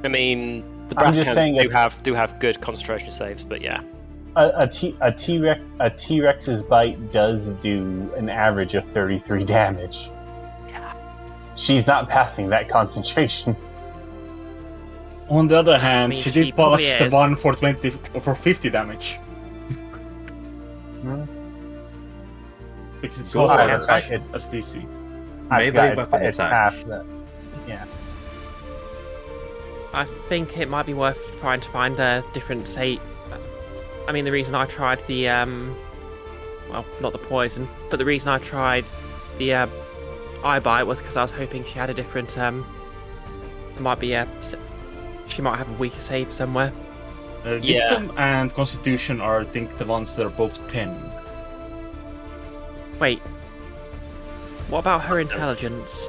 I mean, the I'm brass just cannons saying do have good concentration saves, but yeah. A T-Rex's bite does do an average of 33 damage. Yeah. She's not passing that concentration. On the other hand, I mean, she she did pass probably the is. one for 50 damage. Because it's Go not for as it. as DC. Melee weapon It's attack. half that. Yeah. I think it might be worth trying to find a different I mean, the reason I tried the well, not the poison, but the reason I tried the eye bite was because I was hoping she had a different there might be she might have a weaker save somewhere. Wisdom and Constitution are, I think, the ones that are both 10. Wait, what about her intelligence?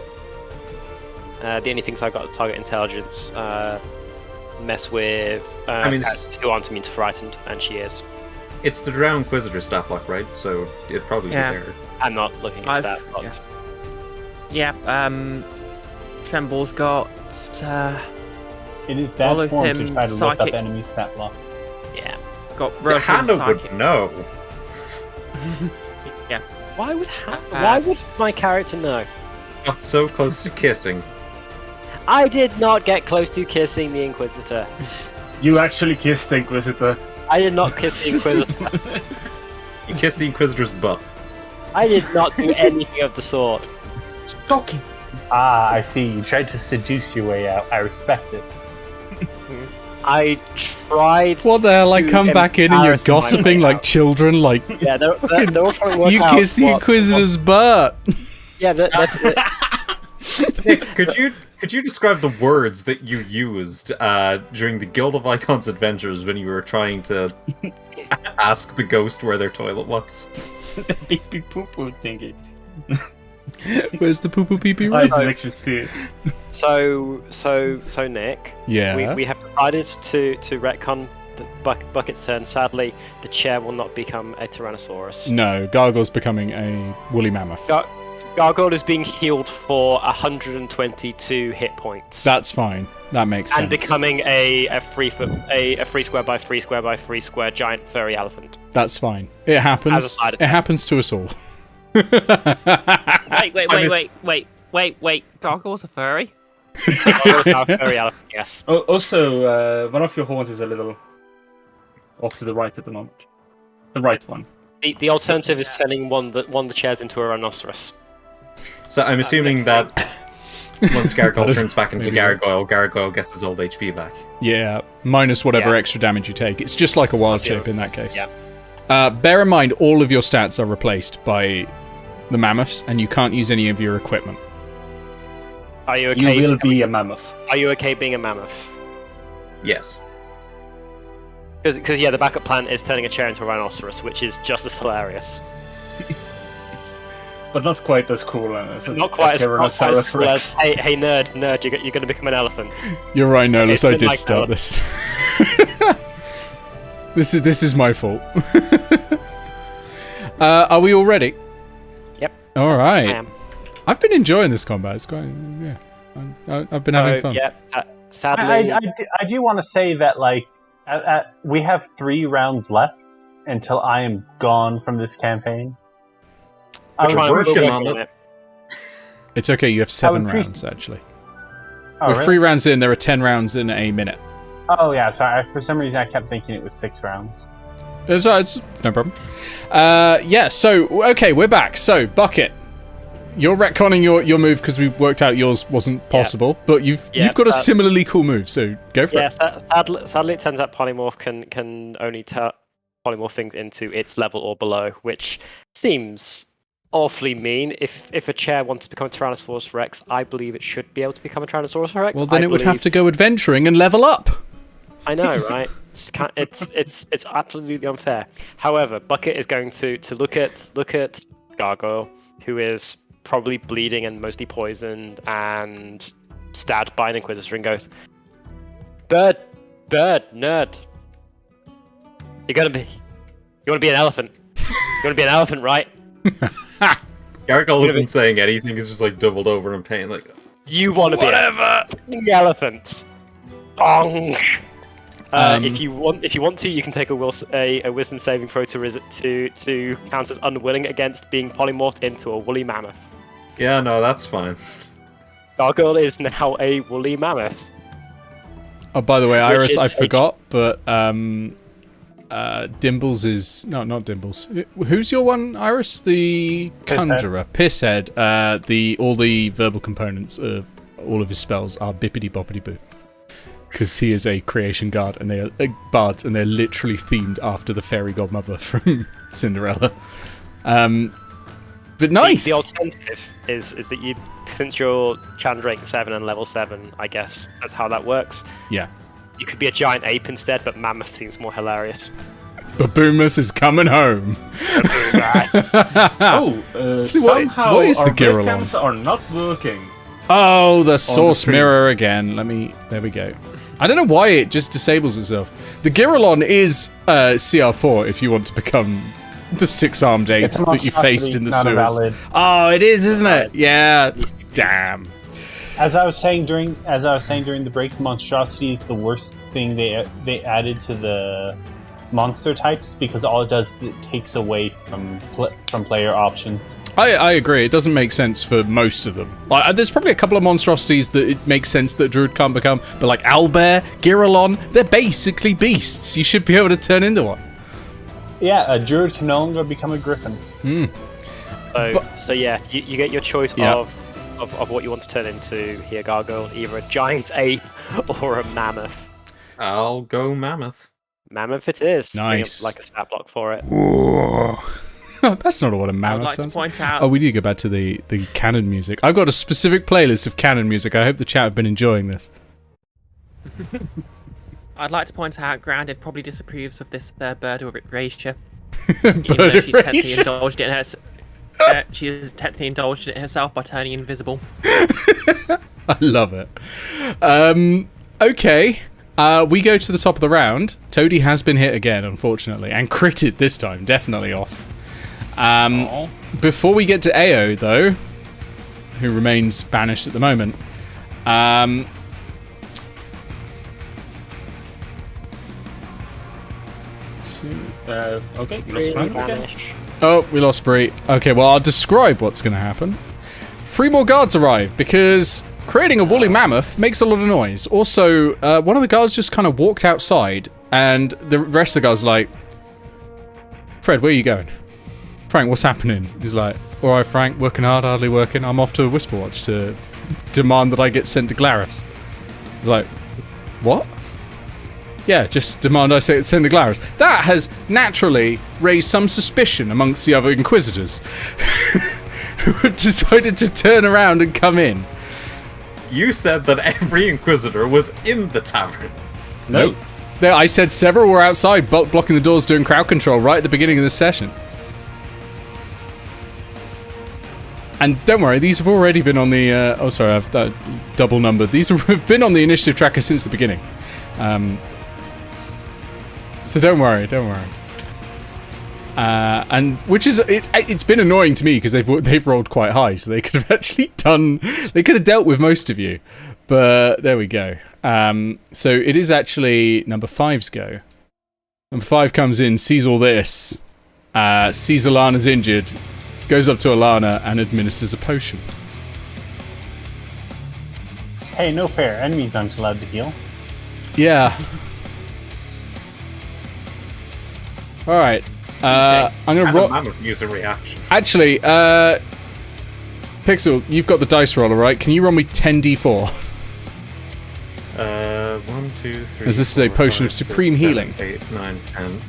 The only things I've got to target intelligence, mess with. I mean, who aren't immune to frightened, and she is. It's the Drow Inquisitor stat block, right? So it'd probably be there. I'm not looking at that. Yeah, Tremble's got It is bad Follow form him, to try to look psychic- up enemy stat block. Yeah. got The Rohit Hannah psychic. would know. Why would my character know? Got so close to kissing. I did not get close to kissing the Inquisitor. You actually kissed the Inquisitor. I did not kiss the Inquisitor. You kissed the Inquisitor's butt. I did not do anything of the sort. Talking. Ah, I see. You tried to seduce your way out. I respect it. I tried. What the hell? I come back in and you're embarrass my gossiping way like out. children, like, Yeah, they're all trying to work you out kissed the what- Inquisitor's butt. Yeah, that's it. Nick, could you describe the words that you used during the Guild of Icons adventures when you were trying to ask the ghost where their toilet was? The big big poo poo thingy. Where's the poo poo pee pee I room? didn't actually see it. So Nick, Yeah. we have decided to retcon the Bucket's turn. Sadly, the chair will not become a Tyrannosaurus. No, Gargoyle's becoming a woolly mammoth. Gargoyle is being healed for 122 hit points. That's fine. That makes sense. and becoming a 3 square by 3 square by 3 square giant furry elephant. That's fine. It happens. As a side It happens to us all. Wait. Gargoyle's a furry? Very elephant, yes. Also, one of your horns is a little off to the right at the moment. The right one. The alternative is turning one of the chairs into a rhinoceros. So I'm assuming that once Gargoyle turns back into Maybe. Gargoyle gets his old HP back. Yeah, minus whatever Yeah. extra damage you take. It's just like a wild Yeah. shape in that case. Yeah. Bear in mind, all of your stats are replaced by the mammoths, and you can't use any of your equipment. Are you okay? You will be a mammoth. Are you okay being a mammoth? Yes. Because yeah, the backup plan is turning a chair into a rhinoceros, which is just as hilarious. But not quite as cool as Not quite as Tyrannosaurus cool Rex. as, hey nerd, you're going to become an elephant. You're right, Nolus. It's I been did like start that. this. This is my fault. Are we all ready? Yep. All right. I am. I've been enjoying this combat. It's quite, yeah. I've been having fun. Yeah. Sadly, I do want to say that, like, we have 3 rounds left until I am gone from this campaign. we're trying working we're on working it. It's okay. You have 7 appreciate- rounds actually. Oh, We're really? 3 rounds in. There are 10 rounds in a minute. Oh, yeah, sorry. For some reason, I kept thinking it was 6 rounds. It's no problem. Yeah. So okay, we're back. So Bucket, you're retconning your move because we worked out yours wasn't possible, but you've got a similarly cool move. So go for it. sadly, it turns out polymorph can only polymorph things into its level or below, which seems awfully mean. If a chair wants to become a Tyrannosaurus Rex, I believe it should be able to become a Tyrannosaurus Rex. Well, then it would have to go adventuring and level up. I know, right? It's absolutely unfair. However, Bucket is going to look at Gargoyle, who is probably bleeding and mostly poisoned and stabbed by an Inquisitor, and goes, "Bird, nerd. You want to be an elephant. You want to be an elephant, right? Gargoyle isn't saying anything. He's just like doubled over in pain. Like, You want to be an elephant. Bong." If you want to, you can take a wisdom saving throw to count as unwilling against being polymorphed into a woolly mammoth. yeah, no, that's fine. Gargoyle is now a woolly mammoth. Oh, by the way, Which Iris, is I forgot, but Dimbles is not Dimbles. Who's your one, Iris? The Conjurer, Pisshead. All the verbal components of all of his spells are bippity boppity boo. Because he is a creation guard, and they are bards, and they're literally themed after the fairy godmother from Cinderella. But nice. The alternative is that you, since you're Chandrake 7 and level 7, I guess that's how that works. Yeah. You could be a giant ape instead, but mammoth seems more hilarious. Baboomus is coming home. Somehow what is the our Giralon? webcams are not working. Oh, the source screen. mirror again. There we go. I don't know why it just disables itself. The Giralon is CR4 if you want to become the 6-armed ape It's a that you faced in the not a sewers. valid. Oh, it is, isn't it? Yeah. Damn. As I was saying during the break, monstrosity is the worst thing they added to the monster types, because all it does is it takes away from player options. I agree. It doesn't make sense for most of them. Like, there's probably a couple of monstrosities that it makes sense that Druid can't become, but like Owlbear, Giralon, they're basically beasts. You should be able to turn into one. Yeah, a druid can no longer become a griffin. So yeah, you get your choice Yeah. of what you want to turn into here, Gargoyle. Either a giant ape or a mammoth. I'll go mammoth. Mammoth it is. Bring up, Nice. like a stat block for it. That's not what a I mammoth would like to sounds point out. Oh, we need to go back to the canon music. I've got a specific playlist of canon music. I hope the chat have been enjoying this. I'd like to point out, Grounded probably disapproves of this bird of erasure. Bird Even though she's technically erasure. indulged in her. She has technically indulged in it herself by turning invisible. I love it. Okay. We go to the top of the round. Toady has been hit again, unfortunately, and critted this time. Definitely off. Before we get to Eao, though, who remains banished at the moment, Okay, Really let's run again. vanish. oh, we lost Bree. Okay, well, I'll describe what's going to happen. 3 more guards arrive because Creating a woolly mammoth makes a lot of noise. Also, one of the guards just kind of walked outside, and the rest of the guards are like, Fred, where are you going? Frank, what's happening? He's like, all right, Frank, working hard, hardly working. I'm off to Whisperwatch to demand that I get sent to Glarus. He's like, what? Yeah, just demand I send to Glarus. That has naturally raised some suspicion amongst the other Inquisitors who have decided to turn around and come in. You said that every Inquisitor was in the tavern. Nope. No, I said several were outside, blocking the doors, doing crowd control right at the beginning of the session. And don't worry, these have already been on the... oh, sorry, I've double numbered. These have been on the initiative tracker since the beginning. So don't worry. And which is it's been annoying to me because they've rolled quite high, so they could have actually dealt with most of you. But there we go. So it is actually number 5's go. Number 5 comes in, sees all this, sees Alana's injured, goes up to Alana and administers a potion. Hey, no fair. Enemies aren't allowed to heal. Yeah. All right. I'm gonna roll. Mammoth use a reaction. Actually, Pixel, you've got the dice roller, right? Can you roll me 10d4? 1, 2, 3. As this is a potion of supreme healing. 8, 9, 10.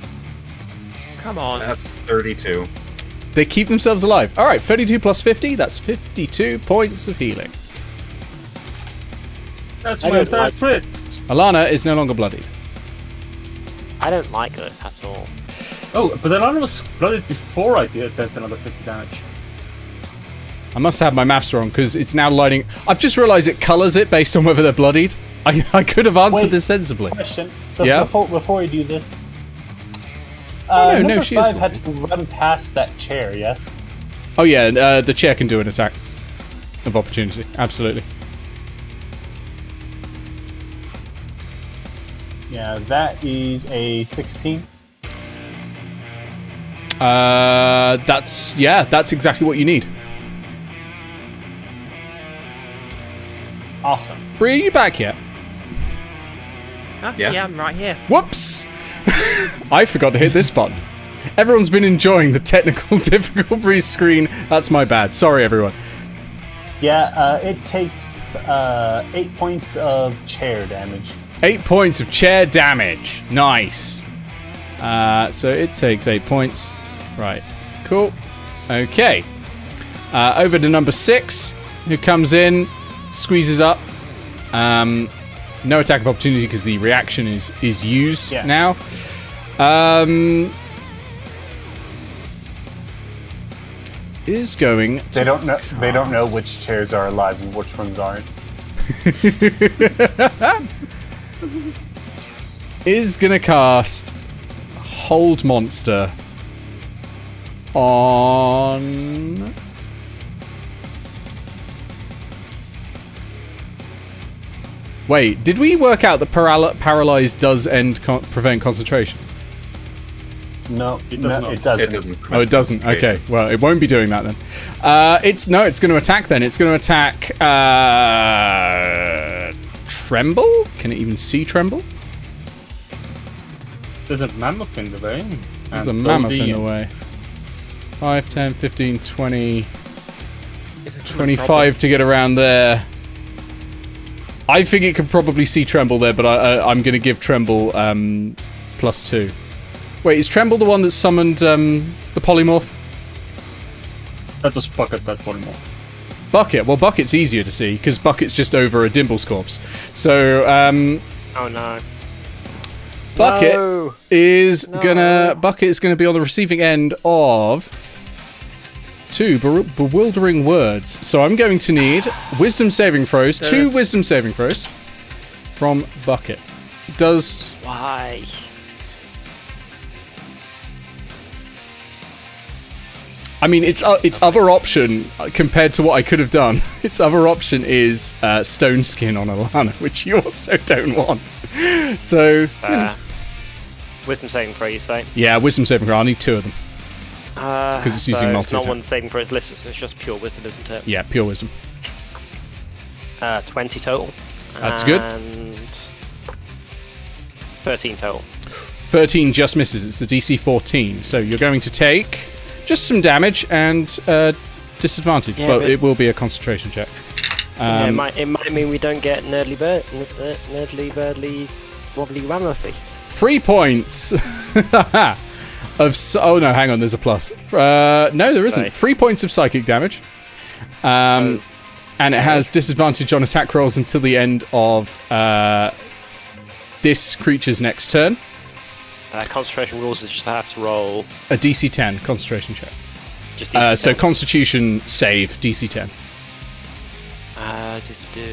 Come on. That's 32. They keep themselves alive. All right, 32 plus 50. That's 52 points of healing. That's my entire crit. Alana is no longer bloodied. I don't like this at all. Oh, but Alana was blooded before I did that another 50 damage. I must have my maths wrong because it's now lighting. I've just realised it colours it based on whether they're bloodied. I could have answered this sensibly. Question. Yeah? Before we do this. No, number she is 5 had to run past that chair, yes? Oh yeah, the chair can do an attack of opportunity. Absolutely. Yeah, that is a 16. That's exactly what you need. Awesome. Bree, are you back yet? Yeah, I'm right here. Whoops! I forgot to hit this button. Everyone's been enjoying the technical difficulty screen. That's my bad. Sorry, everyone. Yeah, it takes 8 points of chair damage. 8 points of chair damage. Nice. So it takes 8 points. Right. Cool. Okay. Over to number 6, who comes in, squeezes up. No attack of opportunity because the reaction is used now. Is going to They don't know which chairs are alive and which ones aren't. is gonna cast Hold Monster on Wait, did we work out that paralyzed does prevent concentration? No, It it doesn't. doesn't. Oh, it doesn't. Okay, well, it won't be doing that then. It's going to attack then. It's going to attack Tremble. Can it even see Tremble? There's a mammoth in the way. There's a mammoth in the way. 5, 10, 15, 20, 25 to get around there. I think it could probably see Tremble there, but I'm going to give Tremble +2. Wait, is Tremble the one that summoned the polymorph? That was Bucket, that polymorph. Bucket? Well, Bucket's easier to see, because Bucket's just over a Dimble's corpse. So, Oh no. Bucket is gonna be on the receiving end of 2 bewildering words. So I'm going to need wisdom saving throws, 2 wisdom saving throws from Bucket. Why? I mean, its other option compared to what I could have done. Its other option is stone skin on Alana, which you also don't want. So Wisdom saving throw, you say? yeah, wisdom saving throw. I'll need 2 of them. Because it's using It's multi-attack. not one saving throw, it's listed, so it's just pure wisdom, isn't it? Yeah, pure wisdom. 20 total. That's good. And 13 total. 13 just misses. It's a DC 14. So you're going to take just some damage and disadvantage, Yeah, but but- it will be a concentration check. Yeah, it might mean we don't get nerdly birdly wobbly wammerly. 3 points oh no, hang on, there's a plus. No, there isn't. Sorry. 3 points of psychic damage. And it has disadvantage on attack rolls until the end of this creature's next turn. Concentration rules is just I have to roll A DC 10 concentration check. just So DC Constitution save DC 10.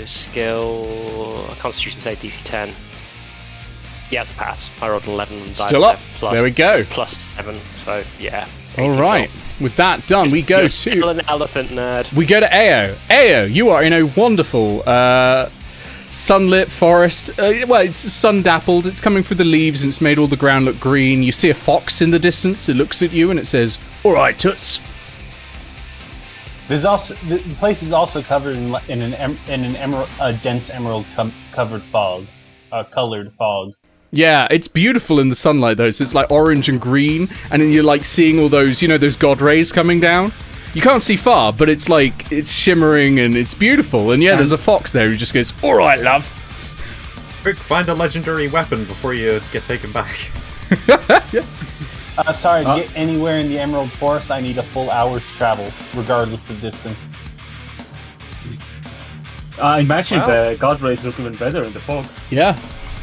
skill Constitution save DC 10. Yeah, it's a pass. I rolled 11 and dice Still up. plus- There we go. Plus 7, so yeah. All 18 right. total. With that done, we go You're to still an elephant nerd. we go to Eao. Eao, you are in a wonderful sunlit forest. Well, it's sun-dappled. It's coming through the leaves, and it's made all the ground look green. You see a fox in the distance. It looks at you, and it says, "All right, toots." There's also the place is also covered in a dense emerald covered fog, colored fog. Yeah, it's beautiful in the sunlight, though. So it's like orange and green, and then you're like seeing all those, those god rays coming down. You can't see far, but it's like, it's shimmering and it's beautiful. And yeah, there's a fox there who just goes, "All right, love." Quick, find a legendary weapon before you get taken back. Sorry, to get anywhere in the Emerald Forest, I need a full hour's travel, regardless of distance. I imagine the god rays look even better in the fog. Yeah.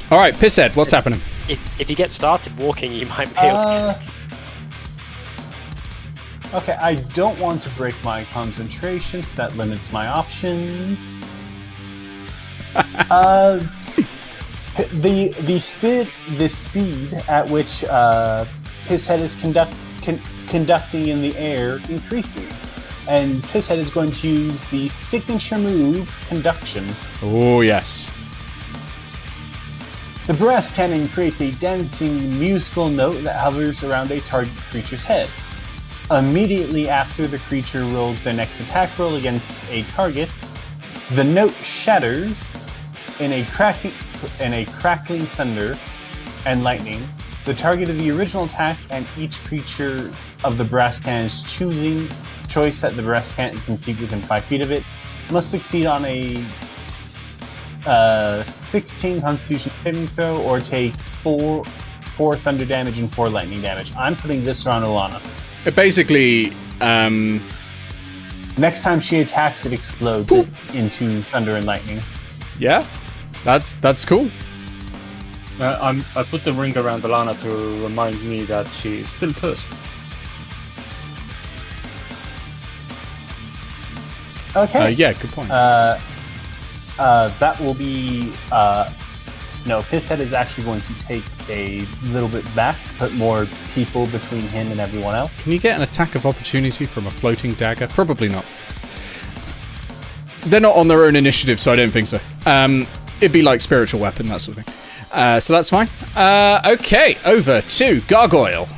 All right, Pisshead, what's happening? If you get started walking, you might be able to get Okay, I don't want to break my concentration, so that limits my options. The speed at which Pisshead is conducting in the air increases, and Pisshead is going to use the signature move, Conduction. Oh, yes. The brass cannon creates a dancing musical note that hovers around a target creature's head. Immediately after the creature rolls their next attack roll against a target, the note shatters in a crackling thunder and lightning. The target of the original attack and each creature of the brass cannon's choice that the brass cannon can see within 5 feet of it must succeed on a 16 Constitution saving throw or take 4 thunder damage and 4 lightning damage. I'm putting this on Alana. It basically, Next time she attacks, it explodes it into thunder and lightning. yeah, that's cool. I put the ring around Alana to remind me that she's still cursed. Okay. Yeah, good point. That will be. No, Pisshead is actually going to take a little bit back to put more people between him and everyone else. Can you get an attack of opportunity from a floating dagger? Probably not. They're not on their own initiative, so I don't think so. It'd be like spiritual weapon, that sort of thing. So that's fine. Okay, over to Gargoyle.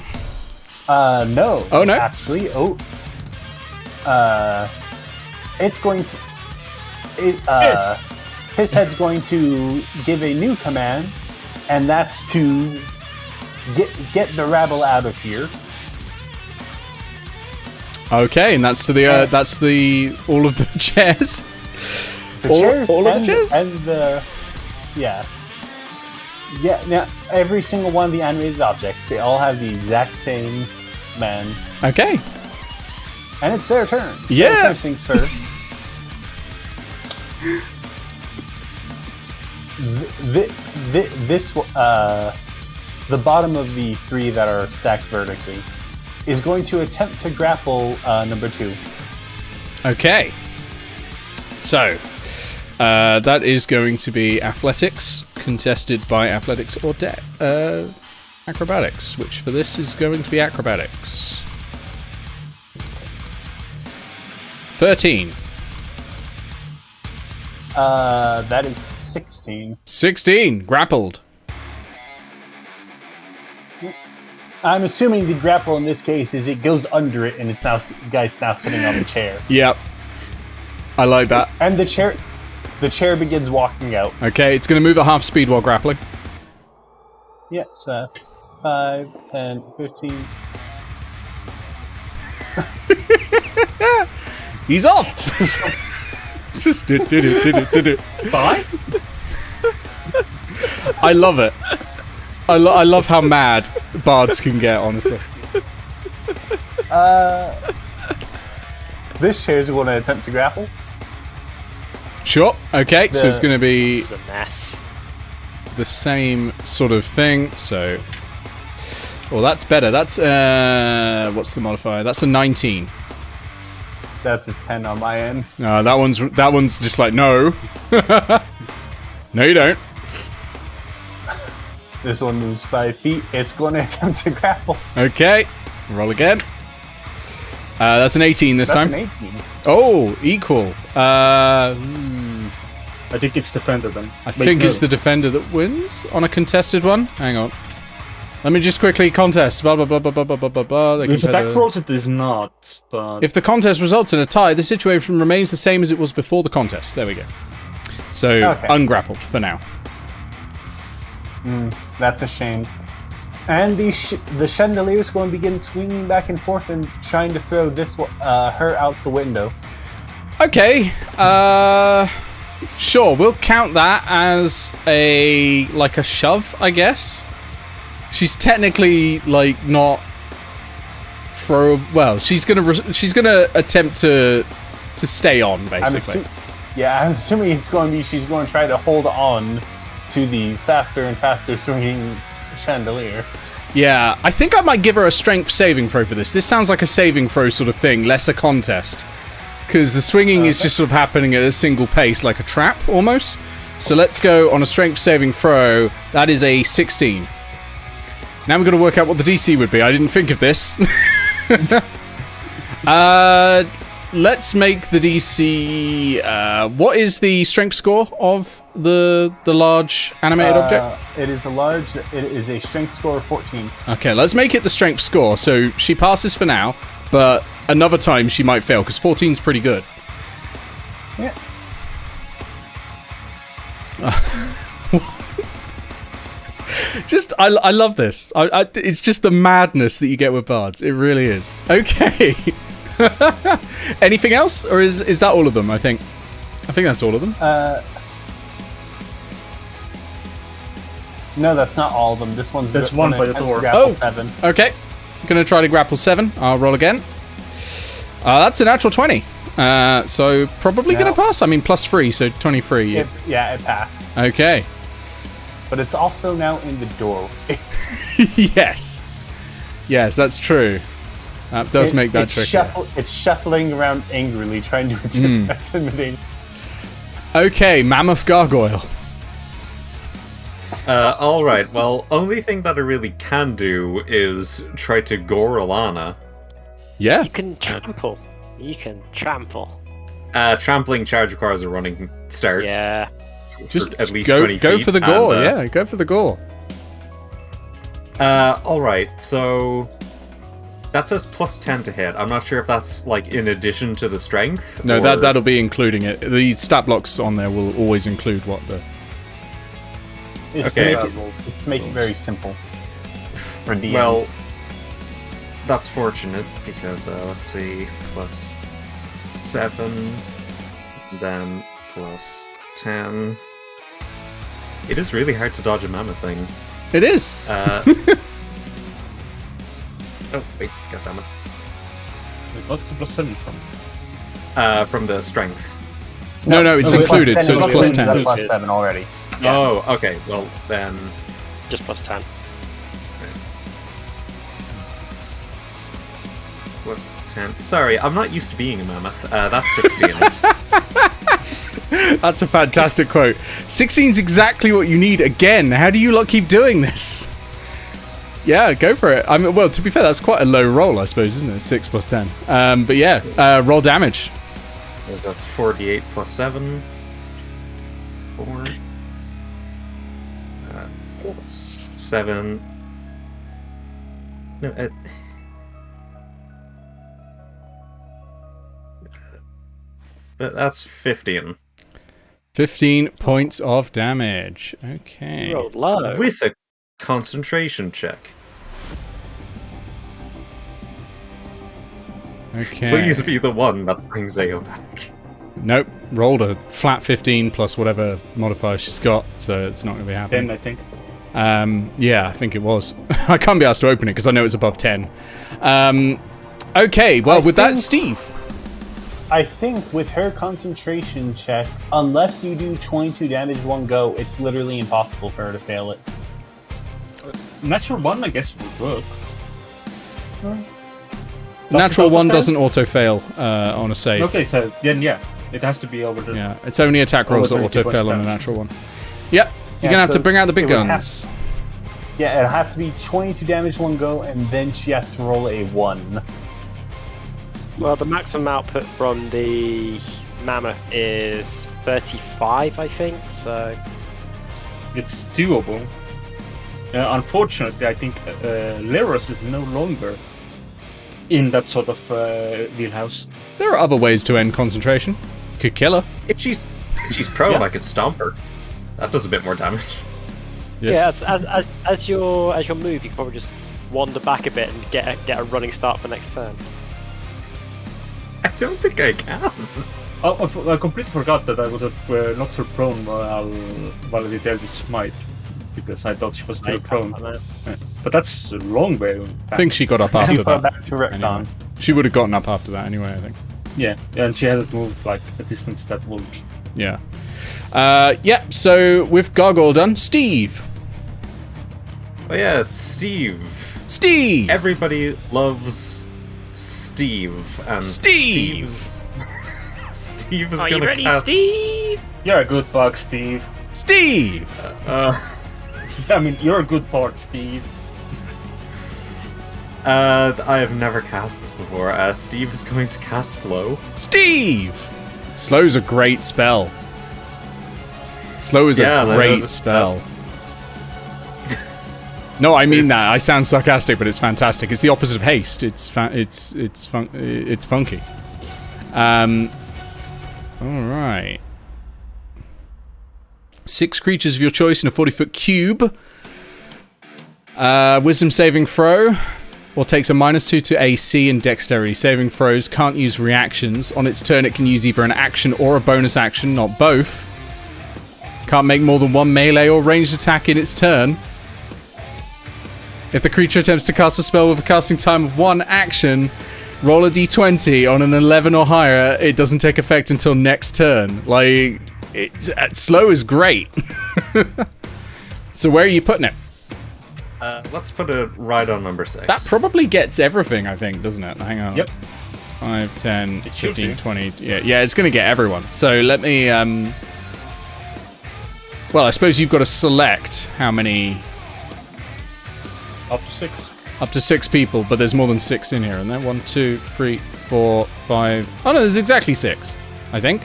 No. Oh, no? Actually, it's going to. Pisshead's going to give a new command, and that's to get the rabble out of here. Okay, and that's to the all of the chairs. The All- chairs all of the and, chairs? and the yeah. Now every single one of the animated objects, they all have the exact same man, Okay. and it's their turn. So Yeah. first things first. The bottom of the 3 that are stacked vertically is going to attempt to grapple number 2. Okay. So, that is going to be athletics, contested by athletics or acrobatics, which for this is going to be acrobatics. 13. That is 16. 16. Grappled. I'm assuming the grapple in this case is it goes under it and it's now the guy's now sitting on the chair. Yep. I like that. And the chair The chair begins walking out. Okay, it's going to move at half speed while grappling. Yeah, so that's 5, 10, 15. He's off! Just do. Bye. I love it. I love how mad bards can get, honestly. This chair is going to attempt to grapple. Sure. Okay, so it's going to be It's a mess. the same sort of thing. So, well, that's better. That's what's the modifier? That's a 19. That's a 10 on my end. No, that one's just like no. No, you don't. This one moves 5 feet. It's going to attempt to grapple. Okay, roll again. That's an 18 this That's time. an 18. Oh, equal. I think it's defender then. I think it's the defender that wins on a contested one. Hang on. Let me just quickly contest. Blah, blah, blah, blah, blah, blah, blah, blah. They With compare attack the- rolls, it is not. But If the contest results in a tie, the situation remains the same as it was before the contest. There we go. So, Okay. ungrappled for now. That's a shame. And the chandelier is going to begin swinging back and forth and trying to throw her out the window. Okay, sure, we'll count that as a shove, I guess. She's technically like not well, she's gonna attempt to stay on basically. I'm assuming it's going to be she's going to try to hold on to the faster and faster swinging chandelier. Yeah, I think I might give her a strength saving throw for this. This sounds like a saving throw sort of thing, less a contest. Because the swinging is just sort of happening at a single pace, like a trap, almost. So let's go on a strength saving throw. That is a 16. Now we're going to work out what the DC would be. I didn't think of this. Let's make the DC... what is the strength score of the large animated object? It is a strength score of 14. Okay, let's make it the strength score. So she passes for now, but another time she might fail, because 14 is pretty good. Yeah. I love this. It's just the madness that you get with bards. It really is. Okay. Anything else, or is that all of them? I think that's all of them. No, that's not all of them. This one's There's one by the door. Grapple 7. Okay. Gonna try to grapple 7. I'll roll again. That's a natural 20. So probably gonna pass. I mean, +3, so 23. It passed. Okay. But it's also now in the doorway. Yes, that's true. That does make that tricky. It's shuffling around angrily, trying to intimidate. Okay, Mammoth Gargoyle. Alright, well, only thing that I really can do is try to gore Alana. Yeah. You can trample. Trampling charge requires a running start. Yeah. Just at least go 20 feet. for the gore. And, Go for the gore. Alright, so that says +10 to hit. I'm not sure if that's like in addition to the strength. No, or... that'll be including it. The stat blocks on there will always include what the... It's to make it very simple for DMs. Well, that's fortunate because let's see, +7, then +10. It is really hard to dodge a mammoth thing. It is. Oh wait, goddammit. What's the +7 from? From the strength. No, it's included, so it's +10. That's +7 already. Yeah. Oh, okay. Well then, Just +10. +10. Sorry, I'm not used to being a mammoth. That's 16. That's a fantastic quote. 16's exactly what you need. Again, how do you lot keep doing this? Yeah, go for it. I mean, well, to be fair, that's quite a low roll, I suppose, isn't it? 6 + 10. But yeah, roll damage. That's 48 +7. 4. 7. No, that's 15. 15 points of damage. Okay. Rolled low. With a concentration check. Okay. Please be the one that brings Eao back. Nope. Rolled a flat 15 plus whatever modifier she's got, so it's not going to be happening. 10, I think. Yeah, I think it was. I can't be asked to open it because I know it's above 10. Okay, well, with that, Steve. I think with her concentration check, unless you do 22 damage one go, it's literally impossible for her to fail it. Natural 1, I guess, would work. Natural 1 auto-fail? doesn't auto-fail on a save. Okay, so then yeah, it has to be over the... Yeah, it's only attack rolls that Over 30 auto-fail on a damage. natural one. Yep, you're Yeah, going to have so to bring out the big it would have- guns. Yeah, it'll have to be 22 damage one go, and then she has to roll a 1. Well, the maximum output from the mammoth is 35, I think. So It's doable. Unfortunately, I think Leros is no longer in that sort of wheelhouse. There are other ways to end concentration. Could kill her. If she's prone, Yeah. I could stomp her. That does a bit more damage. Yeah. yeah, as your move, you can probably just wander back a bit and get a running start for next turn. I don't think I can. Oh, I completely forgot that I would have knocked her prone while I did Eldritch Smite, because I thought she was still prone. Yeah. But that's a long way back. I think she got up Too after far that. back to retcon. Anyway. She would have gotten up after that anyway, I think. Yeah, and she hasn't moved like a distance that much. Yeah. Yeah, so with Gargoyle done, Steve. Oh yeah, it's Steve. Steve! Everybody loves Steve. And Steve! Steve is Are you gonna ready, cast... Steve? You're a good bug, Steve. Steve! I mean, you're a good part, Steve. I have never cast this before. Steve is going to cast Slow. Steve! Slow's a great spell. Slow is Yeah, a I great noticed spell. No, I mean that. I sound sarcastic, but it's fantastic. It's the opposite of haste. It's funky. All right. 6 creatures of your choice in a 40-foot cube. Wisdom saving throw. Or takes a -2 to AC and dexterity. Saving throws can't use reactions. On its turn, it can use either an action or a bonus action, not both. Can't make more than 1 melee or ranged attack in its turn. If the creature attempts to cast a spell with a casting time of 1 action, roll a d20. On an 11 or higher, it doesn't take effect until next turn. Like, slow is great. So where are you putting it? Let's put it right on number 6. That probably gets everything, I think, doesn't it? Hang on. Yep. 5, 10, It should 15, be. 20. Yeah, it's going to get everyone. So let me... Well, I suppose you've got to select how many... Up to 6. Up to 6 people, but there's more than 6 in here, isn't there? 1, 2, 3, 4, 5... Oh no, there's exactly 6, I think.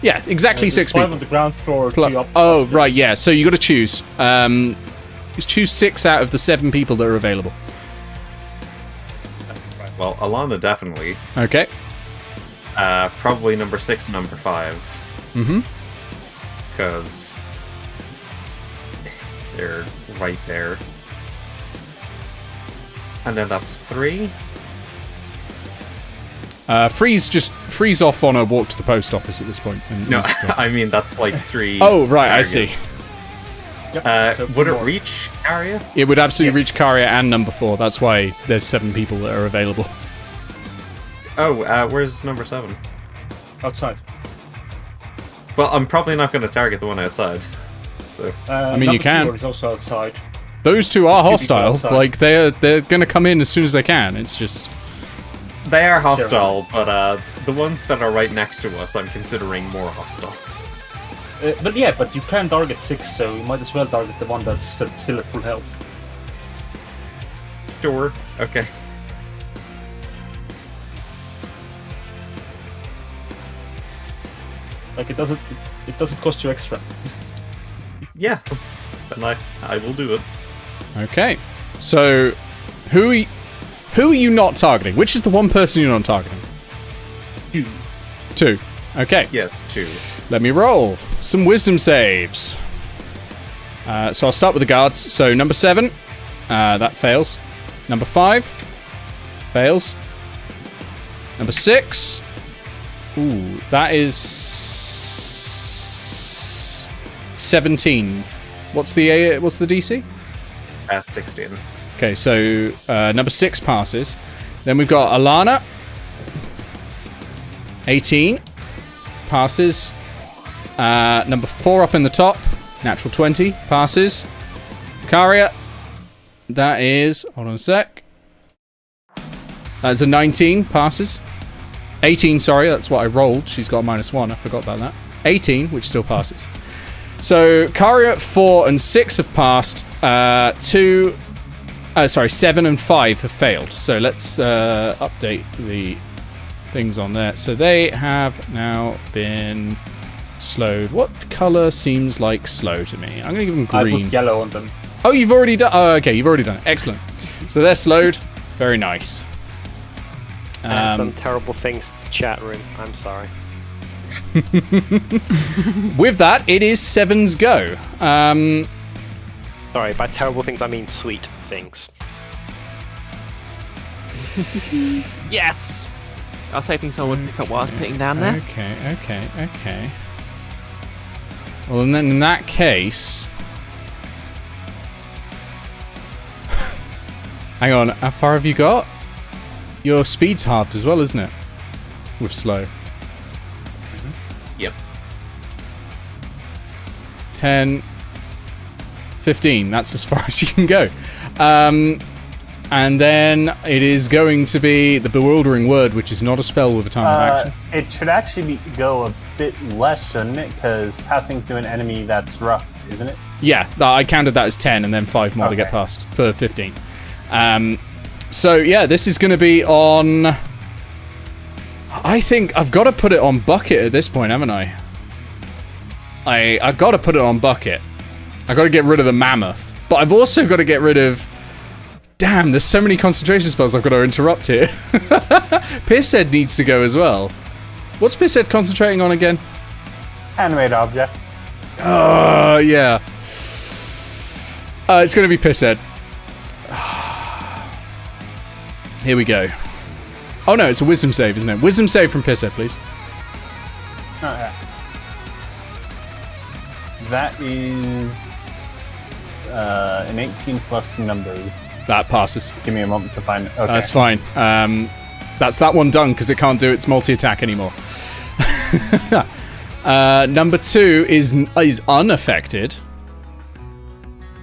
Yeah, exactly 6 5 people. on the ground floor. 2 up Oh, upstairs. right, yeah. So you got to choose. Just choose 6 out of the 7 people that are available. Well, Alana definitely. Okay. Probably number 6 and number 5. Mm-hmm. Because they're right there. And then that's 3. Freeze off on a walk to the post office at this point. And No, he's gone. I mean that's like 3. Oh, right, I see. targets. Yep. So Would it four. reach Aria? It would absolutely Yes. reach Karia and number 4. That's why there's 7 people that are available. Oh, where's number 7? Outside. Well, I'm probably not going to target the one outside. So mean, you number can. 4 is also outside. Those 2 are There's 2 people hostile. outside. Like they're going to come in as soon as they can. It's just they are hostile, but the ones that are right next to us, I'm considering more hostile. But you can target 6, so you might as well target the one that's still at full health. Sure. Okay. Like it doesn't cost you extra. Yeah. Then I will do it. okay. So who are you not targeting? Which is the one person you're not targeting? 2. 2. Okay. Yes, 2. Let me roll some wisdom saves. So I'll start with the guards. So number 7, that fails. Number 5, fails. Number 6, ooh, that is 17. What's the DC? 16. Okay, so number 6 passes. Then we've got Alana. 18 passes. Number 4 up in the top. Natural 20 passes. Karia. That is... Hold on a sec. That's a 19 passes. 18, sorry, that's what I rolled. She's got a -1. I forgot about that. 18, which still passes. So Karia, 4 and 6 have passed. 7 and 5 have failed. So let's update the things on there. So they have now been slowed. What color seems like slow to me? I'm going to give them green. I put yellow on them. Oh, you've already done... Oh, okay, you've already done it. Excellent. So they're slowed. Very nice. I've done terrible things to the chat room. I'm sorry. With that, it is 7's go. Sorry, by terrible things I mean sweet things. Yes! I was hoping someone would pick up what I was putting down there. Okay. Well, and then in that case... Hang on, how far have you got? Your speed's halved as well, isn't it? With slow. Yep. 10, 15. That's as far as you can go. And then it is going to be the Bewildering Word, which is not a spell with a time of action. It should actually go a bit less, shouldn't it? Because passing through an enemy that's rough, isn't it? Yeah, I counted that as 10 and then 5 more to get past for 15. So yeah, this is going to be on... I think I've got to put it on Bucket at this point, haven't I? I've got to put it on Bucket. I've got to get rid of the Mammoth. But I've also got to get rid of... Damn, there's so many concentration spells I've got to interrupt here. Pisshead needs to go as well. What's Pisshead concentrating on again? Animate object. Yeah. It's going to be Pisshead. Here we go. Oh no, it's a wisdom save, isn't it? Wisdom save from Pisshead, please. Oh, yeah. That is an 18 plus numbers. That passes. Give me a moment to find it. Okay. That's fine. That's that one done because it can't do its multi-attack anymore. Number 2 is unaffected.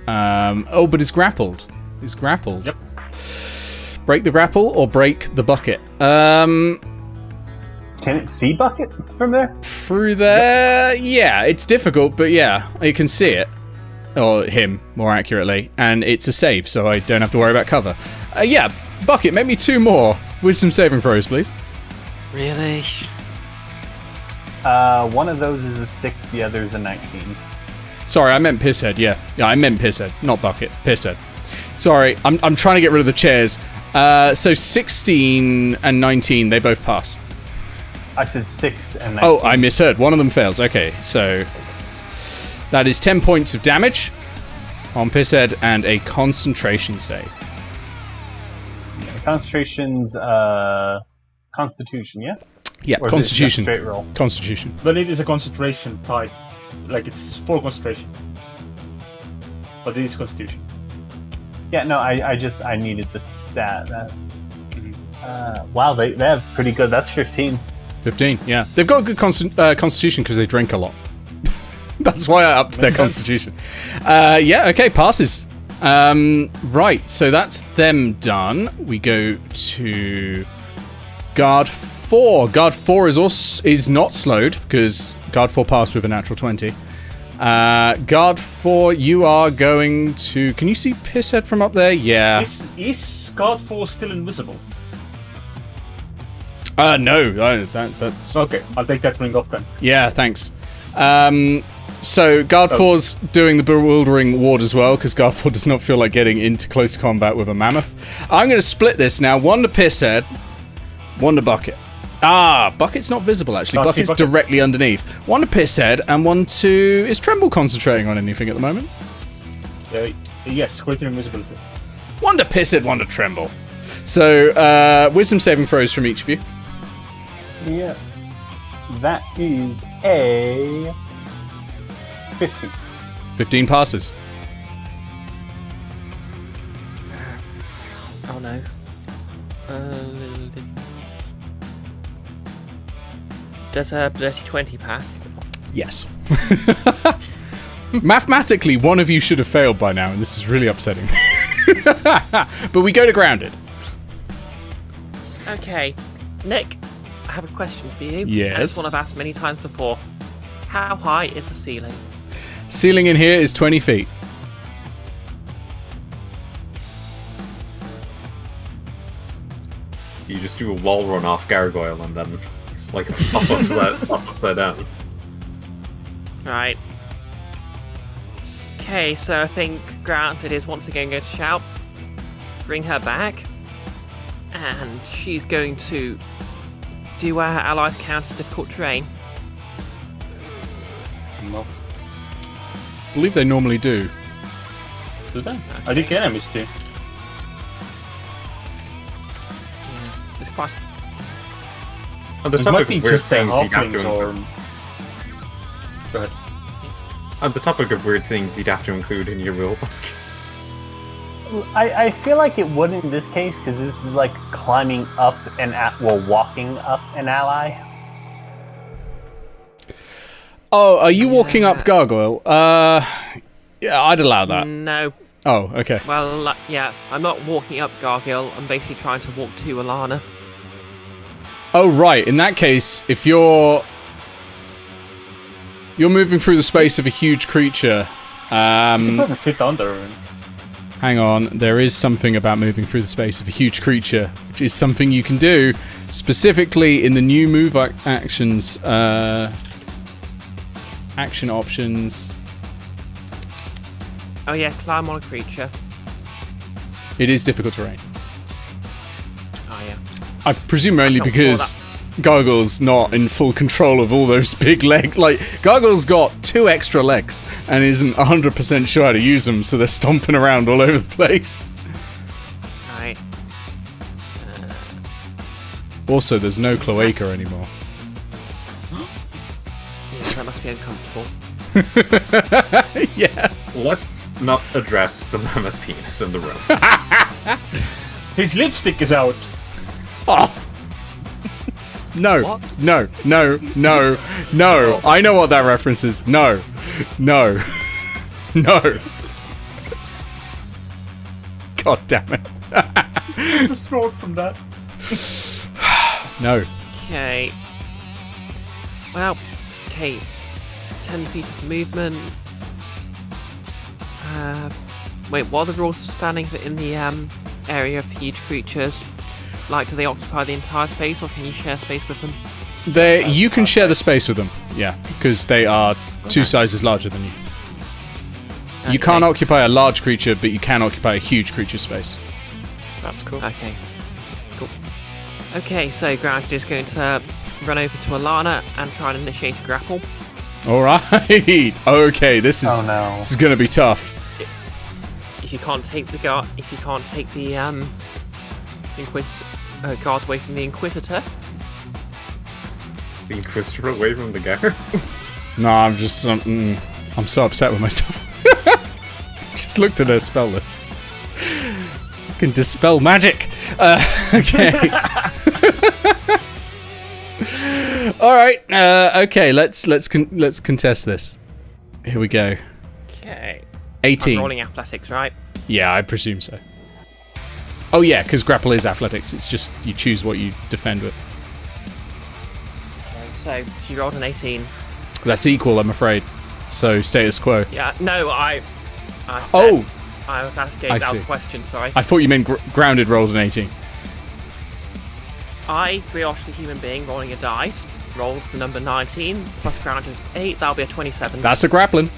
But it's grappled. It's grappled. Yep. Break the grapple or break the bucket. Can it see Bucket from there? Through there? Yep. Yeah, it's difficult, but yeah, you can see it. Or him, more accurately. And it's a save, so I don't have to worry about cover. Yeah, Bucket, make me 2 more wisdom saving throws, please. Really? One of those is a 6, the other is a 19. Sorry, I meant Pisshead, yeah. Yeah, I meant Pisshead, not Bucket. Pisshead. Sorry, I'm trying to get rid of the chairs. So 16 and 19, they both pass. I said 6 and 19. Oh, I misheard. One of them fails. Okay, so that is 10 points of damage on Pisshead and a concentration save. Yeah, concentration's Constitution, yes? Yeah, Or is it just Constitution. straight roll? Constitution. But it is a concentration type. Like it's for concentration. But it is Constitution. Yeah, no, I needed the stat. Wow, they have pretty good. That's 15. 15, yeah. They've got a good constitution because they drink a lot. That's why I upped their constitution. Yeah, okay, passes. Right, so that's them done. We go to Guard 4. Guard 4 is not slowed because Guard 4 passed with a natural 20. Guard 4, you are going to... Can you see Pisshead from up there? Yeah. Is Guard 4 still invisible? No. That's... Okay, I'll take that ring off then. Yeah, thanks. So Guard 4's doing the Bewildering Ward as well, because Guard 4 does not feel like getting into close combat with a Mammoth. I'm going to split this now. 1 to Pisshead, 1 to Bucket. Bucket's not visible, actually. Can't see Bucket's Bucket. directly underneath. One to Pisshead, and one to... Is Tremble concentrating on anything at the moment? Yes, greater invisibility. One to Pisshead, one to Tremble. So, wisdom saving throws from each of you. Yeah. That is a 15. 15 passes. Oh no. Does a dirty 20 pass? Yes. Mathematically, one of you should have failed by now, and this is really upsetting. But we go to grounded. Okay, Nick, I have a question for you. Yes. And it's one I've asked many times before. How high is the ceiling? Ceiling in here is 20 feet. You just do a wall run off Gargoyle and then, like, pop upside down. Right. Okay, so I think Grounded is once again going to shout. Bring her back. And she's going to do our allies' counters difficult terrain. No. I believe they normally do. Do they? I think enemies do. Yeah, it's quite. On the It might topic be of weird just the things you'd have to halflings or... include. Go ahead. On the topic of weird things you'd have to include in your rulebook. I feel like it would in this case, because this is like climbing up walking up an ally. Oh, are you walking up Gargoyle? Yeah, I'd allow that. No. Oh, okay. Well, yeah, I'm not walking up Gargoyle. I'm basically trying to walk to Alana. Oh, right. In that case, if you're moving through the space of a huge creature, You can probably fit under. hang on, there is something about moving through the space of a huge creature, which is something you can do, specifically in the new move actions, action options. Oh yeah, climb on a creature. It is difficult terrain. Oh yeah. I presume only Not because Gargoyle's not in full control of all those big legs. Like, Gargoyle's got 2 extra legs and isn't 100% sure how to use them, so they're stomping around all over the place. Right. Also, there's no cloaca anymore. Yeah, that must be uncomfortable. Yeah. Let's not address the mammoth penis in the room. His lipstick is out. Oh. No, What? no, no, no, no. I know what that reference is. No, no, no. God damn it. Just rolled from that. No. Okay. Well, okay. 10 feet of movement. Wait, what are the rules of standing in the area of huge creatures? Like, do they occupy the entire space, or can you share space with them? You can share the space with them. Yeah, because they are 2 sizes larger than you. You Okay. can't occupy a large creature, but you can occupy a huge creature space. That's cool. Okay. Cool. Okay, so Grounded is going to run over to Alana and try and initiate a grapple. All right. Okay, this is Oh no. this is gonna be tough. If you can't take the guard away from the Inquisitor. The Inquisitor away from the guard. No, I'm just I'm so upset with myself. Just looked at her spell list. I can dispel magic. Okay. All right. Okay. Let's contest this. Here we go. Okay. 18. I'm rolling athletics, right? Yeah, I presume so. Oh yeah, because grapple is athletics. It's just you choose what you defend with. So she rolled an 18. That's equal, I'm afraid. So status quo. Yeah. No, I said, Oh! I was asking. I That was see. a question. Sorry. I thought you meant grounded rolled an 18. I, Brioche the human being, rolling a dice, rolled the number 19 plus Grounded is 8. That'll be a 27. That's a grappling.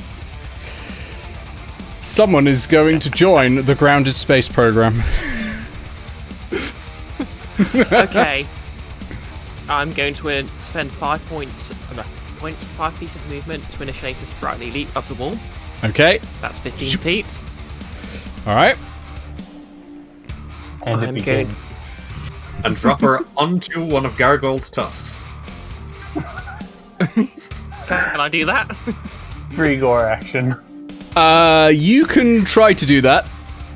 Someone is going to join the grounded space program. Okay. I'm going to spend 5 points, 5 feet of movement to initiate a sprightly leap up the wall. Okay. That's 15 feet. All right. And I'm going. And drop her onto one of Gargoyle's tusks. Can I do that? free gore action. You can try to do that.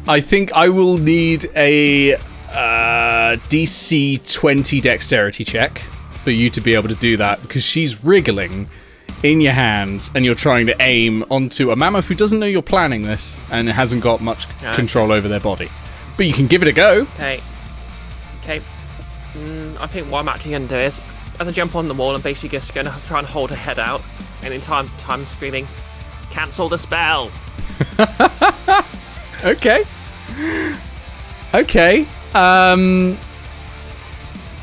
I think I will need a DC 20 dexterity check for you to be able to do that, because she's wriggling in your hands and you're trying to aim onto a mammoth who doesn't know you're planning this and hasn't got much control over their body. But you can give it a go. Okay. I think what I'm actually going to do is, as I jump on the wall, I'm basically just going to try and hold her head out, and in time screaming, "Cancel the spell!" Okay.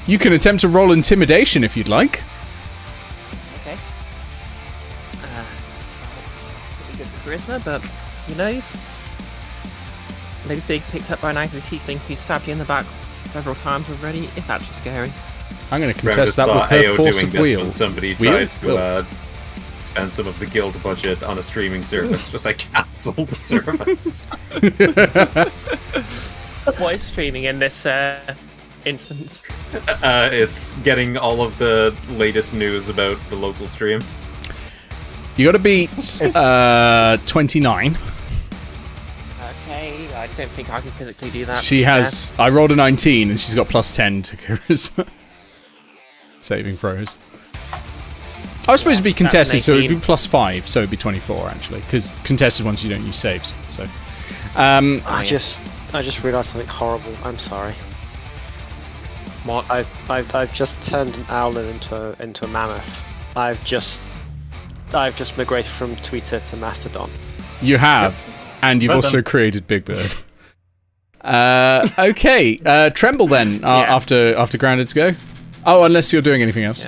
You can attempt to roll intimidation if you'd like. Okay. Pretty good for charisma, but who knows? Maybe being picked up by an angry tiefling who stabbed you in the back several times already is actually scary. I'm going to contest that with her Eao force doing of this wheel. when somebody Wheel? tried to spend some of the guild budget on a streaming service. Just like cancel the service. What is streaming in this instance? It's getting all of the latest news about the local stream. You got to beat 29. Okay, I don't think I can physically do that. She has. I rolled a 19 and she's got plus 10 to charisma. Saving throws. I was supposed to be contested, so it would be plus 5, so it'd be 24 actually, because contested ones you don't use saves. So, I just realised something horrible. I'm sorry. What? I've just turned an owlet into a mammoth. I've just migrated from Twitter to Mastodon. you have, and you've Well also done. created Big Bird. Okay, Tremble then. After Grounded's go. Oh, unless you're doing anything else.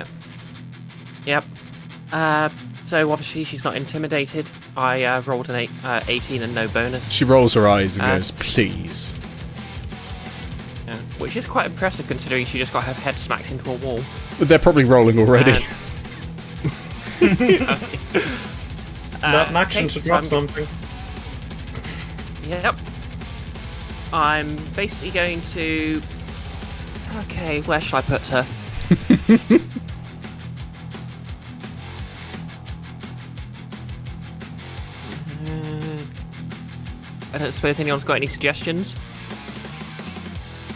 Yep. So obviously she's not intimidated. I rolled an 18 and no bonus. She rolls her eyes and goes, "Please." Yeah, which is quite impressive considering she just got her head smacked into a wall. But they're probably rolling already. That an action okay, should so drop I'm- something. Yep. I'm basically going to... Okay, where shall I put her? I don't suppose anyone's got any suggestions?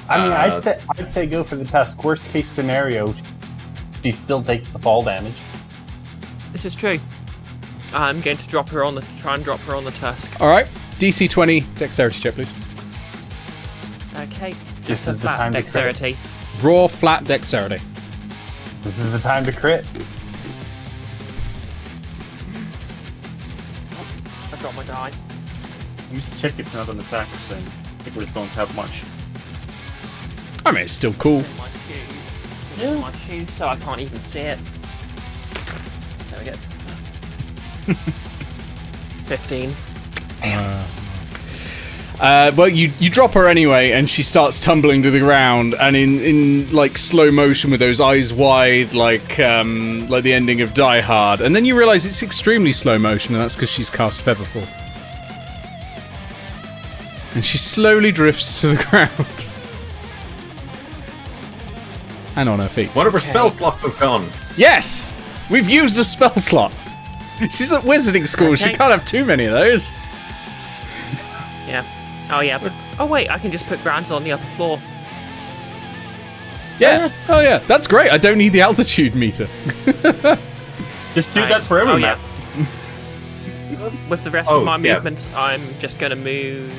I mean, I'd say go for the tusk. Worst case scenario, she still takes the fall damage. This is true. I'm going to try and drop her on the tusk. All right, DC 20 dexterity check, please. Okay. This just a is the flat time to crit. dexterity. Raw flat dexterity. This is the time to crit. I dropped my die. Let me just check it's not on attacks, and I think we don't have much. I mean, it's still cool. In my shoe. It's in my shoe, so I can't even see it. There we go. 15. Well, you drop her anyway, and she starts tumbling to the ground, and in like slow motion with those eyes wide, like the ending of Die Hard. And then you realise it's extremely slow motion, and that's because she's cast Featherfall. And she slowly drifts to the ground. And on her feet. One of her spell slots is gone. Yes! We've used a spell slot! She's at wizarding school, she Okay. can't have too many of those. Yeah. Oh, yeah. Oh, wait, I can just put grounds on the upper floor. Yeah. Oh yeah, that's great. I don't need the altitude meter. Just do Right. that for every Oh, map. With the rest Oh, of my yeah. movement, I'm just going to move,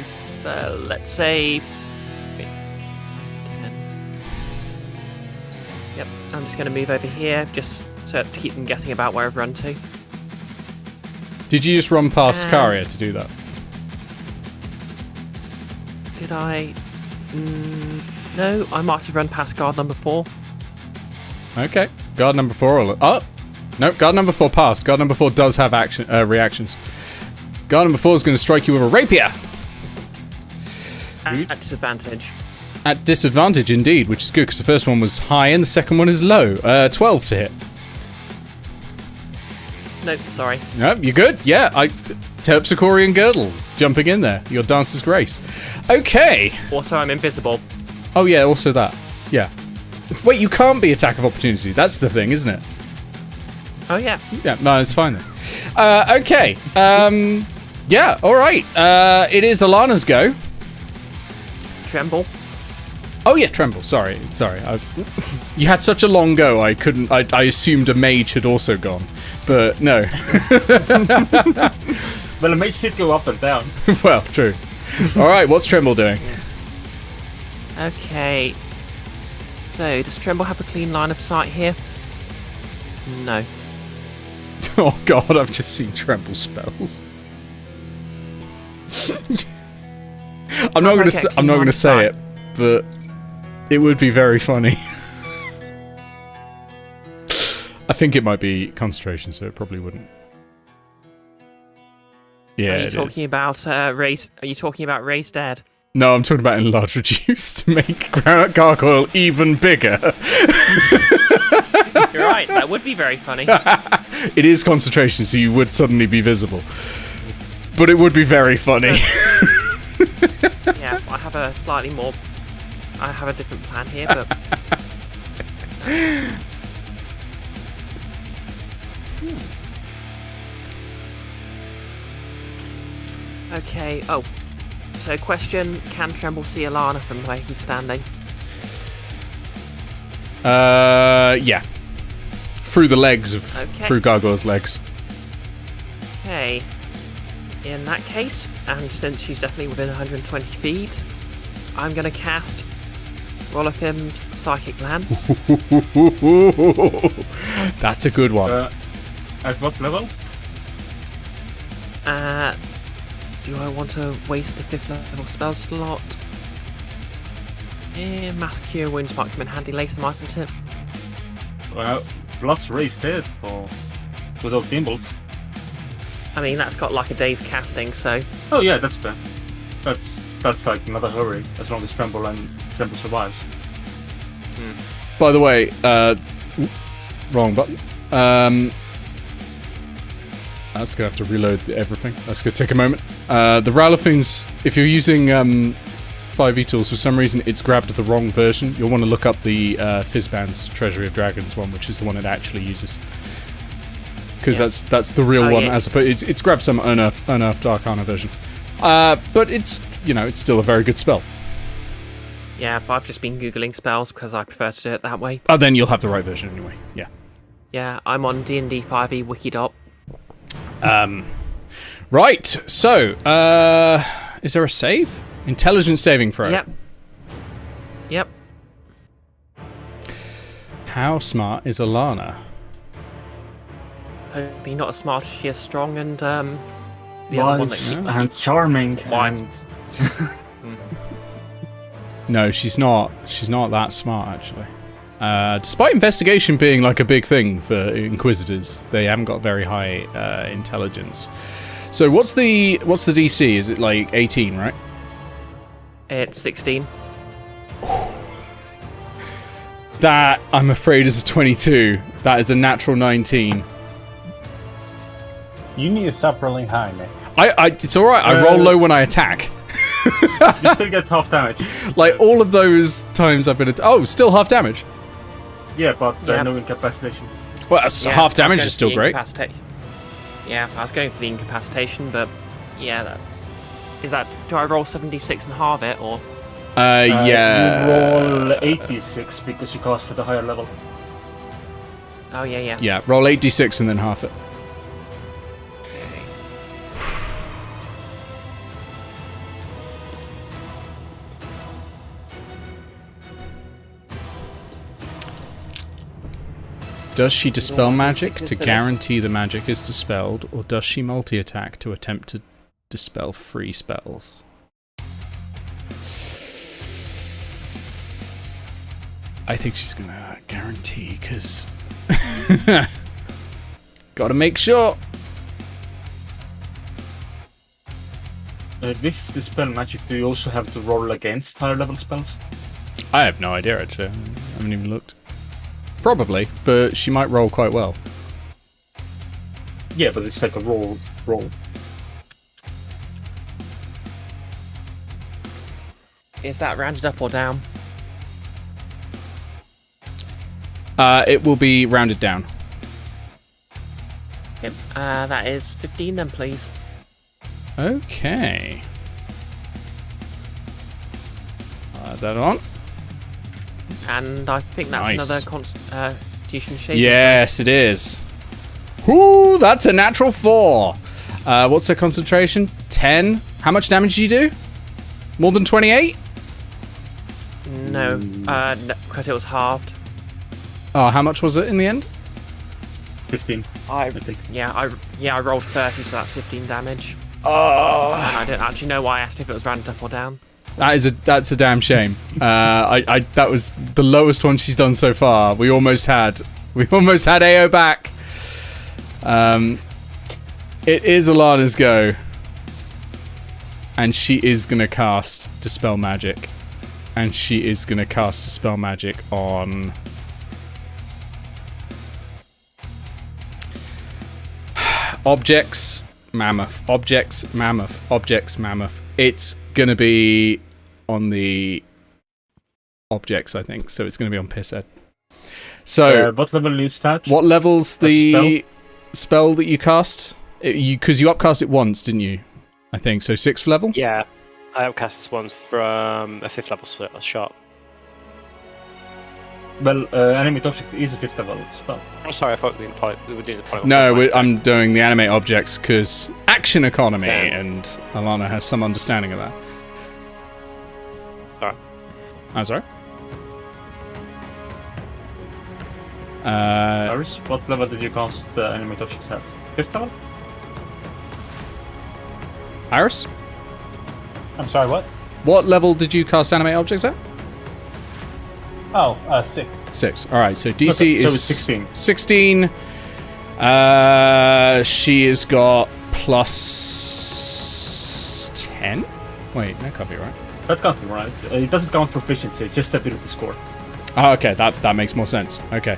let's say... 10. Yep, I'm just going to move over here, just so to keep them guessing about where I've run to. Did you just run past Um, Karia to do that? Did I? No, I might have run past guard number 4. Okay. Guard number 4. Oh! No, guard number 4 passed. Guard number 4 does have reactions. Guard number 4 is going to strike you with a rapier. At disadvantage. At disadvantage, indeed, which is good, because the first one was high and the second one is low. 12 to hit. Nope, sorry. Nope, you're good. Yeah, Terpsichorean Girdle, jumping in there. Your Dancer's Grace. Okay. Also, I'm invisible. Oh, yeah, also that. Yeah. Wait, you can't be attack of opportunity. That's the thing, isn't it? Oh, yeah. Yeah, no, it's fine then. Okay. Yeah, all right. It is Alana's go. Tremble. Oh yeah, Tremble. Sorry. You had such a long go. I couldn't. I assumed a mage had also gone, but no. Well, a mage did go up and down. Well, true. All right. What's Tremble doing? Okay. So, does Tremble have a clean line of sight here? No. Oh God, I've just seen Tremble spells. I'm not going to say it, but it would be very funny. I think it might be concentration, so it probably wouldn't. Yeah, Are you talking about raise? Are you talking about raise dead? No, I'm talking about enlarge reduce to make Gargoyle even bigger. You're right. That would be very funny. It is concentration, so you would suddenly be visible, but it would be very funny. Yeah, I have a slightly more. I have a different plan here, but. Okay. Oh, so question: can Tremble see Alana from where he's standing? Yeah. Through the legs of through Gargoyle's legs. Okay. In that case, and since she's definitely within 120 feet, I'm going to cast Rolliphim's Psychic Lance. That's a good one. At what level? Do I want to waste a 5th level spell slot? Mass Cure Wounds might come in handy later, mightn't it? Well, plus raise dead or without gimbals. I mean, that's got like a day's casting, so. Oh yeah, that's fair. That's like not a hurry as long as Tremble survives. By the way, wrong button. That's gonna have to reload everything. That's gonna take a moment. The Ralphings, if you're using 5e tools, for some reason it's grabbed the wrong version. You'll want to look up the Fizzband's Treasury of Dragons one, which is the one it actually uses. Because that's the real one, as opposed it's grabbed some unearthed Arcana version. But it's it's still a very good spell. Yeah, but I've just been googling spells because I prefer to do it that way. Oh, then you'll have the right version anyway. Yeah. Yeah, I'm on D&D 5e Wikidot. Right. So, is there a save? Intelligence saving throw. Yep. How smart is Alana? Hoping not as smart as she is strong and the other one Wise that and charming. Wise. And No, she's not. She's not that smart, actually. Despite investigation being like a big thing for Inquisitors, they haven't got very high intelligence. So what's the DC? Is it like 18, right? It's 16. That, I'm afraid, is a 22. That is a natural 19. You need to stop rolling high, man. It's alright, I roll low when I attack. you still get half damage. Like, all of those times I've been... Oh, still half damage. Yeah, but no incapacitation. Well, that's half damage is still great. Yeah, I was going for the incapacitation, but yeah, do I roll 76 and halve it, or? Yeah. You roll 86 because you cast at a higher level. Oh, yeah. Yeah, roll 8d6 and then half it. Does she dispel magic to guarantee the magic is dispelled, or does she multi-attack to attempt to dispel free spells? I think she's gonna guarantee, because... Gotta make sure! With dispel magic, do you also have to roll against higher level spells? I have no idea, actually. I haven't even looked. Probably, but she might roll quite well. Yeah, but it's like a roll. Is that rounded up or down? It will be rounded down. Yep. That is 15 then, please. Okay. Add that on. And I think that's Nice. another constitution shape. Yes, it is. Whoo, that's a natural 4. What's her concentration? 10. How much damage do you do? More than 28? No, because it was halved. Oh, how much was it in the end? 15. I think. I rolled 30, so that's 15 damage. Oh, And I don't actually know why I asked if it was rounded up or down. that's a damn shame. That was the lowest one she's done so far. We almost had Eao back. It is Alana's go, and she is gonna cast Dispel Magic, and she is gonna cast Dispel Magic on objects, mammoth, objects, mammoth, objects, mammoth. It's gonna be on the objects, I think. So it's gonna be on Pisshead. So What level is that? what level's the spell that you cast? Because you upcast it once, didn't you? I think so. 6th level. Yeah, I upcast this one from a 5th level shot. Well, animate object is a 5th level spell. I'm sorry, I thought we were doing the point. No, I'm doing the animate objects because action economy, Damn. and Alana has some understanding of that. Sorry. I'm sorry. Iris, what level did you cast animate objects at? 5th level? Iris, I'm sorry, what? what level did you cast animate objects at? Oh, 6. 6. All right, so DC Okay, so is it's 16. 16. She has got plus 10. Wait, that can't be right. That can't be right. It doesn't count proficiency, just ability score. Oh, okay, that makes more sense. Okay.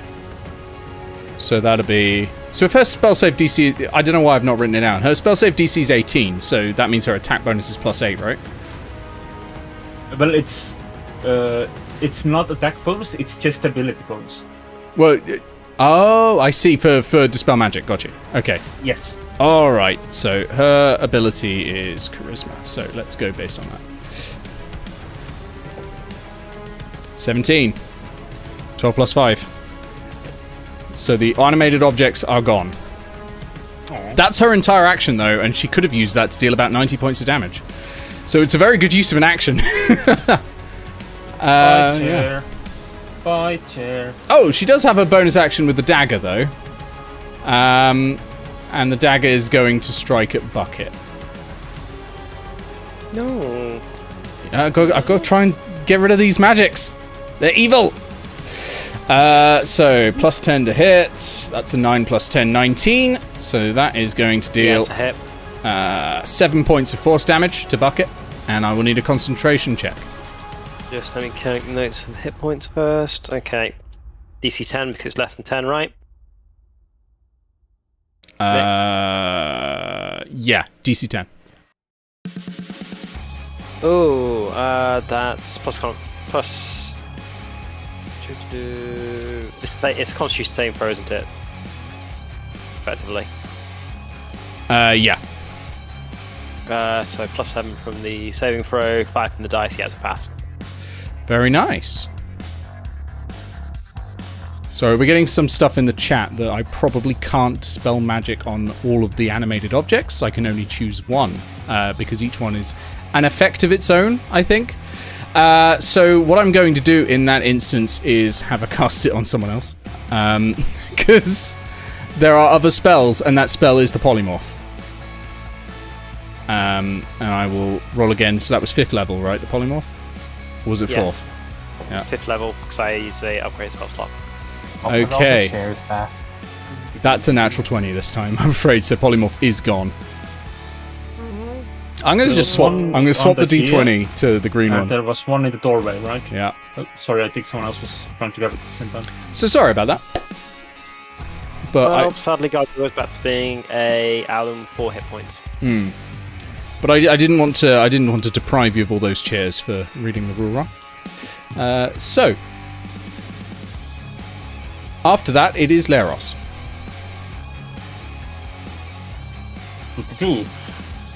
So that'll be... So if her spell save DC... I don't know why I've not written it down. Her spell save DC is 18, so that means her attack bonus is plus 8, right? Well, it's not attack bonus, it's just ability bonus. Well, oh, I see. For Dispel Magic, got you. Okay. Yes. All right, so her ability is Charisma, so let's go based on that. 17. 12 plus 5. So the animated objects are gone. Aww. That's her entire action, though, and she could have used that to deal about 90 points of damage. So it's a very good use of an action. Bye, chair. Yeah. Bye, chair. Oh, she does have a bonus action with the dagger, though. And the dagger is going to strike at Bucket. No. I've got to try and get rid of these magics. They're evil. So plus 10 to hit. That's a 9 plus 10, 19. So that is going to deal Yeah, it's a hit. 7 points of force damage to Bucket, and I will need a concentration check. Just let me count notes for the hit points first. Okay. DC 10 because it's less than 10, right? Yeah, DC 10. Oh, that's plus. It's a Constitution saving throw, isn't it? Effectively. Yeah. So plus 7 from the saving throw, 5 from the dice. Yeah, it's a pass. Very nice. So we're getting some stuff in the chat that I probably can't dispel magic on all of the animated objects. I can only choose one because each one is an effect of its own, I think. So what I'm going to do in that instance is have a cast it on someone else. Because there are other spells, and that spell is the polymorph. And I will roll again. So that was 5th level, right? The polymorph? Or was it 4th? Yes. Yeah. 5th level because I use the upgrade spell slot. I'll put all Okay. the chairs back. That's a natural 20 this time, I'm afraid. So polymorph is gone. I'm gonna There just was swap. one I'm gonna swap the under here, D20 to the green and one. there was one in the doorway, right? Yeah. Oh, sorry, I think someone else was trying to grab it at the same time. So sorry about that. But Well, sadly, Gargoyle goes back to being a Alan with 4 hit points. But I didn't want to. I didn't want to deprive you of all those cheers for reading the rule wrong. So after that, it is Leros.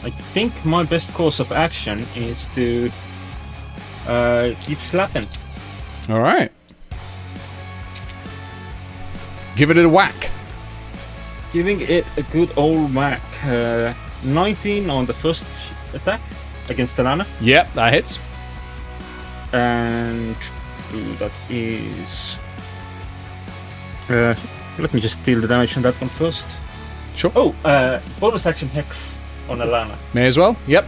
I think my best course of action is to keep slapping. All right. Give it a whack. Giving it a good old whack. 19 on the first attack against Alana. Yep, that hits. And that is... let me just deal the damage on that one first. Sure. Oh, bonus action Hex on Alana. May as well. Yep.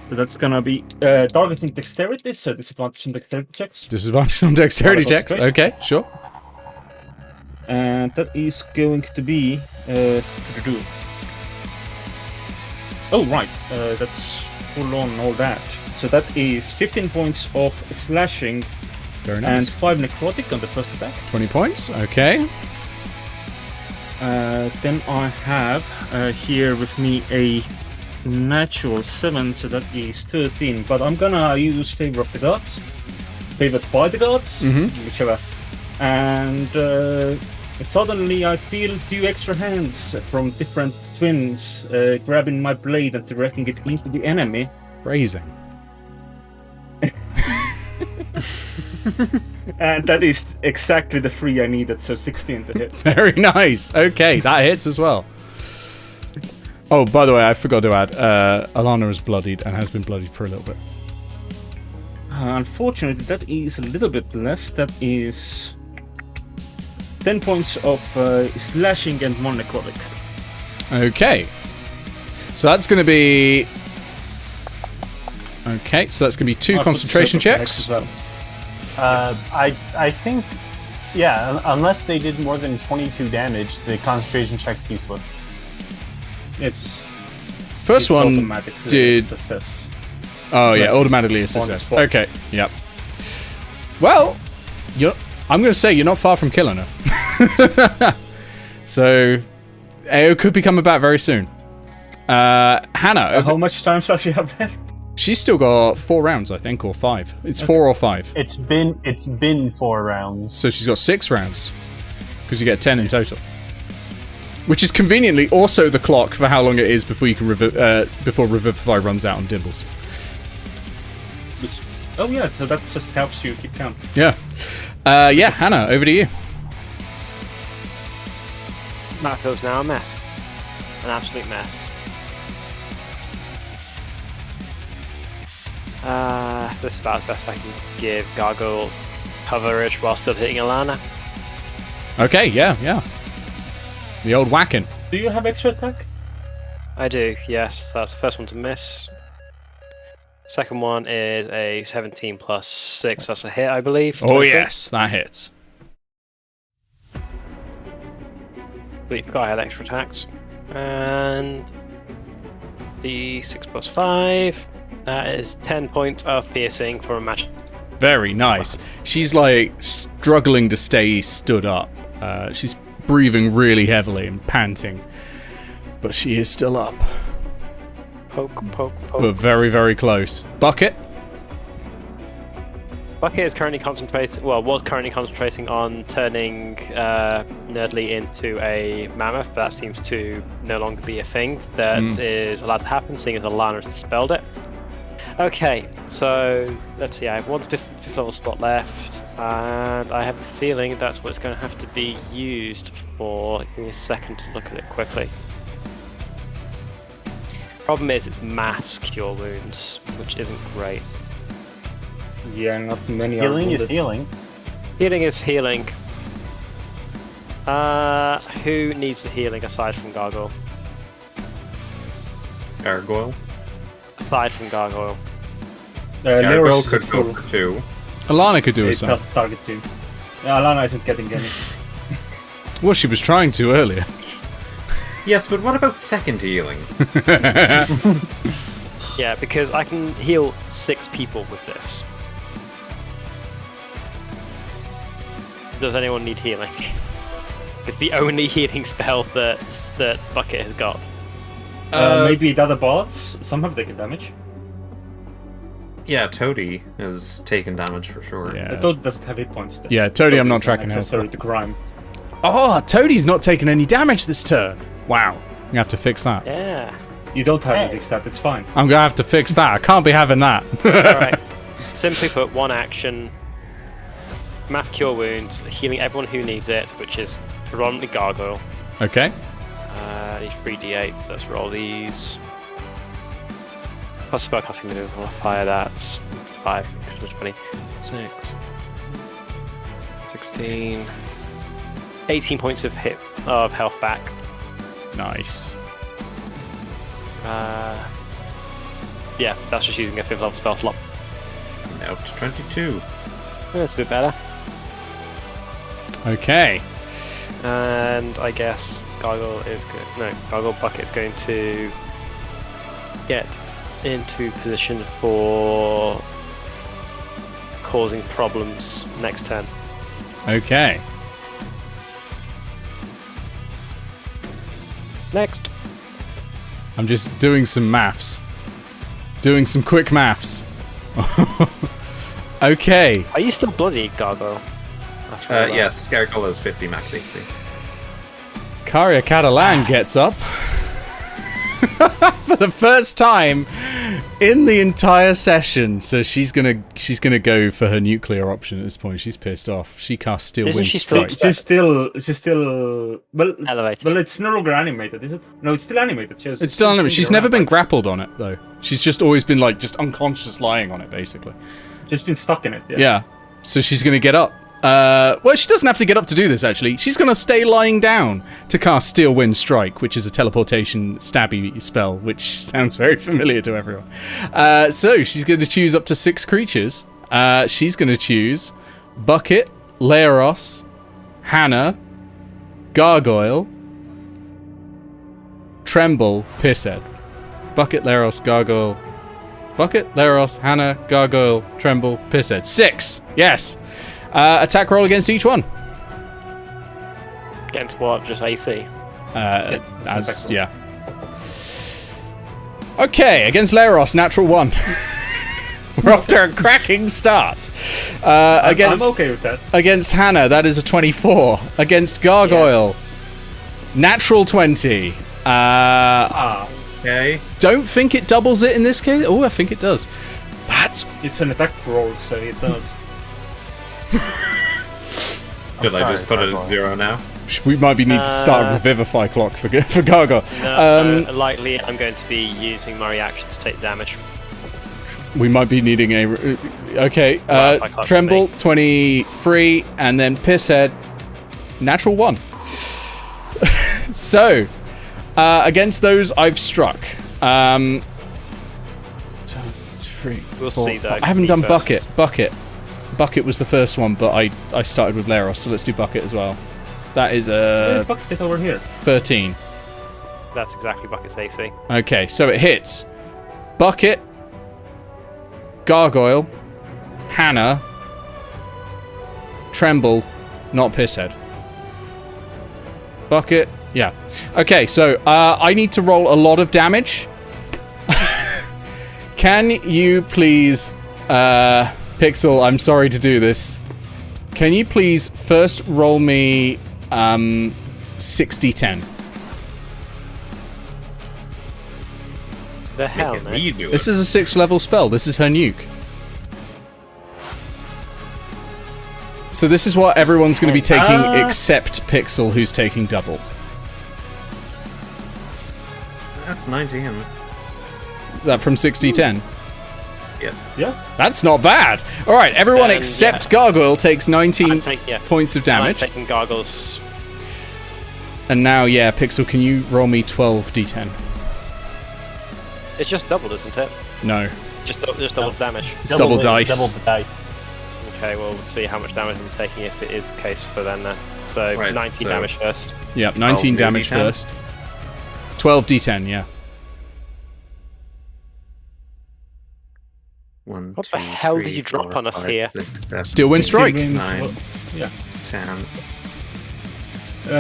So that's gonna be targeting dexterity, so disadvantage on dexterity checks. Disadvantage on dexterity Well, checks. that's great. Okay, sure. And that is going to be... Oh, right. That's full on all that. So that is 15 points of slashing Very and nice. 5 necrotic on the first attack. 20 points. Okay. Then I have here with me a natural 7, so that is 13. But I'm gonna use Favor of the Gods. Favored by the Gods, whichever. And suddenly I feel 2 extra hands from different twins grabbing my blade and directing it into the enemy. Raising. And that is exactly the 3 I needed, so 16 to hit. Very nice. Okay, that hits as well. Oh, by the way, I forgot to add, Alana is bloodied and has been bloodied for a little bit. Unfortunately, that is a little bit less. That is 10 points of slashing and 1 necrotic. Okay. So that's going to be... Okay, so that's going to be 2 concentration checks. As well. I think, yeah, unless they did more than 22 damage, the concentration check's useless. First one automatically did... success. Oh, yeah, Like, automatically a on the success. spot. Okay, yep. Well, I'm going to say you're not far from killing her. So, Eao could be coming back very soon. Hannah, How much time does she have left? she's still got 4 rounds, I think, or 5. It's 4 or 5. It's been 4 rounds. So she's got 6 rounds. Because you get 10 in total. Which is conveniently also the clock for how long it is before you can before Revivify runs out on Dimbles. Oh yeah, so that just helps you keep count. Yeah. Yeah, Hannah, over to you. That feels now a mess. An absolute mess. This is about as best I can give Gargoyle coverage while still hitting Alana. Okay, yeah. The old whacking. Do you have extra attack? I do, yes. That's the first one to miss. Second one is a 17 plus 6. That's a hit, I believe. Oh, 23. yes, that hits. But you forgot I had extra attacks. And the 6 plus 5. That is 10 points of piercing for a match. Very nice. She's like struggling to stay stood up. She's breathing really heavily and panting. But she is still up. Poke, poke, poke. But very, very close. Bucket? Bucket is currently concentrating, was currently concentrating on turning Nerdly into a mammoth, but that seems to no longer be a thing that is allowed to happen, seeing as Alana has dispelled it. Okay, so let's see, I have 1 fifth level slot left, and I have a feeling that's what it's going to have to be used for. Give me a second to look at it quickly. Problem is, it's mass cure wounds, which isn't great. Yeah, not many are Healing is wounded. healing. Healing is healing. Who needs the healing aside from Gargoyle? Gargoyle. Aside from Gargoyle. Gargoyle Leros is could go full. for 2. Alana could do It it some. does target too. Yeah, Alana isn't getting any. Well, she was trying to earlier. Yes, but what about second healing? Yeah, because I can heal 6 people with this. Does anyone need healing? It's the only healing spell that Bucket has got. Maybe the other bots. Some have taken damage. Yeah, Toady has taken damage for sure. Yeah. Toad doesn't have hit points. Then. Yeah, Toady, I'm not Toad's tracking health. accessory to crime. Oh, Toadie's not taking any damage this turn. Wow. I'm gonna have to fix that. Yeah. You don't have to fix that. It's fine. I'm gonna have to fix that. I can't be having that. Alright. Simply put, one action. Mass Cure Wounds, healing everyone who needs it, which is predominantly Gargoyle. Okay. Need 3d8, so let's roll these. Plus spellcasting modifier, that's 5, 20, 6, 16, 18 points of health back. Nice. Yeah, that's just using a 5th level spell slot. Now to 22. That's a bit better. Okay. And I guess Gargoyle is good. No, Gargoyle Bucket's going to get into position for causing problems next turn. Okay. Next. I'm just doing some maths. Doing some quick maths. Okay. Are you still bloody, Gargoyle? After all that? Yes, Gargoyle has 50 max HP. Caria Catalan gets up. For the first time in the entire session. So she's gonna go for her nuclear option at this point. She's pissed off. She casts Steel Isn't Wind she still- Strike. She's still well Elevated. Well, it's no longer animated, is it? No, it's still animated. It's still animated. She's never been grappled on it though. She's just always been like just unconscious lying on it basically. Just been stuck in it. Yeah. So she's gonna get up. Well, she doesn't have to get up to do this, actually. She's going to stay lying down to cast Steel Wind Strike, which is a teleportation stabby spell, which sounds very familiar to everyone. So she's going to choose up to 6 creatures. She's going to choose Bucket, Leros, Hannah, Gargoyle, Tremble, Pisshead. Bucket, Leros, Gargoyle. Bucket, Leros, Hannah, Gargoyle, Tremble, Pisshead. 6! Yes! Attack roll against each one. Against what? Just AC? Yeah. Okay, against Leros, natural 1. We're off to a cracking start. I'm okay with that. Against Hannah, that is a 24. Against Gargoyle, natural 20. Okay. Don't think it doubles it in this case. Oh, I think it does. It's an attack roll, so it does. Did I just put it at 0 now? We might need to start a revivify clock for Gargoyle. No, likely I'm going to be using my reaction to take damage. We might be needing a... Okay, Tremble, 23, and then Pisshead, natural 1. So, against those, I've struck. 2, 3, We'll 4, see, though. 5. I haven't done First. Bucket was the first one, but I started with Leros, so let's do Bucket as well. That is a Bucket over here. 13. That's exactly Bucket's AC. Okay, so it hits Bucket, Gargoyle, Hannah, Tremble, not Pisshead. Bucket, yeah. Okay, so I need to roll a lot of damage. Can you please, Pixel, I'm sorry to do this. Can you please first roll me 60-10? The hell, man. You do This it. is a 6th level spell. This is her nuke. So this is what everyone's going to be taking except Pixel, who's taking double. That's 19. Is that from 60-10? Yeah. That's not bad. All right, everyone Then, except yeah. Gargoyle takes 19 Yeah. points of damage. I'm taking Gargoyles. And now, yeah, Pixel, can you roll me 12 d10? It's just doubled, isn't it? No, Just double damage. it's double dice. Double the dice. Okay, well, we'll see how much damage I'm taking if it is the case for then. So Right, 19 so- damage first. Yep, 19 12 damage d10. first. 12d10, yeah. 1, What 2, the hell did 3, you drop 4, on us 5, here? 6, 7, Steel Wind 8, Strike. 9, Yeah. 10.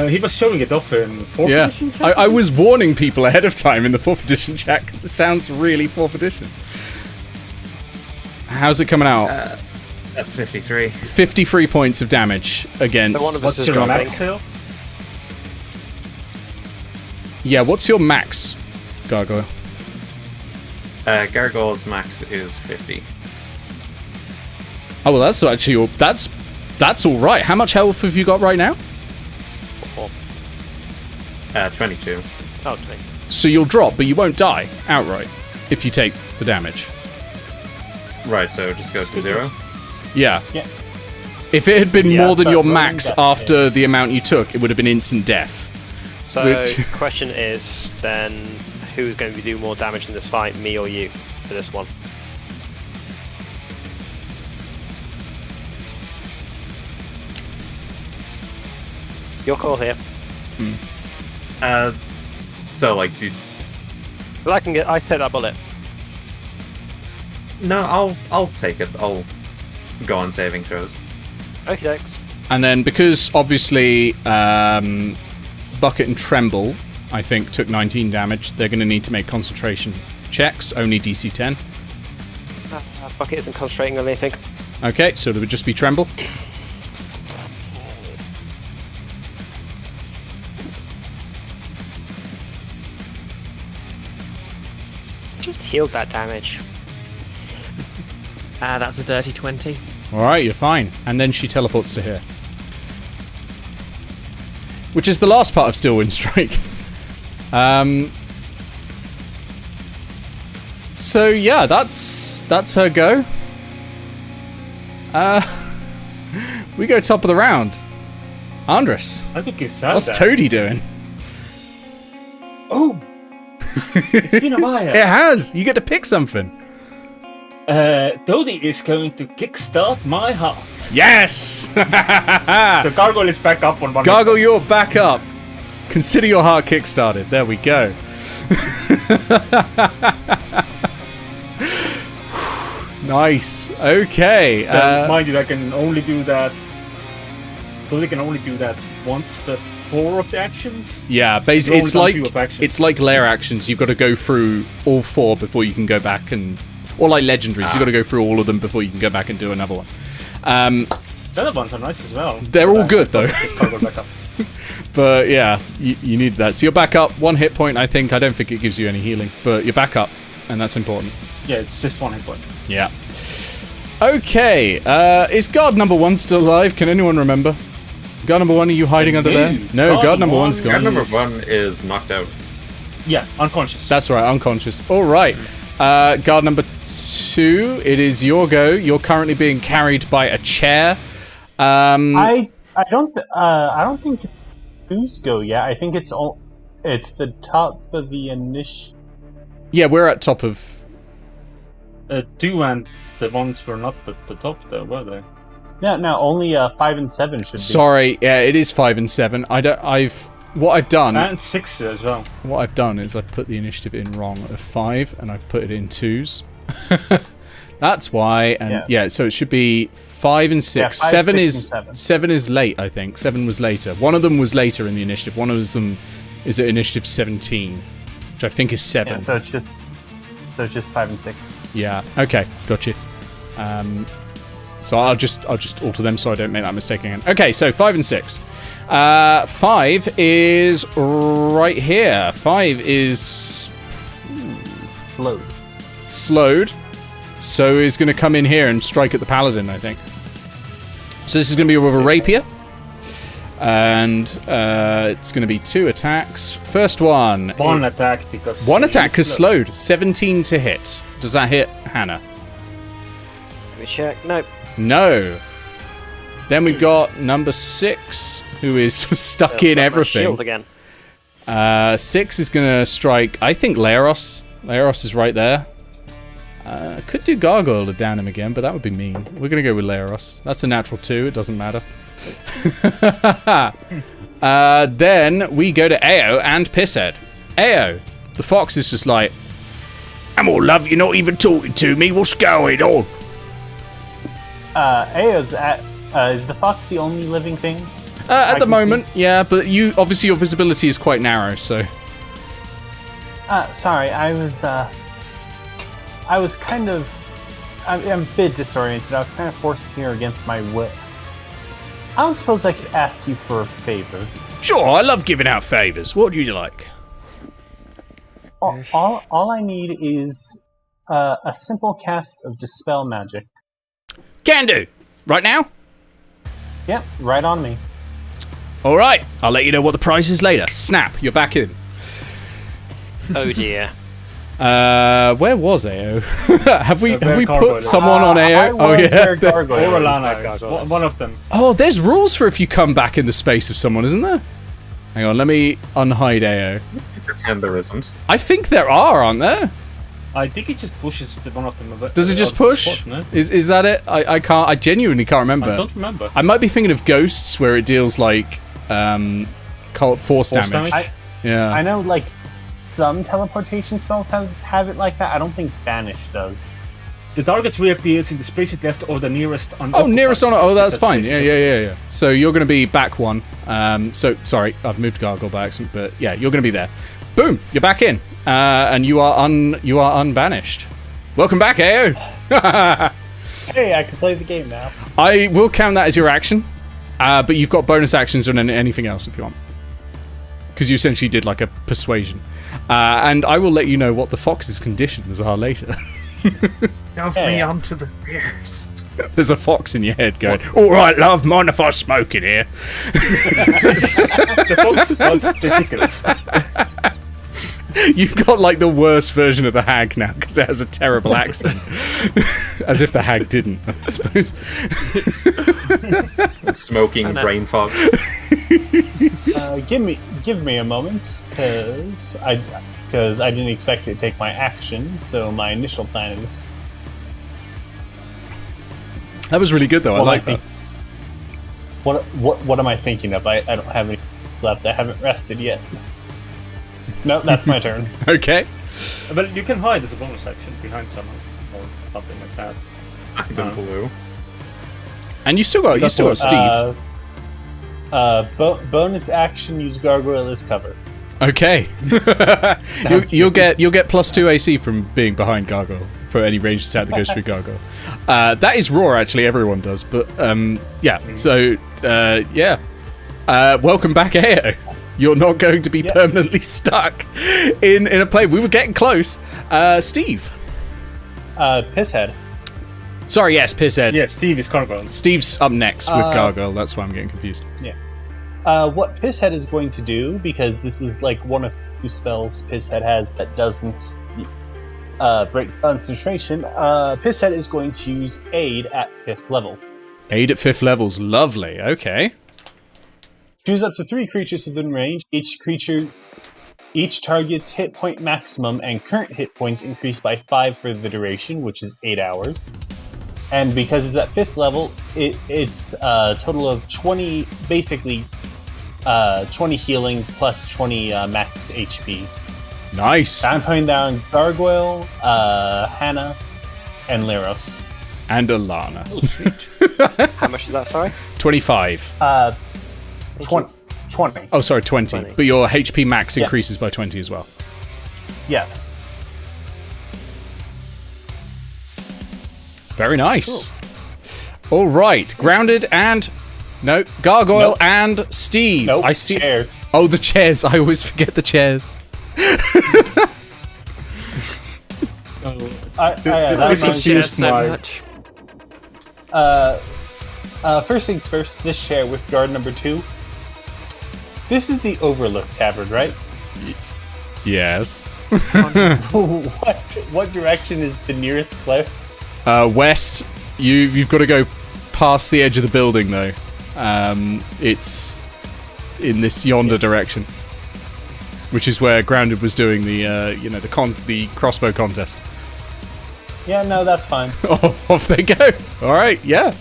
He was showing it off in 4th Yeah. edition. I was warning people ahead of time in the 4th edition chat because it sounds really 4th edition. How's it coming out? That's 53. 53 points of damage against... So one of us What's is your dropping. max health? Yeah, what's your max, Gargoyle? Gargoyle's max is 50. Oh, well, that's actually... That's all right. How much health have you got right now? 22. Oh, 20. So you'll drop, but you won't die outright if you take the damage. Right, so it just goes to 0. Yeah. Yeah. If it had been Yeah, more than start your rolling max death, after the amount you took, it would have been instant death. So, Which- question is then, who's going to do more damage in this fight, me or you, for this one? Your call here. So, like, dude... Well, I take that bullet. No, I'll take it. I'll go on saving throws. Okie dokes. And then because obviously Bucket and Tremble, I think, took 19 damage, they're going to need to make concentration checks, only DC 10. Bucket isn't concentrating on anything. Okay, so it would just be Tremble. Just healed that damage. That's a dirty 20. Alright, you're fine. And then she teleports to here. Which is the last part of Steel Wind Strike. So yeah, that's her go. We go top of the round. Andres, I could give Sad what's that. Toady doing? Oh! It's been a while. It has! You get to pick something. Toady is going to kickstart my heart. Yes! So Gargoyle is back up on one. Gargoyle, you're back up. Consider your heart kickstarted. There we go. Nice. Okay. Mind you, I can only do that. Toady can only do that once, but 4 of the actions. Yeah, You've basically, only done 2 of actions. it's like lair actions. You've got to go through all 4 before you can go back and, or like legendaries. You've got to go through all of them before you can go back and do another one. The other ones are nice as well. They're all good, though. Get Gargoyle back up. But yeah, you need that. So you're back up, 1 hit point. I think. I don't think it gives you any healing, but you're back up, and that's important. Yeah, it's just 1 hit point. Yeah. Okay. Is guard number 1 still alive? Can anyone remember? Guard number 1, are you hiding under there? No, guard number 1's gone. Guard number 1 is knocked out. Yeah, unconscious. That's right, unconscious. All right. Guard number 2, it is your go. You're currently being carried by a chair. I don't think who's go yet. I think it's the top of the initiative. Yeah, we're at top of... 2 and the ones were not at the top though, were they? No, only 5 and 7 should be. Sorry, yeah, it is 5 and 7. What I've done And 6 as well. What I've done is I've put the initiative in wrong of 5, and I've put it in 2s. That's why, and yeah, so it should be 5 and 6. Yeah, 5, 7 6, is and 7. 7 is late, I think. 7 was later. One of them was later in the initiative. One of them is at initiative 17, which I think is 7. Yeah, so it's just 5 and 6. Yeah. Okay. Got you. So I'll just alter them so I don't make that mistake again. Okay. So 5 and 6. 5 is right here. 5 is slowed. So he's going to come in here and strike at the paladin, I think. So this is going to be with a rapier. And it's going to be 2 attacks. First one. 1 attack because... 1 attack because slowed. 17 to hit. Does that hit Hannah? Let me check. Nope. No. Then we've got number 6, who is stuck in Got my everything. Shield again. 6 is going to strike, I think, Laros. Laros is right there. Could do Gargoyle to down him again, but that would be mean. We're going to go with Laros. That's a natural 2. It doesn't matter. Then we go to Eao and Pisshead. Eao, the fox is just like, I'm all love, you're not even talking to me, what's going on? Eo's is the fox the only living thing? At I the can moment, yeah, but obviously your visibility is quite narrow, so. Sorry, I'm a bit disoriented. I was kind of forced here against my will. I don't suppose I could ask you for a favor. Sure, I love giving out favors. What do you like? All I need is a simple cast of Dispel Magic. Can do. Right now? Yep, right on me. All right, I'll let you know what the price is later. Snap, you're back in. Oh dear. Where was Eao? have we Gargoyle. put someone on Eao? Oh yeah. Gargoyle. Or is. Alana, one of them. Oh, there's rules for if you come back in the space of someone, isn't there? Hang on, let me unhide Eao. Pretend there isn't. I think there are, aren't there? I think it just pushes one of them. Does it just push? No? Is that it? I can't. I genuinely can't remember. I don't remember. I might be thinking of ghosts where it deals like force damage. Yeah. I know, like, some teleportation spells have it like that. I don't think Banish does. The target reappears in the space it left or the nearest on. Oh, nearest on. Oh, that's fine. basically- Yeah. So you're going to be back one. So sorry, I've moved Gargoyle by accident, but yeah, you're going to be there. Boom, you're back in, and you are unbanished. Welcome back, Eao. Hey, I can play the game now. I will count that as your action, but you've got bonus actions on anything else if you want, because you essentially did like a persuasion. And I will let you know what the fox's conditions are later. Shove me onto the stairs. There's a fox in your head going, all right, love, mind if I smoke in here? The fox wants ridiculous. You've got like the worst version of the hag now because it has a terrible accent. As if the hag didn't, I suppose. It's smoking brain fog. Give me a moment, because I didn't expect it to take my action. So my initial plan is. That was really good though. I like that. What am I thinking of? I don't have any left. I haven't rested yet. No, that's my turn. Okay. But you can hide as a bonus action behind someone or something like that. I'm blue. And you still got Steve. Bonus action: use Gargoyle as cover. Okay. you'll get +2 AC from being behind Gargoyle for any ranged attack that goes through Gargoyle. That is raw, actually. Everyone does, but yeah. So yeah. Welcome back, Eao. You're not going to be permanently stuck in a plane. We were getting close. Steve. Pisshead. Sorry, yes, Pisshead. Yeah, Steve is Gargoyle. Steve's up next with Gargoyle. That's why I'm getting confused. Yeah. What Pisshead is going to do, because this is like one of two spells Pisshead has that doesn't break concentration, Pisshead is going to use Aid at 5th level. Aid at 5th level's lovely. Okay. Choose up to 3 creatures within range. Each target's hit point maximum and current hit points increase by 5 for the duration, which is 8 hours. And because it's at 5th level, it's a total of 20, basically 20 healing plus 20 max HP. Nice. I'm putting down Gargoyle, Hannah, and Lyros. And Alana. Oh, sweet. How much is that, sorry? 25. 20. Oh, sorry, 20. 20. But your HP max increases by 20 as well. Yes. Very nice. Cool. All right. Grounded and... No. Gargoyle Nope. and Steve. Nope. I see. Chairs. Oh, the chairs. I always forget the chairs. Confused so my- much. First things first, this chair with guard number 2. This is the Overlook Tavern, right? Yes. What direction is the nearest cliff? West. You've got to go past the edge of the building, though. It's in this yonder direction, which is where Grounded was doing the the crossbow contest. Yeah, no, that's fine. Oh, off they go. All right, yeah.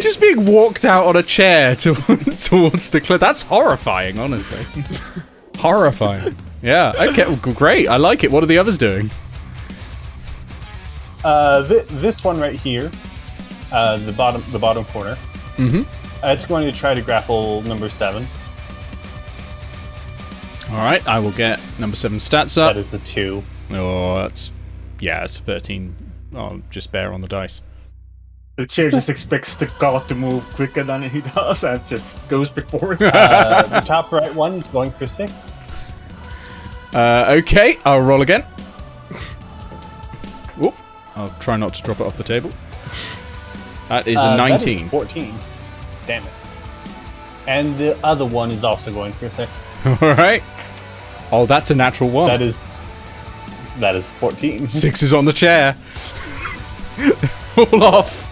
Just being walked out on a chair towards the cliff. That's horrifying, honestly. Horrifying. Yeah. Okay. Well, great. I like it. What are the others doing? This one right here, the bottom corner. Mm-hmm. It's going to try to grapple number 7. All right. I will get number 7 stats up. That is the 2. Oh, it's 13. Oh, just bare on the dice. The chair just expects the god to move quicker than he does and just goes before it. The top right one is going for 6. Okay. I'll roll again. Whoop. I'll try not to drop it off the table. That is a 19. That is 14. Damn it. And the other one is also going for 6. All right. Oh, that's a natural 1. That is 14. 6 is on the chair. All off.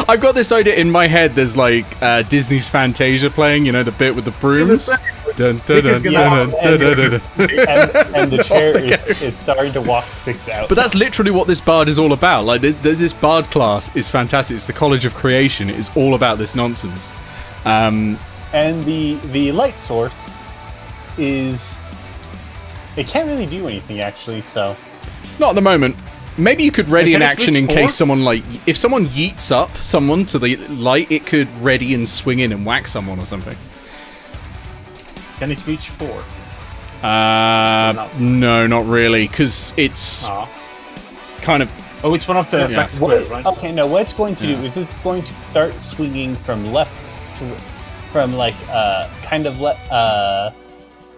I've got this idea in my head. There's like Disney's Fantasia playing, you know, the bit with the brooms. Dun, dun, dun, dun, dun, dun, dun, dun. And the chair is starting to walk 6 out. But that's literally what this bard is all about. Like this bard class is fantastic. It's the College of Creation. It is all about this nonsense. And the light source is, it can't really do anything actually. So not at the moment. Maybe you could ready an action in reach case 4? someone, like, if someone yeets up someone to the light, it could ready and swing in and whack someone or something. Can it reach 4? No, not really, because it's kind of... Oh, it's one of the back squares, right? Okay, no, what it's going to do is it's going to start swinging from left to, from like,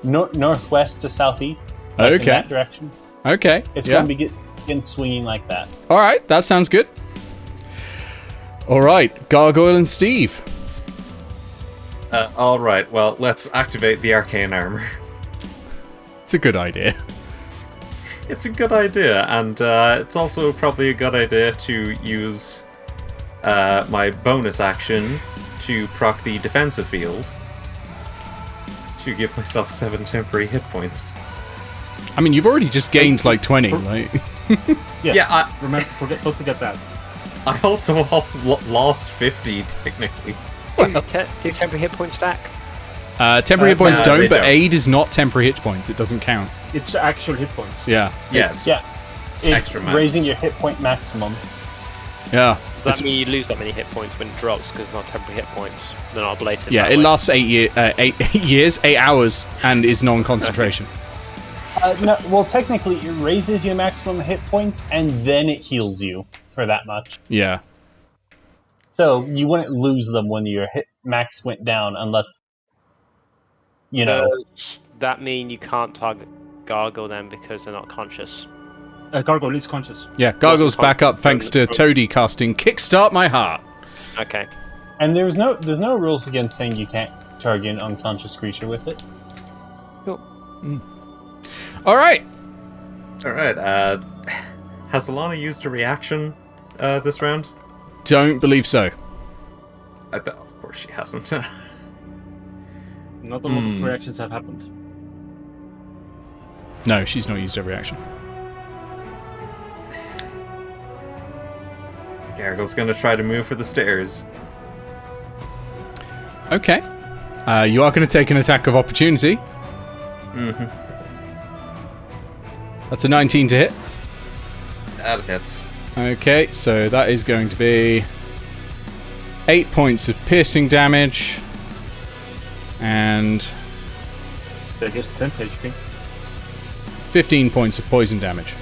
northwest to southeast. Like in that direction. Okay. It's going to begin swinging like that. All right, that sounds good. All right, Gargoyle and Steve. All right. Well, let's activate the arcane armor. It's a good idea. It's a good idea, and it's also probably a good idea to use my bonus action to proc the defensive field to give myself 7 temporary hit points. I mean, you've already just gained like 20, right? Yeah, Don't forget that. I also lost 50 technically. Do temporary hit points stack? Temporary hit points no, don't, they but don't. aid is not temporary hit points. It doesn't count. It's actual hit points. Yeah. Yes. Yeah, It's it's extra max. raising your hit point maximum. Yeah. Does that mean you lose that many hit points when it drops because they're not temporary hit points? They're not ablated. Yeah, that it way. lasts 8 hours, and is non-concentration. No, well, technically, it raises your maximum hit points and then it heals you for that much. Yeah. So you wouldn't lose them when your hit max went down, unless you know. Does that mean you can't target Gargoyle then because they're not conscious? Gargoyle is conscious. Yeah, Gargoyle's back up thanks to Toady casting Kickstart My Heart. Okay. And there's no rules against saying you can't target an unconscious creature with it. All right. All right. Has Alana used a reaction this round? Don't believe so. Of course she hasn't. Not a lot of reactions have happened. No, she's not used every action. Gargoyle's gonna try to move for the stairs. Okay. You are going to take an attack of opportunity. Mm-hmm. That's a 19 to hit. That hits. Okay, so that is going to be 8 points of piercing damage. And So I guess 10 HP. 15 points of poison damage.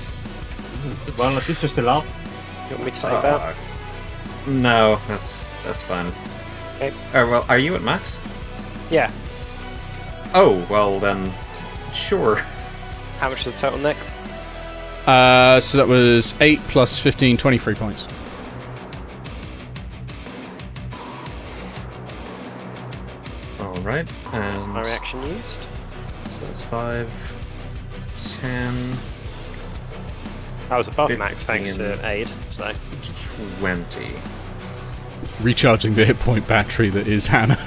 Well, at least you're still up. You want me to take that? No, that's fine. Okay. Well, are you at max? Yeah. Oh, well then, sure. How much is the total, Nick? So that was 8 plus 15, 23 points. Alright, and My reaction used. so that's 5, 10, I was above max thanks 15. to aid, so 20. Recharging the hit point battery that is Hannah.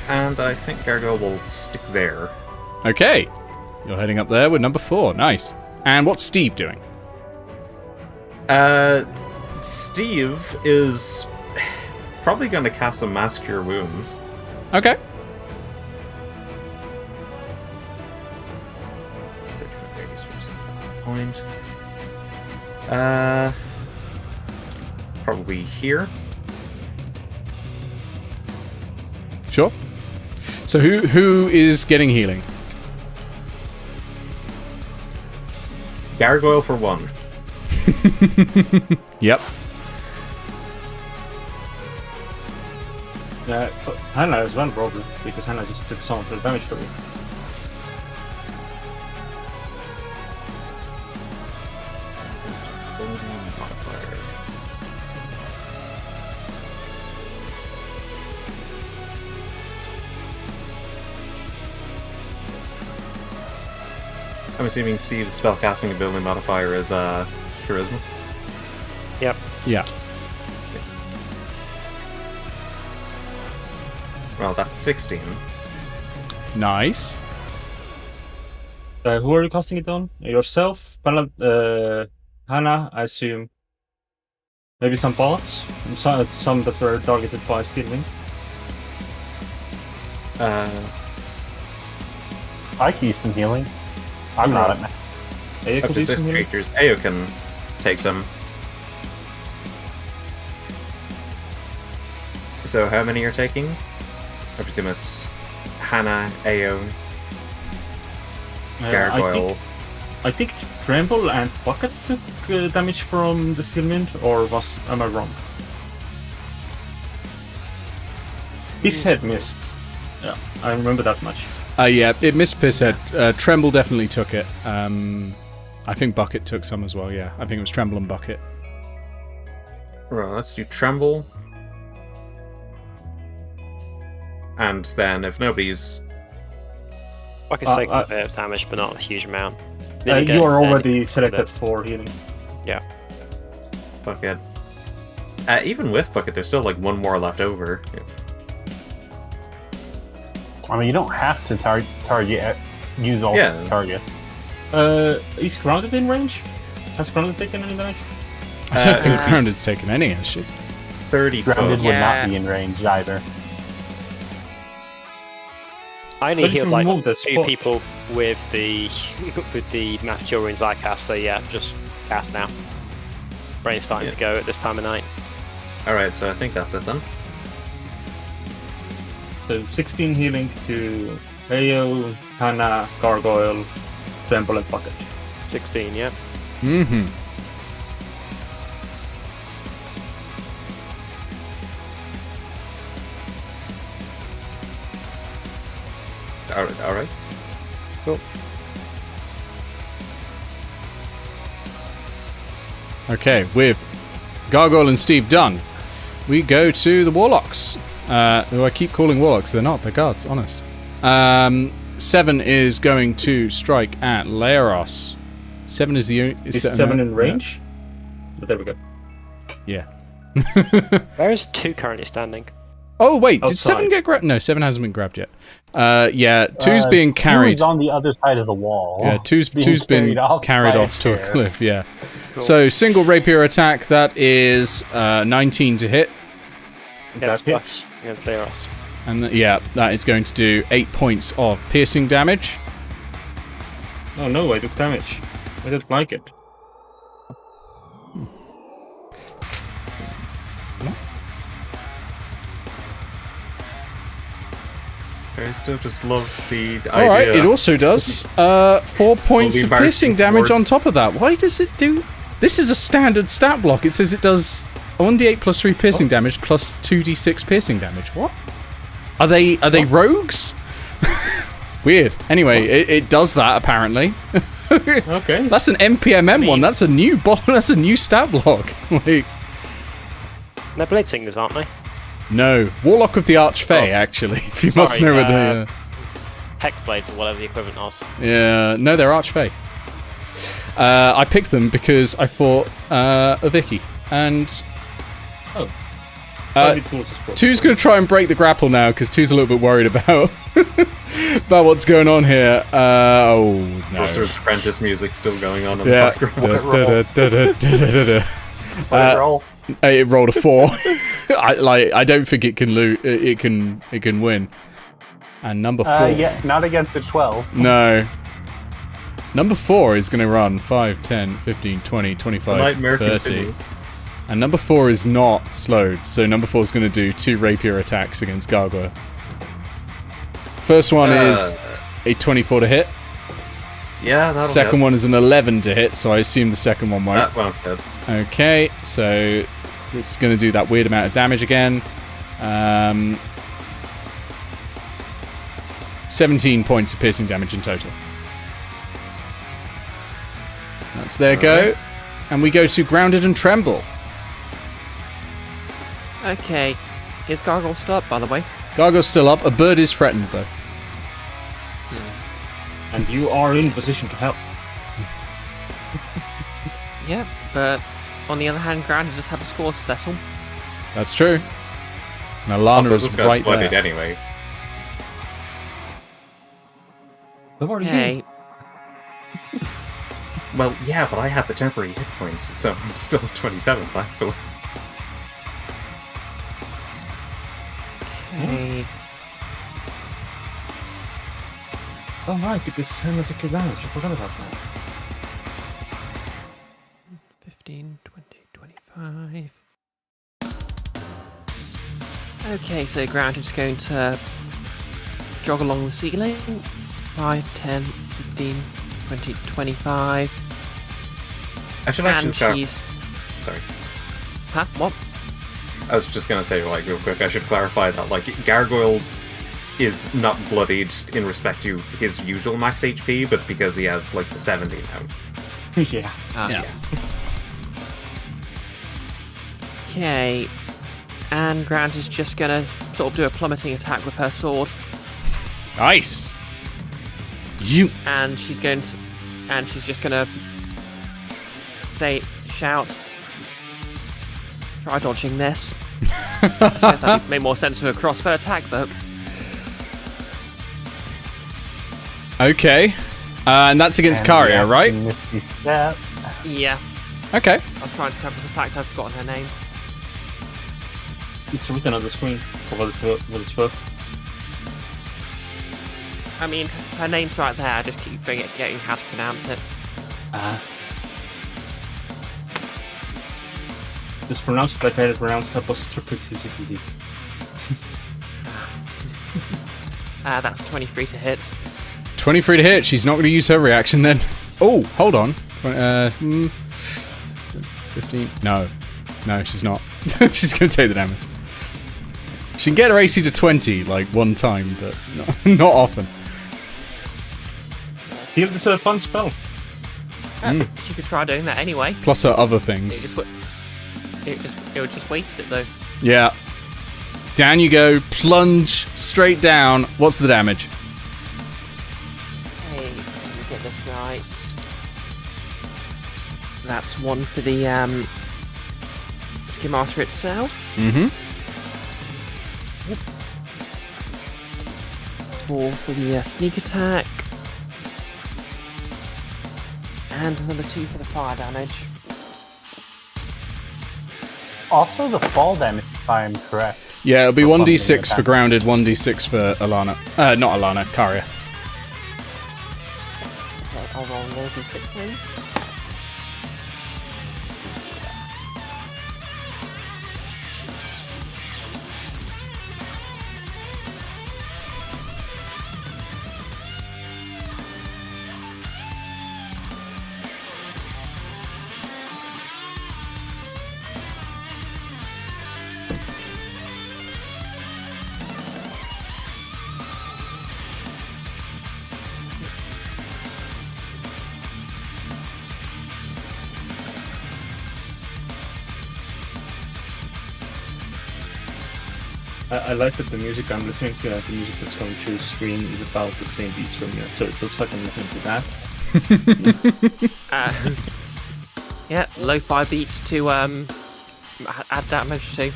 And I think Gargoyle will stick there. Okay. You're heading up there with number 4. Nice. And what's Steve doing? Steve is probably going to cast some Mass Cure Wounds. Okay. Just for a point. Probably here. Sure. So who is getting healing? Gargoyle for 1. Yep. Hannah as well, probably, because Hannah just took some of the damage from me. I'm assuming Steve's spellcasting ability modifier is charisma. Yep. Yeah. Well, that's 16. Nice. Who are you casting it on? Yourself, Hannah, I assume. Maybe some bots? Some that were targeted by stealing. I can use some healing. I'm not at Eao Up could to use 6 some healing. creatures. Eao can take some. So how many are taking? I presume it's Hannah, Eao, Gargoyle. I think Tremble and Bucket took damage from the Sealment, or am I wrong? His head missed. Yeah, I remember that much. Yeah, it missed Pisshead. Tremble definitely took it. I think Bucket took some as well, yeah. I think it was Tremble and Bucket. Right, let's do Tremble. And then if nobody's... I can take a bit of damage, but not a huge amount. You are already selected for healing. Yeah. Bucket. Even with Bucket, there's still like one more left over. I mean, you don't have to use all Yeah. targets. Is Grounded in range? Has Grounded taken any damage? I don't think Grounded's taken any, has she? 30 Grounded foot. would not be in range either. I only But if healed you like remove the 2 spot- people with the mass cure wounds I cast, so yeah, just cast now. Brain's starting to go at this time of night. Alright, so I think that's it then. So 16 healing to Eao, Hannah, Gargoyle, Tremble, and Bucket. 16, yeah. Mm-hmm. Alright. Cool. Okay, with Gargoyle and Steve done, we go to the Warlocks. Who I keep calling Warlocks, they're not, they're guards, honest. 7 is going to strike at Laeros. 7 is the... Is 7 in range? But there we go. Yeah. Where is 2 currently standing? Oh, wait, did 7 Outside. get grabbed? No, 7 hasn't been grabbed yet. Yeah, 2's being carried. 2 is on the other side of the wall. Yeah, two's being been carried by a off to a chair. cliff, yeah. Cool. So, single rapier attack, that is 19 to hit. That Plus hits. against Laeros. And yeah, that is going to do 8 points of piercing damage. Oh no, I took damage. I didn't like it. I still just love the idea. Alright, it also does 4 points of marching piercing damage on towards- top of that. Why does it do... This is a standard stat block. It says it does 1d8 plus 3 piercing damage plus 2d6 piercing damage. What? Are they rogues? Weird. Anyway, it does that apparently. Okay. That's an MPMM one. That's a new that's a new stat block. Like, They're blade singers, aren't they? no, Warlock of the Archfey actually. If you must Sorry, know what the Hex blades or whatever the equivalent was. yeah, no, they're Archfey. I picked them because I fought a Vicky, and Oh. Uh, Two's going to try and break the grapple now because Two's a little bit worried about about what's going on here. Oh no! Sorcerer's Apprentice music still going on in Yeah. the background. What roll? It rolled a 4. I don't think it can loot. It can win. And number 4. Yeah, not against a 12. No. Number 4 is going to run 5, 10, 15, 20, 25, Nightmare 30. continues. And number 4 is not slowed, so number 4 is going to do 2 rapier attacks against Gargoyle. First one is a 24 to hit. Yeah, that'll Second hit. one is an 11 to hit, so I assume the second one won't. That won't hit. Okay, so this is going to do that weird amount of damage again. 17 points of piercing damage in total. That's their go. And we go to Grounded and Tremble. Okay. Is Gargoyle still up, by the way? Gargoyle's still up. A bird is threatened, though. And you are in position to help. Yeah, but on the other hand, Grounded does have a score successful. That's true. And Alana Also, is this guy's right bloodied there. anyway. Who are Okay. you? Well, yeah, but I had the temporary hit points, so I'm still 27th, thankfully. Okay. Oh right, because Hannah took your damage. I forgot about that. 15, 20, 25. Okay, so Grounded's going to jog along the ceiling. 5, 10, 15, 20, 25. I should And actually she's... Sorry. Huh? What? I was just gonna say, like, real quick, I should clarify that, like, Gargoyle's is not bloodied in respect to his usual max HP, but because he has, like, the 70 now. Yeah. Yeah. Okay. And Grounded's just going to sort of do a plummeting attack with her sword. Nice. You. And she's going to... And she's just going to... shout... Try dodging this. I suppose that made more sense with a crossbow attack, but... Okay. And that's against Karia, right? Misty step. Yeah. Okay. I was trying to cover the fact I've forgotten her name. It's written on the screen for what it's worth. I mean, her name's right there, I just keep forgetting how to pronounce it. Just pronounce it like I pronounce apostrophe. That's 23 to hit. 23 to hit. She's not going to use her reaction then. Oh, hold on. 15. No. No, she's not. She's going to take the damage. She can get her AC to 20, like, one time, but not often. Heal is a fun spell. She could try doing that anyway. Plus her other It things. would just waste it though. Yeah. Down you go. Plunge straight down. What's the damage? Hey, let me get this right. That's 1 for the Skin Master itself. Mm-hmm. 4 for the sneak attack. And another 2 for the fire damage. Also, the fall damage, if I'm correct. Yeah, it'll be For 1d6 attack. for Grounded, 1d6 for Alana. Not Alana, Karia. Okay, I'll roll another d6 then. I like that the music I'm listening to and the music that's coming through the screen is about the same beats from you. So it looks like I'm listening to that. Yeah, lo-fi beats to add damage to.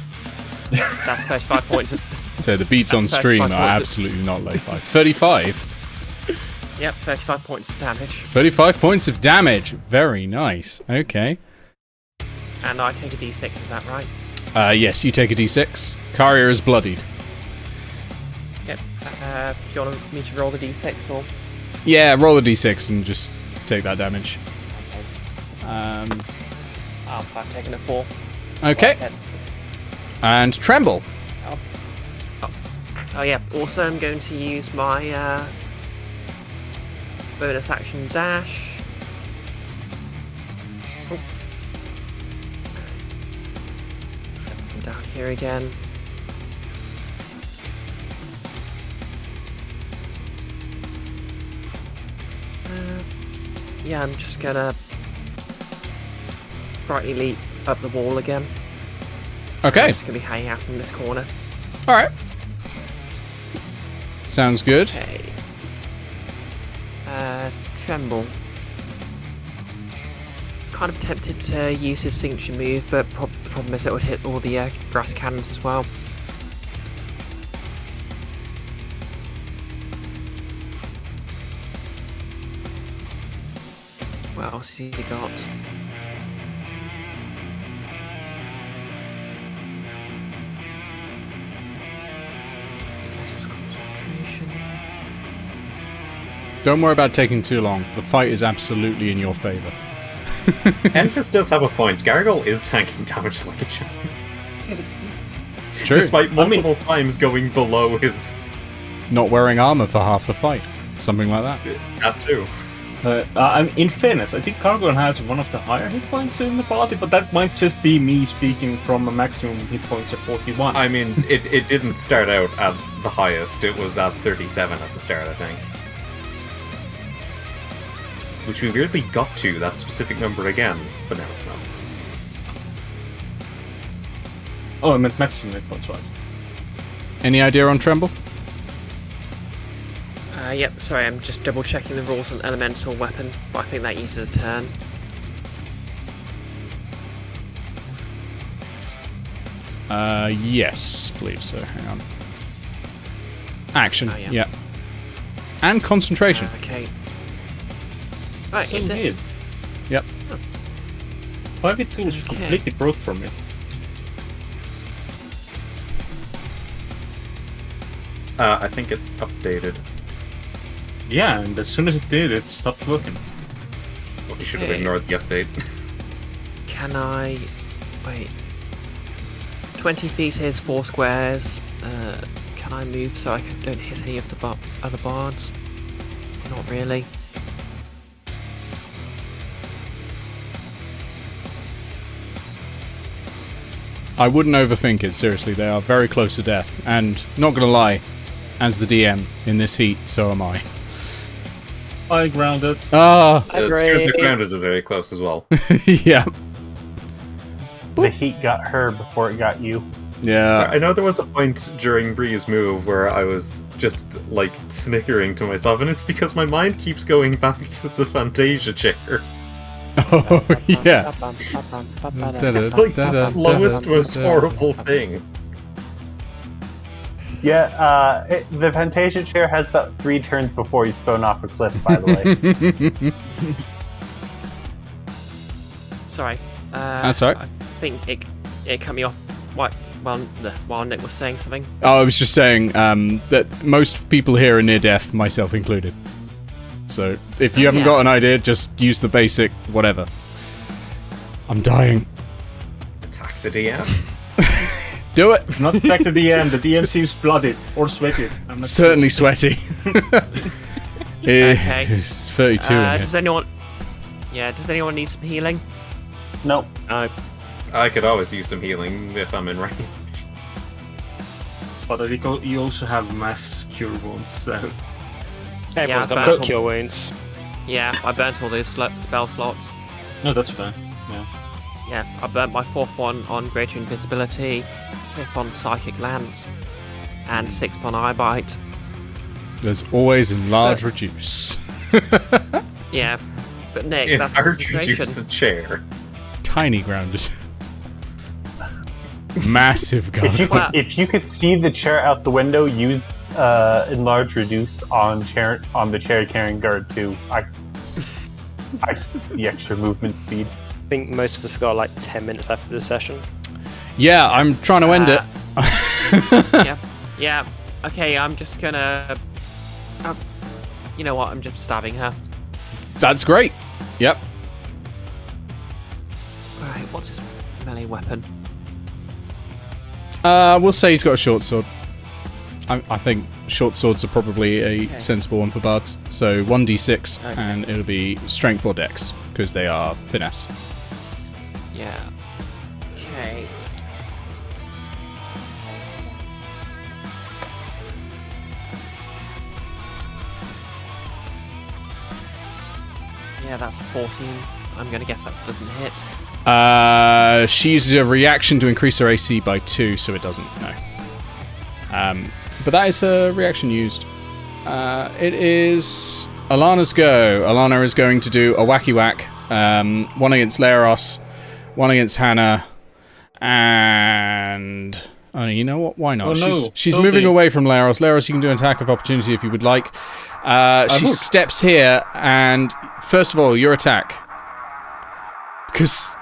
That's 35 points of... So the beats on That's stream 35 are points. absolutely not lo-fi. 35? Yep, 35 points of damage. 35 points of damage. Very nice. Okay. And I take a d6, is that right? Yes, you take a d6. Karia is bloodied. Yep. Do you want me to roll the d6 or? Yeah, roll a d6 and just take that damage. I've taken a 4. Okay. And tremble. Oh yeah, also I'm going to use my bonus action dash. Oh. I'm down here again. Yeah, I'm just gonna brightly leap up the wall again. Okay. I'm just gonna be hanging out in this corner. All right. Sounds good. Okay. Tremble. Kind of tempted to use his signature move, but the problem is it would hit all the grass cannons as well. What else has he got? This was concentration. Don't worry about taking too long. The fight is absolutely in your favor. Enfys does have a point. Gargoyle is tanking damage like a champ. It's true. Despite multiple times going below his... Not wearing armor for half the fight. Something like that. That too. In fairness, I think Gargoyle has one of the higher hit points in the party, but that might just be me speaking from a maximum hit points of 41. I mean, it didn't start out at the highest. It was at 37 at the start, I think. Which we weirdly got to that specific number again, but no. Oh, I meant maximum hit points wise. Any idea on tremble? Yep, sorry, I'm just double checking the rules on elemental weapon, but I think that uses a turn. Yes, I believe so. Hang on. Action. Oh, yeah. Yeah. And concentration. Okay. Right, So is it? weird. Yep. 5v2 is Okay. completely broke for me. I think it updated. Yeah, and as soon as it did, it stopped working. Well, you should have Okay. ignored the update. Can I... Wait. 20 feet is 4 squares. Can I move so I don't hit any of the other bards? Not really. I wouldn't overthink it, seriously. They are very close to death. And, not gonna lie, as the DM in this heat, so am I. I grounded. Ah! Seriously, grounded are very close as well. Yeah. The heat got her before it got you. Yeah. I know there was a point during Bree's move where I was just, like, snickering to myself, and it's because my mind keeps going back to the Fantasia chair. Oh, yeah. It's like the slowest, most horrible thing. Yeah, the Fantasia chair has about 3 turns before he's thrown off a cliff, by the way. Sorry. That's all right. I think it cut me off while Nick was saying something. Oh, I was just saying that most people here are near death, myself included. So, if you haven't got an idea, just use the basic whatever. I'm dying. Attack the DM. Do it! Not back to the DM. The DM seems blooded or sweated. I'm not Certainly sweaty. Okay. It's 32 in here. Does anyone need some healing? Nope. I could always use some healing if I'm in range. But I think you also have mass cure wounds, so... Everyone's got but- mass cure wounds. Yeah, I burnt all those spell slots. No, that's fine. Yeah. Yeah, I burnt my 4th one on Greater Invisibility, 5th on Psychic Lance, and 6th on Eye Bite. There's always enlarge reduce. Yeah, but Nick, It's that's hard to concentration. reduce a chair. Tiny grounded. Massive gun. Well- If you could see the chair out the window, use enlarge reduce on the chair carrying guard too. I see extra movement speed. I think most of us got like 10 minutes after this session. Yeah, I'm trying to end it. Yeah. Okay, I'm just gonna... you know what, I'm just stabbing her. That's great. Yep. Right, what's his melee weapon? We'll say he's got a short sword. I think short swords are probably a sensible one for bards. So 1d6, and it'll be strength or dex, because they are finesse. Yeah. Okay. Yeah, that's 14. I'm going to guess that doesn't hit. She uses a reaction to increase her AC by 2, so it doesn't, no. But that is her reaction used. It is Alana's go. Alana is going to do a wacky whack. One against Leros, one against Hannah, and... Oh, you know what? Why not? Oh, no. She's Toady. moving away from Leros. Leros, you can do an attack of opportunity if you would like. She steps here, and first of all, your attack. Because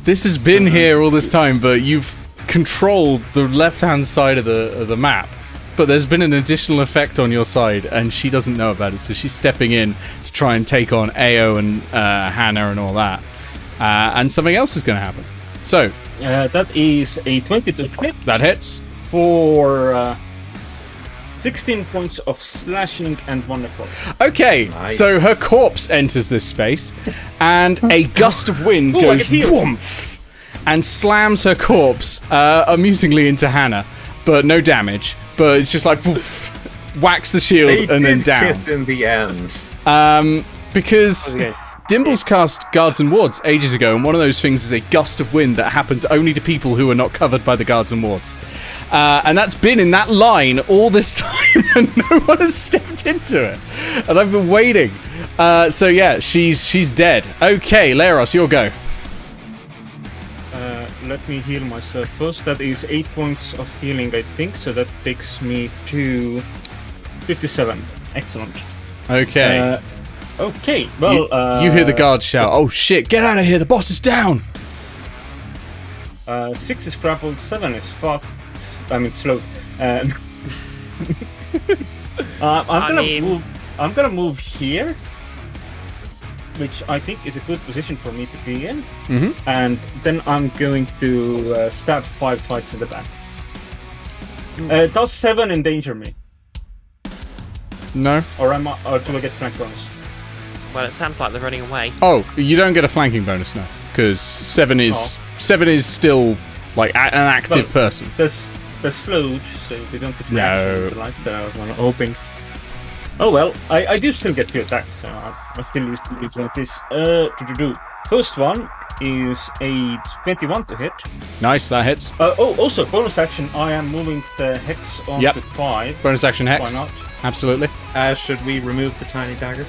this has been here all this time, but you've controlled the left-hand side of the map. But there's been an additional effect on your side, and she doesn't know about it, so she's stepping in to try and take on Eao and Hannah and all that. And something else is going to happen. So... that is a 22 hit that hits. for 16 points of slashing and 1 necrotic. Okay, Nice. so her corpse enters this space, and a gust of wind Ooh, I goes get healed. whoomph, and slams her corpse amusingly into Hannah, but no damage. But it's just like whoof, whacks the shield They and then did down. kiss in the end. Because Okay. Dimble's cast Guards and Wards ages ago, and one of those things is a gust of wind that happens only to people who are not covered by the Guards and Wards. And that's been in that line all this time, and no one has stepped into it. And I've been waiting. So yeah, she's dead. Okay, Leros, your go. Let me heal myself first. That is 8 points of healing, I think, so that takes me to 57. Excellent. Okay. Okay, well... you hear the guards shout, "Oh shit, get out of here, the boss is down!" 6 is grappled, 7 is fucked. I mean, slowed. I'm gonna move here, which I think is a good position for me to be in. Mm-hmm. And then I'm going to stab 5 twice in the back. Does 7 endanger me, No. or do I get flank bonus? Well, it sounds like they're running away. Oh, you don't get a flanking bonus now, because 7 is still like an active person. They're slowed, so they don't get No. reaction. Like, so I was hoping. Oh well, I do still get 2 attacks, so I still use 2 like this. First one is a 21 to hit. Nice, that hits. Also, bonus action, I am moving the hex on Yep. to 5. Bonus action hex. Why not? Absolutely. Should we remove the tiny dagger?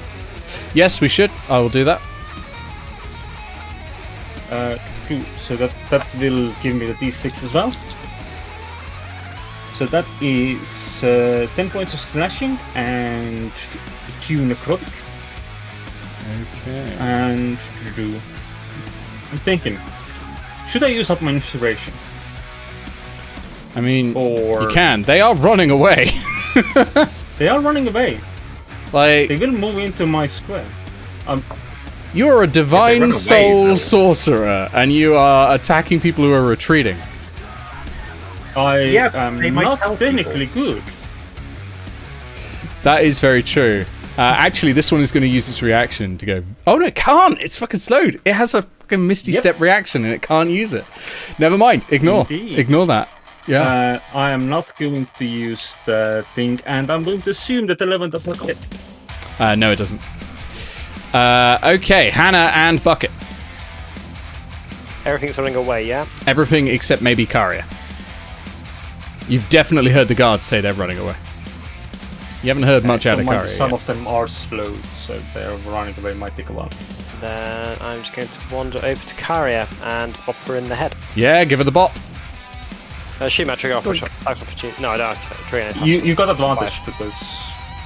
Yes, we should. I will do that. So that will give me the d6 as well. So that is 10 points of slashing and 2 necrotic. Okay. And I'm thinking, should I use up my inspiration? I mean, Or you can. They are running away. they are running away. They Like, will move into my square. you're a run divine away, soul though. sorcerer, and you are attacking people who are retreating. Yeah, am they might not tell technically good. That is very true. Actually, this one is going to use its reaction to go, oh no, it can't! It's fucking slowed! It has a fucking Misty Step reaction and it can't use it. Never mind, ignore. Indeed. Ignore that. Yeah. I am not going to use the thing, and I'm going to assume that 11 does not hit. No, it doesn't. Okay, Hannah and Bucket. Everything's running away, yeah? Everything except maybe Karia. You've definitely heard the guards say they're running away. You haven't heard much out of Karia Some yet. of them are slowed, so they're running away. Might take a while. Then I'm just going to wander over to Carrier and bop her in the head. Yeah, give her the bot. Shoot my trigger attack opportunity. No, I don't have to trigger any attacks. You got advantage because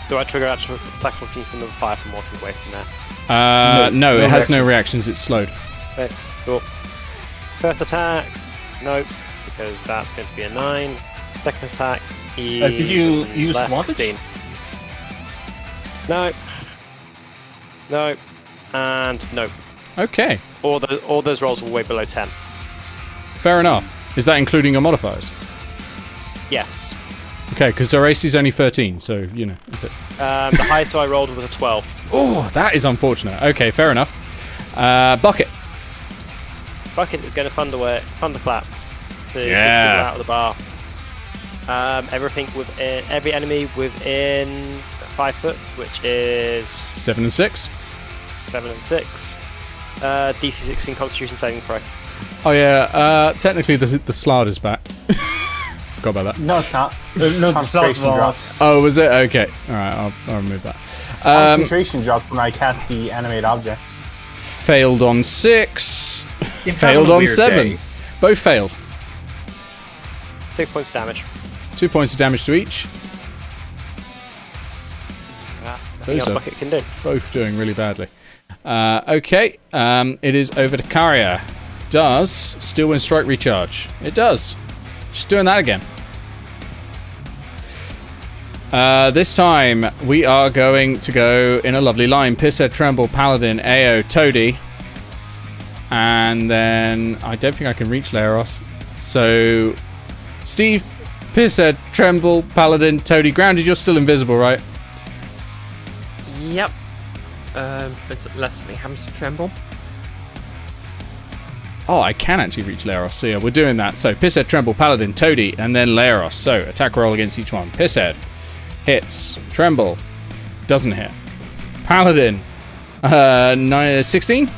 Do I trigger actual attack opportunity from number 5 from walking away from there? No, no it has no reaction. reactions, it's slowed. Okay, cool. First attack, nope, because that's going to be a 9. Second attack, did you use less advantage? 15. No. No. And no. Okay, All those rolls were way below 10. fair enough. Is that including your modifiers? Yes. Okay, because our AC is only 13, so, you know. A bit. The highest I rolled was a 12. Oh, that is unfortunate. Okay, fair enough. Bucket. Bucket is going to thunderclap to get Yeah. people out of the bar. Every enemy within 5 foot, which is 7 and 6. 7 and 6. DC 16 Constitution saving throw. Oh yeah, technically the Slard is back. Forgot about that. No, it's not. No, Concentration drop. Oh, was it? Okay. Alright, I'll remove that. Concentration drop when I cast the animate objects. Failed on 6. You're Failed having a on weird 7. day. Both failed. 6 points of damage. 2 points of damage to each. Nothing else Those are Bucket can do. both doing really badly. Okay, it is over to Karia. Does Steel Wind Strike recharge? It does. She's doing that again. This time we are going to go in a lovely line. Pisshead, Tremble, Paladin, Eao, Toady. And then I don't think I can reach Leros. So Steve, Pisshead, Tremble, Paladin, Toady. Grounded, you're still invisible, right? Yep. It's less than happens to tremble. Oh, I can actually reach Leros. So yeah, we're doing that. So Pisshead, Tremble, Paladin, Toady, and then Leros. So attack roll against each one. Pisshead hits. Tremble doesn't hit. Paladin 16?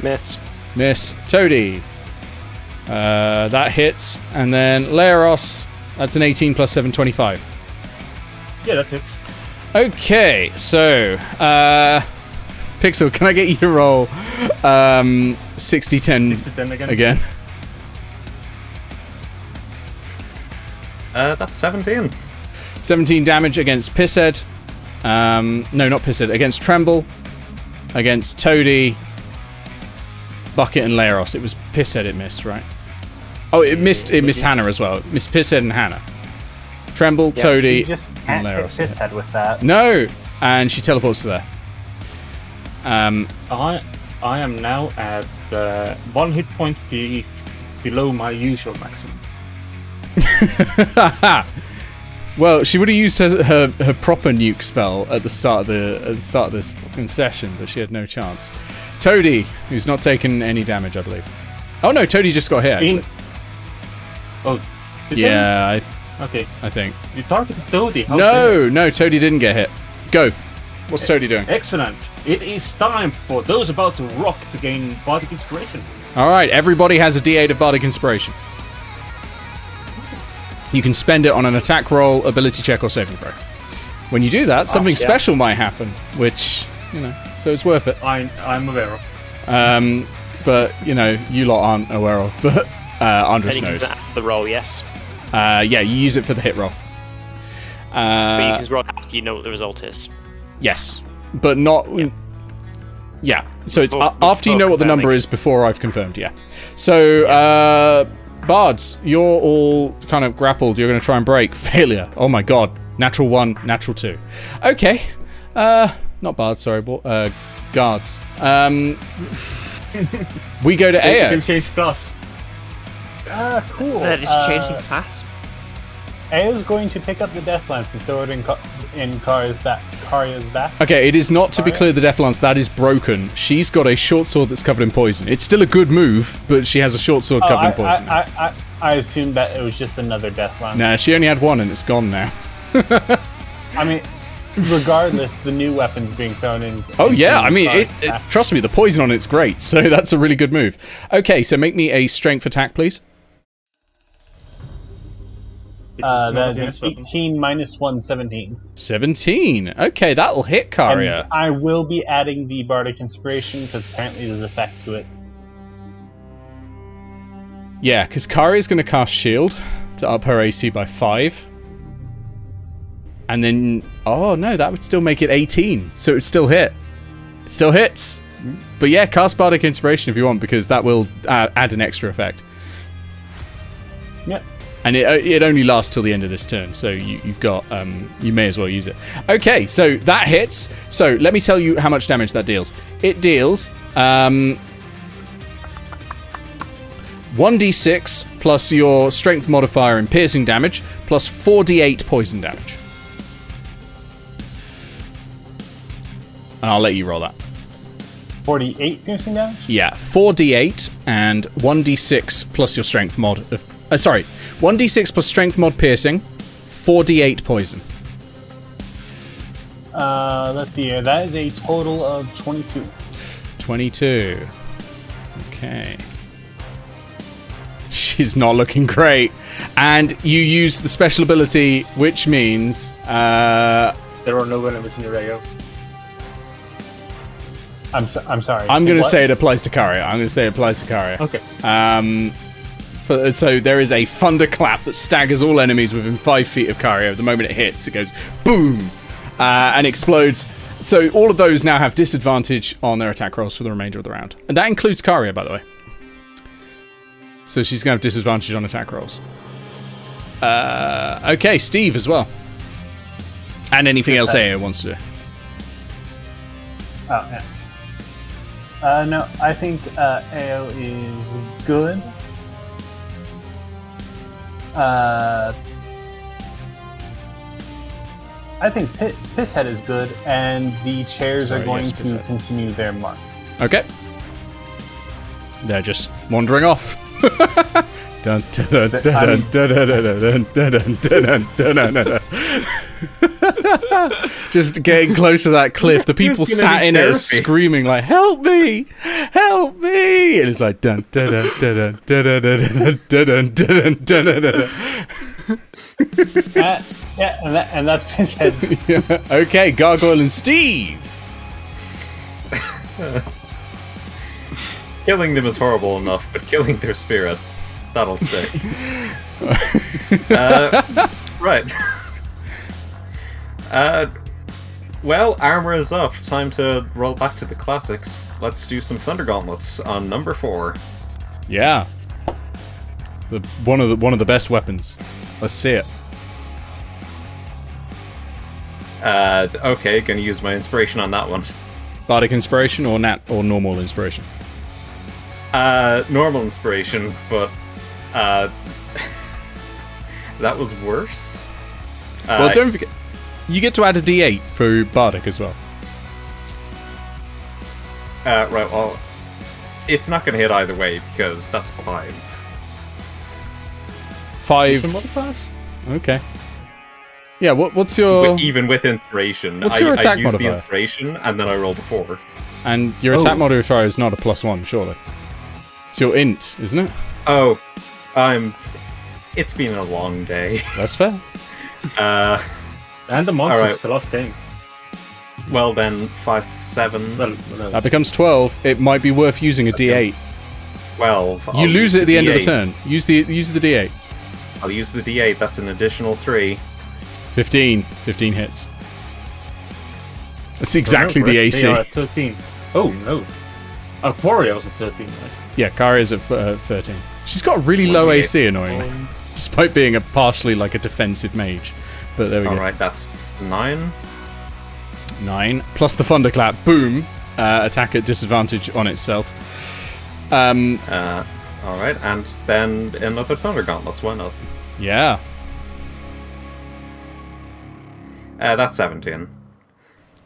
Miss. Miss. Toady. That hits. And then Leros, that's an 18 plus 7, 25. Yeah, that hits. Okay, so Pixel, can I get you to roll 60-10 60-10 again? That's 17. 17 damage against Pisshead. No, not Pisshead. Against Tremble. Against Toady. Bucket and Leros. It was Pisshead it missed, right? Oh, it missed Hannah as well. It missed Pisshead and Hannah. Tremble, Yeah, Toady, she just can't hit Leros. his head with that. No! And she teleports to there. I am now at 1 hit point below my usual maximum. Well, she would have used her proper nuke spell at the start of this fucking session, but she had no chance. Toady, who's not taken any damage, I believe. Oh no, Toady just got hit. Actually. Did Yeah, Okay. I think. You targeted Toady. How dare No, Toady didn't get hit. Go. What's Toady doing? Excellent. It is time for those about to rock to gain bardic inspiration. All right, everybody has a D8 of Bardic Inspiration. You can spend it on an attack roll, ability check, or saving throw. When you do that, something special might happen, which, you know, so it's worth it. I'm aware of. But, you know, you lot aren't aware of, but Andres And you can knows. do that after the roll, yes. Yeah, you use it for the hit roll. But you can roll after you know what the result is. Yes, but not... Yeah, so it's Before- after you know before what the number confirming. is, before I've confirmed, yeah. So, Bards, you're all kind of grappled. You're going to try and break. Failure. Oh my god. Natural 1, natural 2. Okay. Not Bards, sorry. Guards. We go to You Eao. can change class. Cool. That is changing class. Eo's going to pick up the Death Lance and throw it in Karya's back. Okay, it is not, to be clear, the Death Lance. That is broken. She's got a short sword that's covered in poison. It's still a good move, but she has a short sword covered in poison. I assumed that it was just another Death Lance. Nah, she only had one and it's gone now. I mean, regardless, the new weapon's being thrown in. Oh yeah, I mean, Karya's back. trust me, the poison on it's great, so that's a really good move. Okay, so make me a strength attack, please. That's an 18 minus 1, 17. 17. Okay, that'll hit Karya. And I will be adding the Bardic Inspiration because apparently there's effect to it. Yeah, because Karya's going to cast Shield to up her AC by 5. And then, oh no, that would still make it 18. So it would still hit. It still hits. But yeah, cast Bardic Inspiration if you want, because that will add an extra effect. Yep. And it only lasts till the end of this turn, so you've got you may as well use it. Okay, so that hits. So let me tell you how much damage that deals. It deals 1d6 plus your strength modifier and piercing damage plus 4d8 poison damage. And I'll let you roll that. 48 piercing damage? Yeah, 4d8 and 1d6 plus your strength mod. 1d6 plus strength mod piercing, 4d8 poison. Let's see here. That is a total of 22. 22. Okay. She's not looking great. And you use the special ability, which means... There are no enemies in your area. I'm sorry. I'm going to say it applies to Karia. Okay. So there is a thunderclap that staggers all enemies within 5 feet of Karia. The moment it hits, it goes boom and explodes. So all of those now have disadvantage on their attack rolls for the remainder of the round. And that includes Karia, by the way. So she's going to have disadvantage on attack rolls. Okay, Steve as well. And anything else Eao wants to do. Oh, yeah. No, I think Eao is good. I think Pisshead is good, and the chairs are going to continue their march. Okay. They're just wandering off. Dun, dun, dun, dun, dun, dun, dun, dun, dun, dun, dun. Just getting close to that cliff. The people sat in it are screaming like, "Help me! Help me!" And it's like dun dun dun dun dun dun dun dun dun dun dun. Yeah, and that's Pisshead. Yeah. Okay, Gargoyle and Steve. Killing them is horrible enough, but killing their spirit, that'll stick. Right. Well, armor is up. Time to roll back to the classics. Let's do some Thunder Gauntlets on number 4. Yeah. One of the best weapons. Let's see it. Okay, gonna use my inspiration on that one. Bardic inspiration or normal inspiration? Normal inspiration, but that was worse. Well, don't forget, you get to add a d8 for Bardic as well. Right, well, it's not going to hit either way because that's 5. 5. Okay. Yeah, what's your... Even with inspiration. What's your attack I use modifier? the inspiration and then I rolled a 4. And your attack modifier is not a +1, surely. It's your int, isn't it? Oh, it's been a long day. That's fair. And the monster's the last game. Well then, 5 to 7. Well, That becomes 12. It might be worth using a d8. 12. You lose it at the end of the turn. Use the d8. I'll use the d8. That's an additional 3. 15. 15 hits. That's exactly the AC. They are at 13. Oh no. Aquaria was at 13, right? Yeah, Karia's at 13. She's got a really low AC, annoyingly. Despite being partially like a defensive mage. But there we go. Alright, that's 9. 9. Plus the thunderclap. Boom. Attack at disadvantage on itself. Alright, and then another Thunder Gauntlets. Why not? Yeah. That's 17.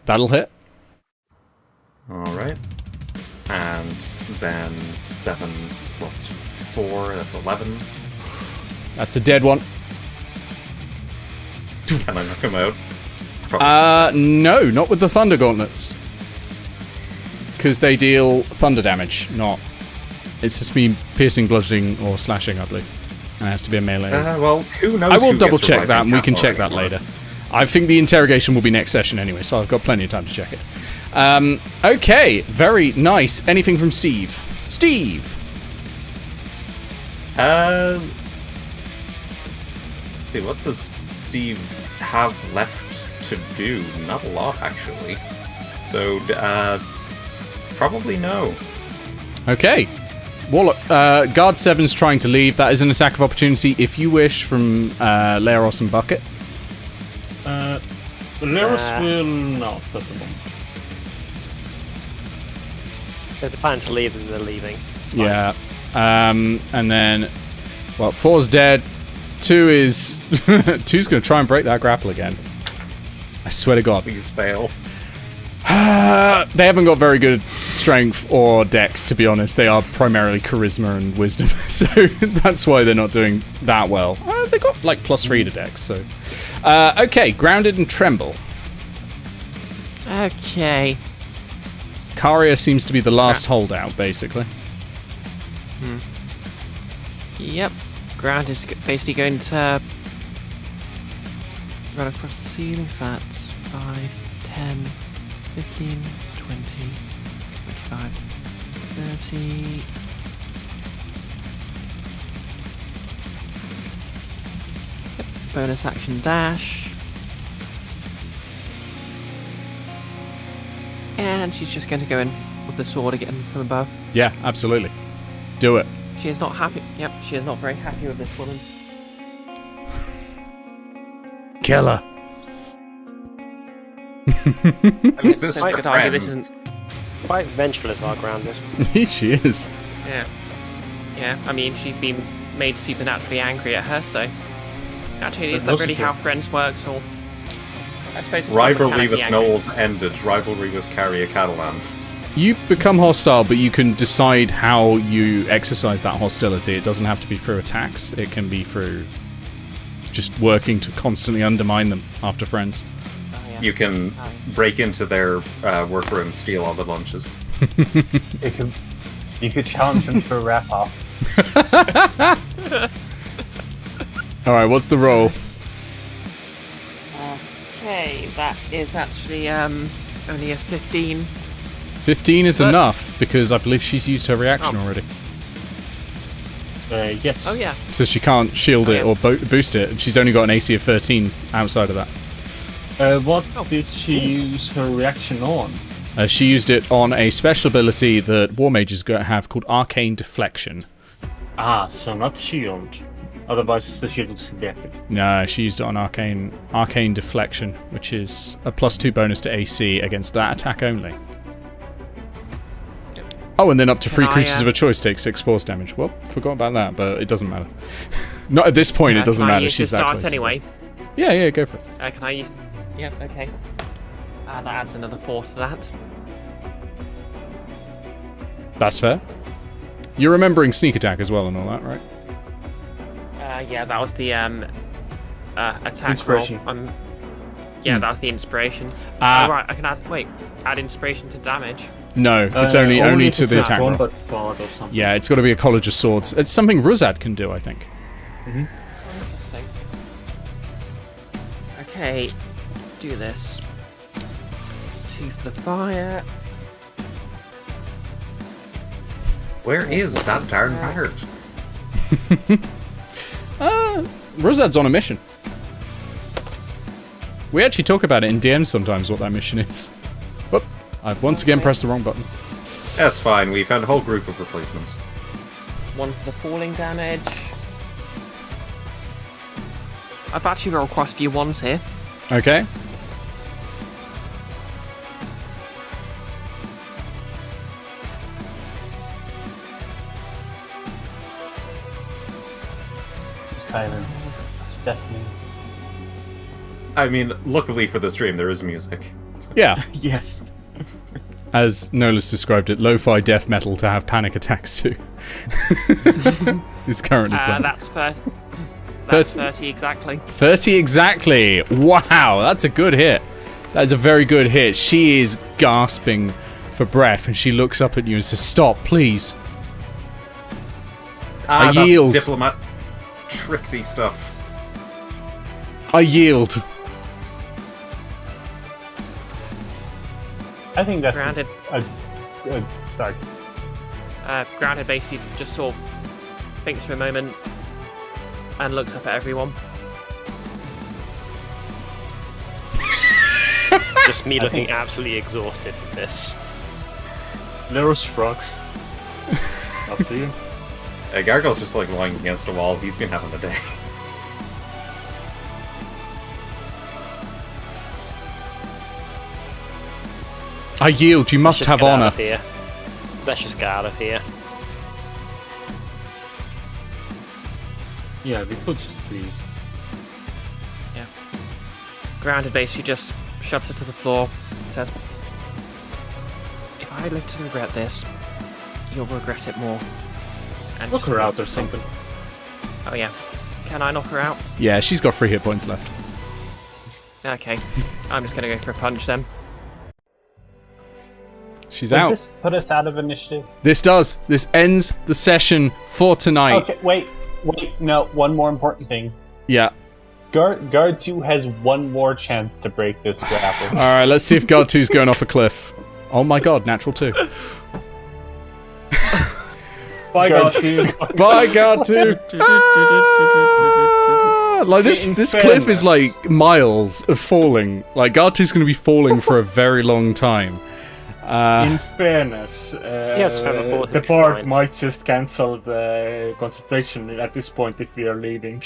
That'll hit. Alright. And then 7 plus 4, that's 11. That's a dead one. Can I knock him out? Probably No, not with the Thunder Gauntlets. Because they deal thunder damage, not... It's just me piercing, bludgeoning, or slashing, I believe. And it has to be a melee. well, who knows? I will who double gets to check ride that, and we can Cantlore check that anymore. later. I think the interrogation will be next session anyway, so I've got plenty of time to check it. Okay, very nice. Anything from Steve? Steve! Let's see, what does Steve have left to do? Not a lot, actually. So, probably no. Okay. Warlock, Guard 7's trying to leave. That is an attack of opportunity, if you wish, from Leros and Bucket. Leros will not at the moment. There's a plan to leave and they're leaving. Yeah. And then, well, 4's dead. 2 is... 2's going to try and break that grapple again. I swear to God. Please fail. They haven't got very good strength or dex, to be honest. They are primarily charisma and wisdom, so that's why they're not doing that well. They got like +3 to dex, so. Okay, grounded and tremble. Okay. Karia seems to be the last holdout, basically. Yep. Ground is basically going to run across the ceiling. So that's 5, 10, 15, 20, 25, 30. Yep. Bonus action dash. And she's just going to go in with the sword again from above. Yeah, absolutely. Do it. She is not happy. Yep, she is not very happy with this woman. Kill her. At least this I is could argue this friends. isn't. Quite vengeful as well, grounded. She is. Yeah. Yeah, I mean, she's been made supernaturally angry at her, so. Actually, is that really how friends work, or. I suppose. Rivalry with Knowles ended. Rivalry with Carrier Catalan. You become hostile, but you can decide how you exercise that hostility. It doesn't have to be through attacks. It can be through just working to constantly undermine them after friends. Oh, yeah. You can break into their workroom, steal all the lunches. You could challenge them to a wrap-off. Alright, what's the roll? Okay, that is actually only a 15. 15 is enough, because I believe she's used her reaction already. Yes. Oh, yeah. So she can't shield it or boost it, and she's only got an AC of 13 outside of that. What did she use her reaction on? She used it on a special ability that War Mages have called Arcane Deflection. Ah, so not shield. Otherwise the shield would still be active. No, she used it on Arcane Deflection, which is a +2 bonus to AC against that attack only. Oh, and then up to 3 creatures of a choice take 6 force damage. Well, forgot about that, but it doesn't matter. Not at this point, it doesn't matter. She's that close. Anyway. Yeah, go for it. Can I use... Yep, okay. That adds another 4 to that. That's fair. You're remembering sneak attack as well and all that, right? Yeah, that was the attack inspiration. roll. Yeah, that was the inspiration. Right, I can add inspiration to damage. No, it's only to the attack roll. Or something. Yeah, it's got to be a College of Swords. It's something Ruzad can do, I think. Mm-hmm. Okay, let's do this. 2 for the fire. Where is that darn bird? Ruzad's on a mission. We actually talk about it in DMs sometimes, what that mission is. Whoop, I've once again pressed the wrong button. That's fine, we found a whole group of replacements. 1 for the falling damage. I've actually rolled quite a few 1s here. Okay. Silence. Deafening. I mean, luckily for the stream, there is music. So. Yeah. Yes. As Nolas described it, lo-fi death metal to have panic attacks too. It's currently playing. That's 30. That's 30 exactly. 30 exactly. Wow, that's a good hit. That is a very good hit. She is gasping for breath, and she looks up at you and says, "Stop, please." I That's yield. diplomat tricksy stuff. I yield. I think that's Grounded. Sorry. Grounded basically just sort of thinks for a moment and looks up at everyone. Just me looking absolutely exhausted with this. Leros shrugs. Up to you. Gargoyle's just like lying against a wall. He's been having a day. I yield. You must have honor. Let's just get out of here. Yeah, we could just leave. Yeah. Grounded basically just shoves her to the floor, says, "If I live to regret this, you'll regret it more." And Knock her out or something. Oh yeah. Can I knock her out? Yeah, she's got 3 hit points left. Okay. I'm just gonna go for a punch then. She's Does out. this put us out of initiative? This does. This ends the session for tonight. Okay, wait. No, one more important thing. Yeah. Guard 2 has one more chance to break this grapple. All right, let's see if Guard 2's going off a cliff. Oh my god, natural 2. Bye, Guard God, 2. Bye, Guard 2. Like this cliff is like miles of falling. Like Guard 2's going to be falling for a very long time. In fairness, the board might just cancel the concentration at this point if we are leading.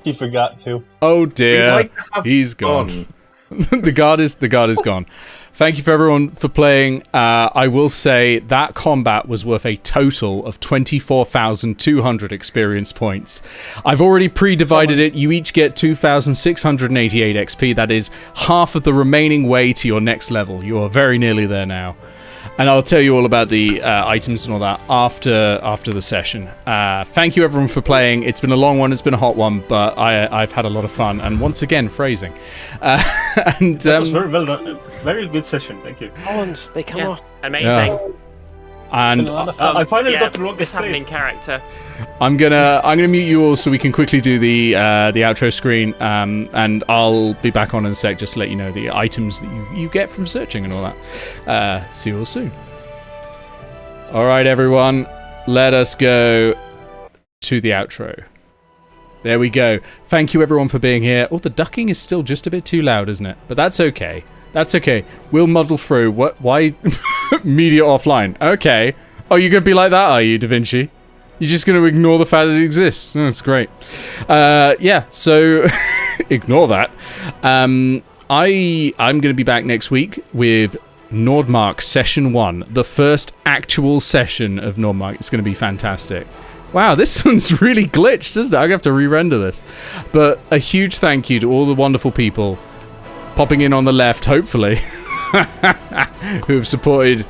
He forgot to. Oh We dear, like to have he's gone. the guard is gone. Thank you for everyone for playing. I will say that combat was worth a total of 24,200 experience points. I've already pre-divided it. You each get 2,688 XP. That is half of the remaining way to your next level. You are very nearly there now. And I'll tell you all about the items and all that after the session. Thank you everyone for playing. It's been a long one, it's been a hot one, but I've had a lot of fun. And once again, phrasing. And That was very well done. Very good session, thank you. Horns, they come off. Amazing. Yeah. And I finally got the this longest happening place. character. I'm gonna mute you all so we can quickly do the outro screen, and I'll be back on in a sec just to let you know the items that you get from searching and all that. See you all soon. All right, everyone, let us go to the outro. There we go. Thank you everyone for being here. Oh, the ducking is still just a bit too loud, isn't it? But that's okay. That's okay. We'll muddle through. What? Why? Media offline. Okay. Oh, you're gonna be like that, are you, Da Vinci? You're just going to ignore the fact that it exists. Oh, that's great. Yeah, so ignore that. I'm going to be back next week with Nordmark Session 1. The first actual session of Nordmark. It's going to be fantastic. Wow, this one's really glitched, isn't it? I'm going to have to re-render this. But a huge thank you to all the wonderful people popping in on the left, hopefully, who have supported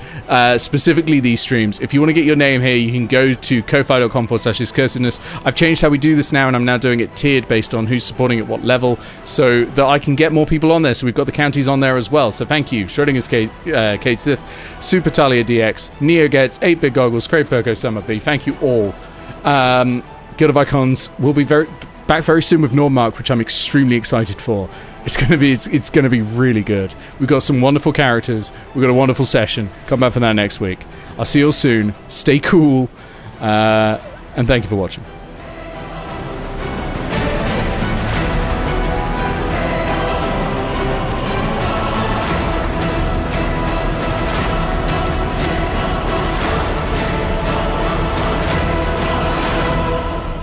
specifically these streams. If you want to get your name here, you can go to ko-fi.com/cursedness. I've changed how we do this now, and I'm now doing it tiered based on who's supporting at what level, so that I can get more people on there. So we've got the counties on there as well. So thank you. Schrodinger's Kate Sith, Super Talia DX, Neo Gets, 8-Bit Goggles, Crave Perko, Summer B. Thank you all. Guild of Icons will be back very soon with Nordmark, which I'm extremely excited for. It's gonna be really good. We've got some wonderful characters. We've got a wonderful session. Come back for that next week. I'll see you all soon. Stay cool, and thank you for watching.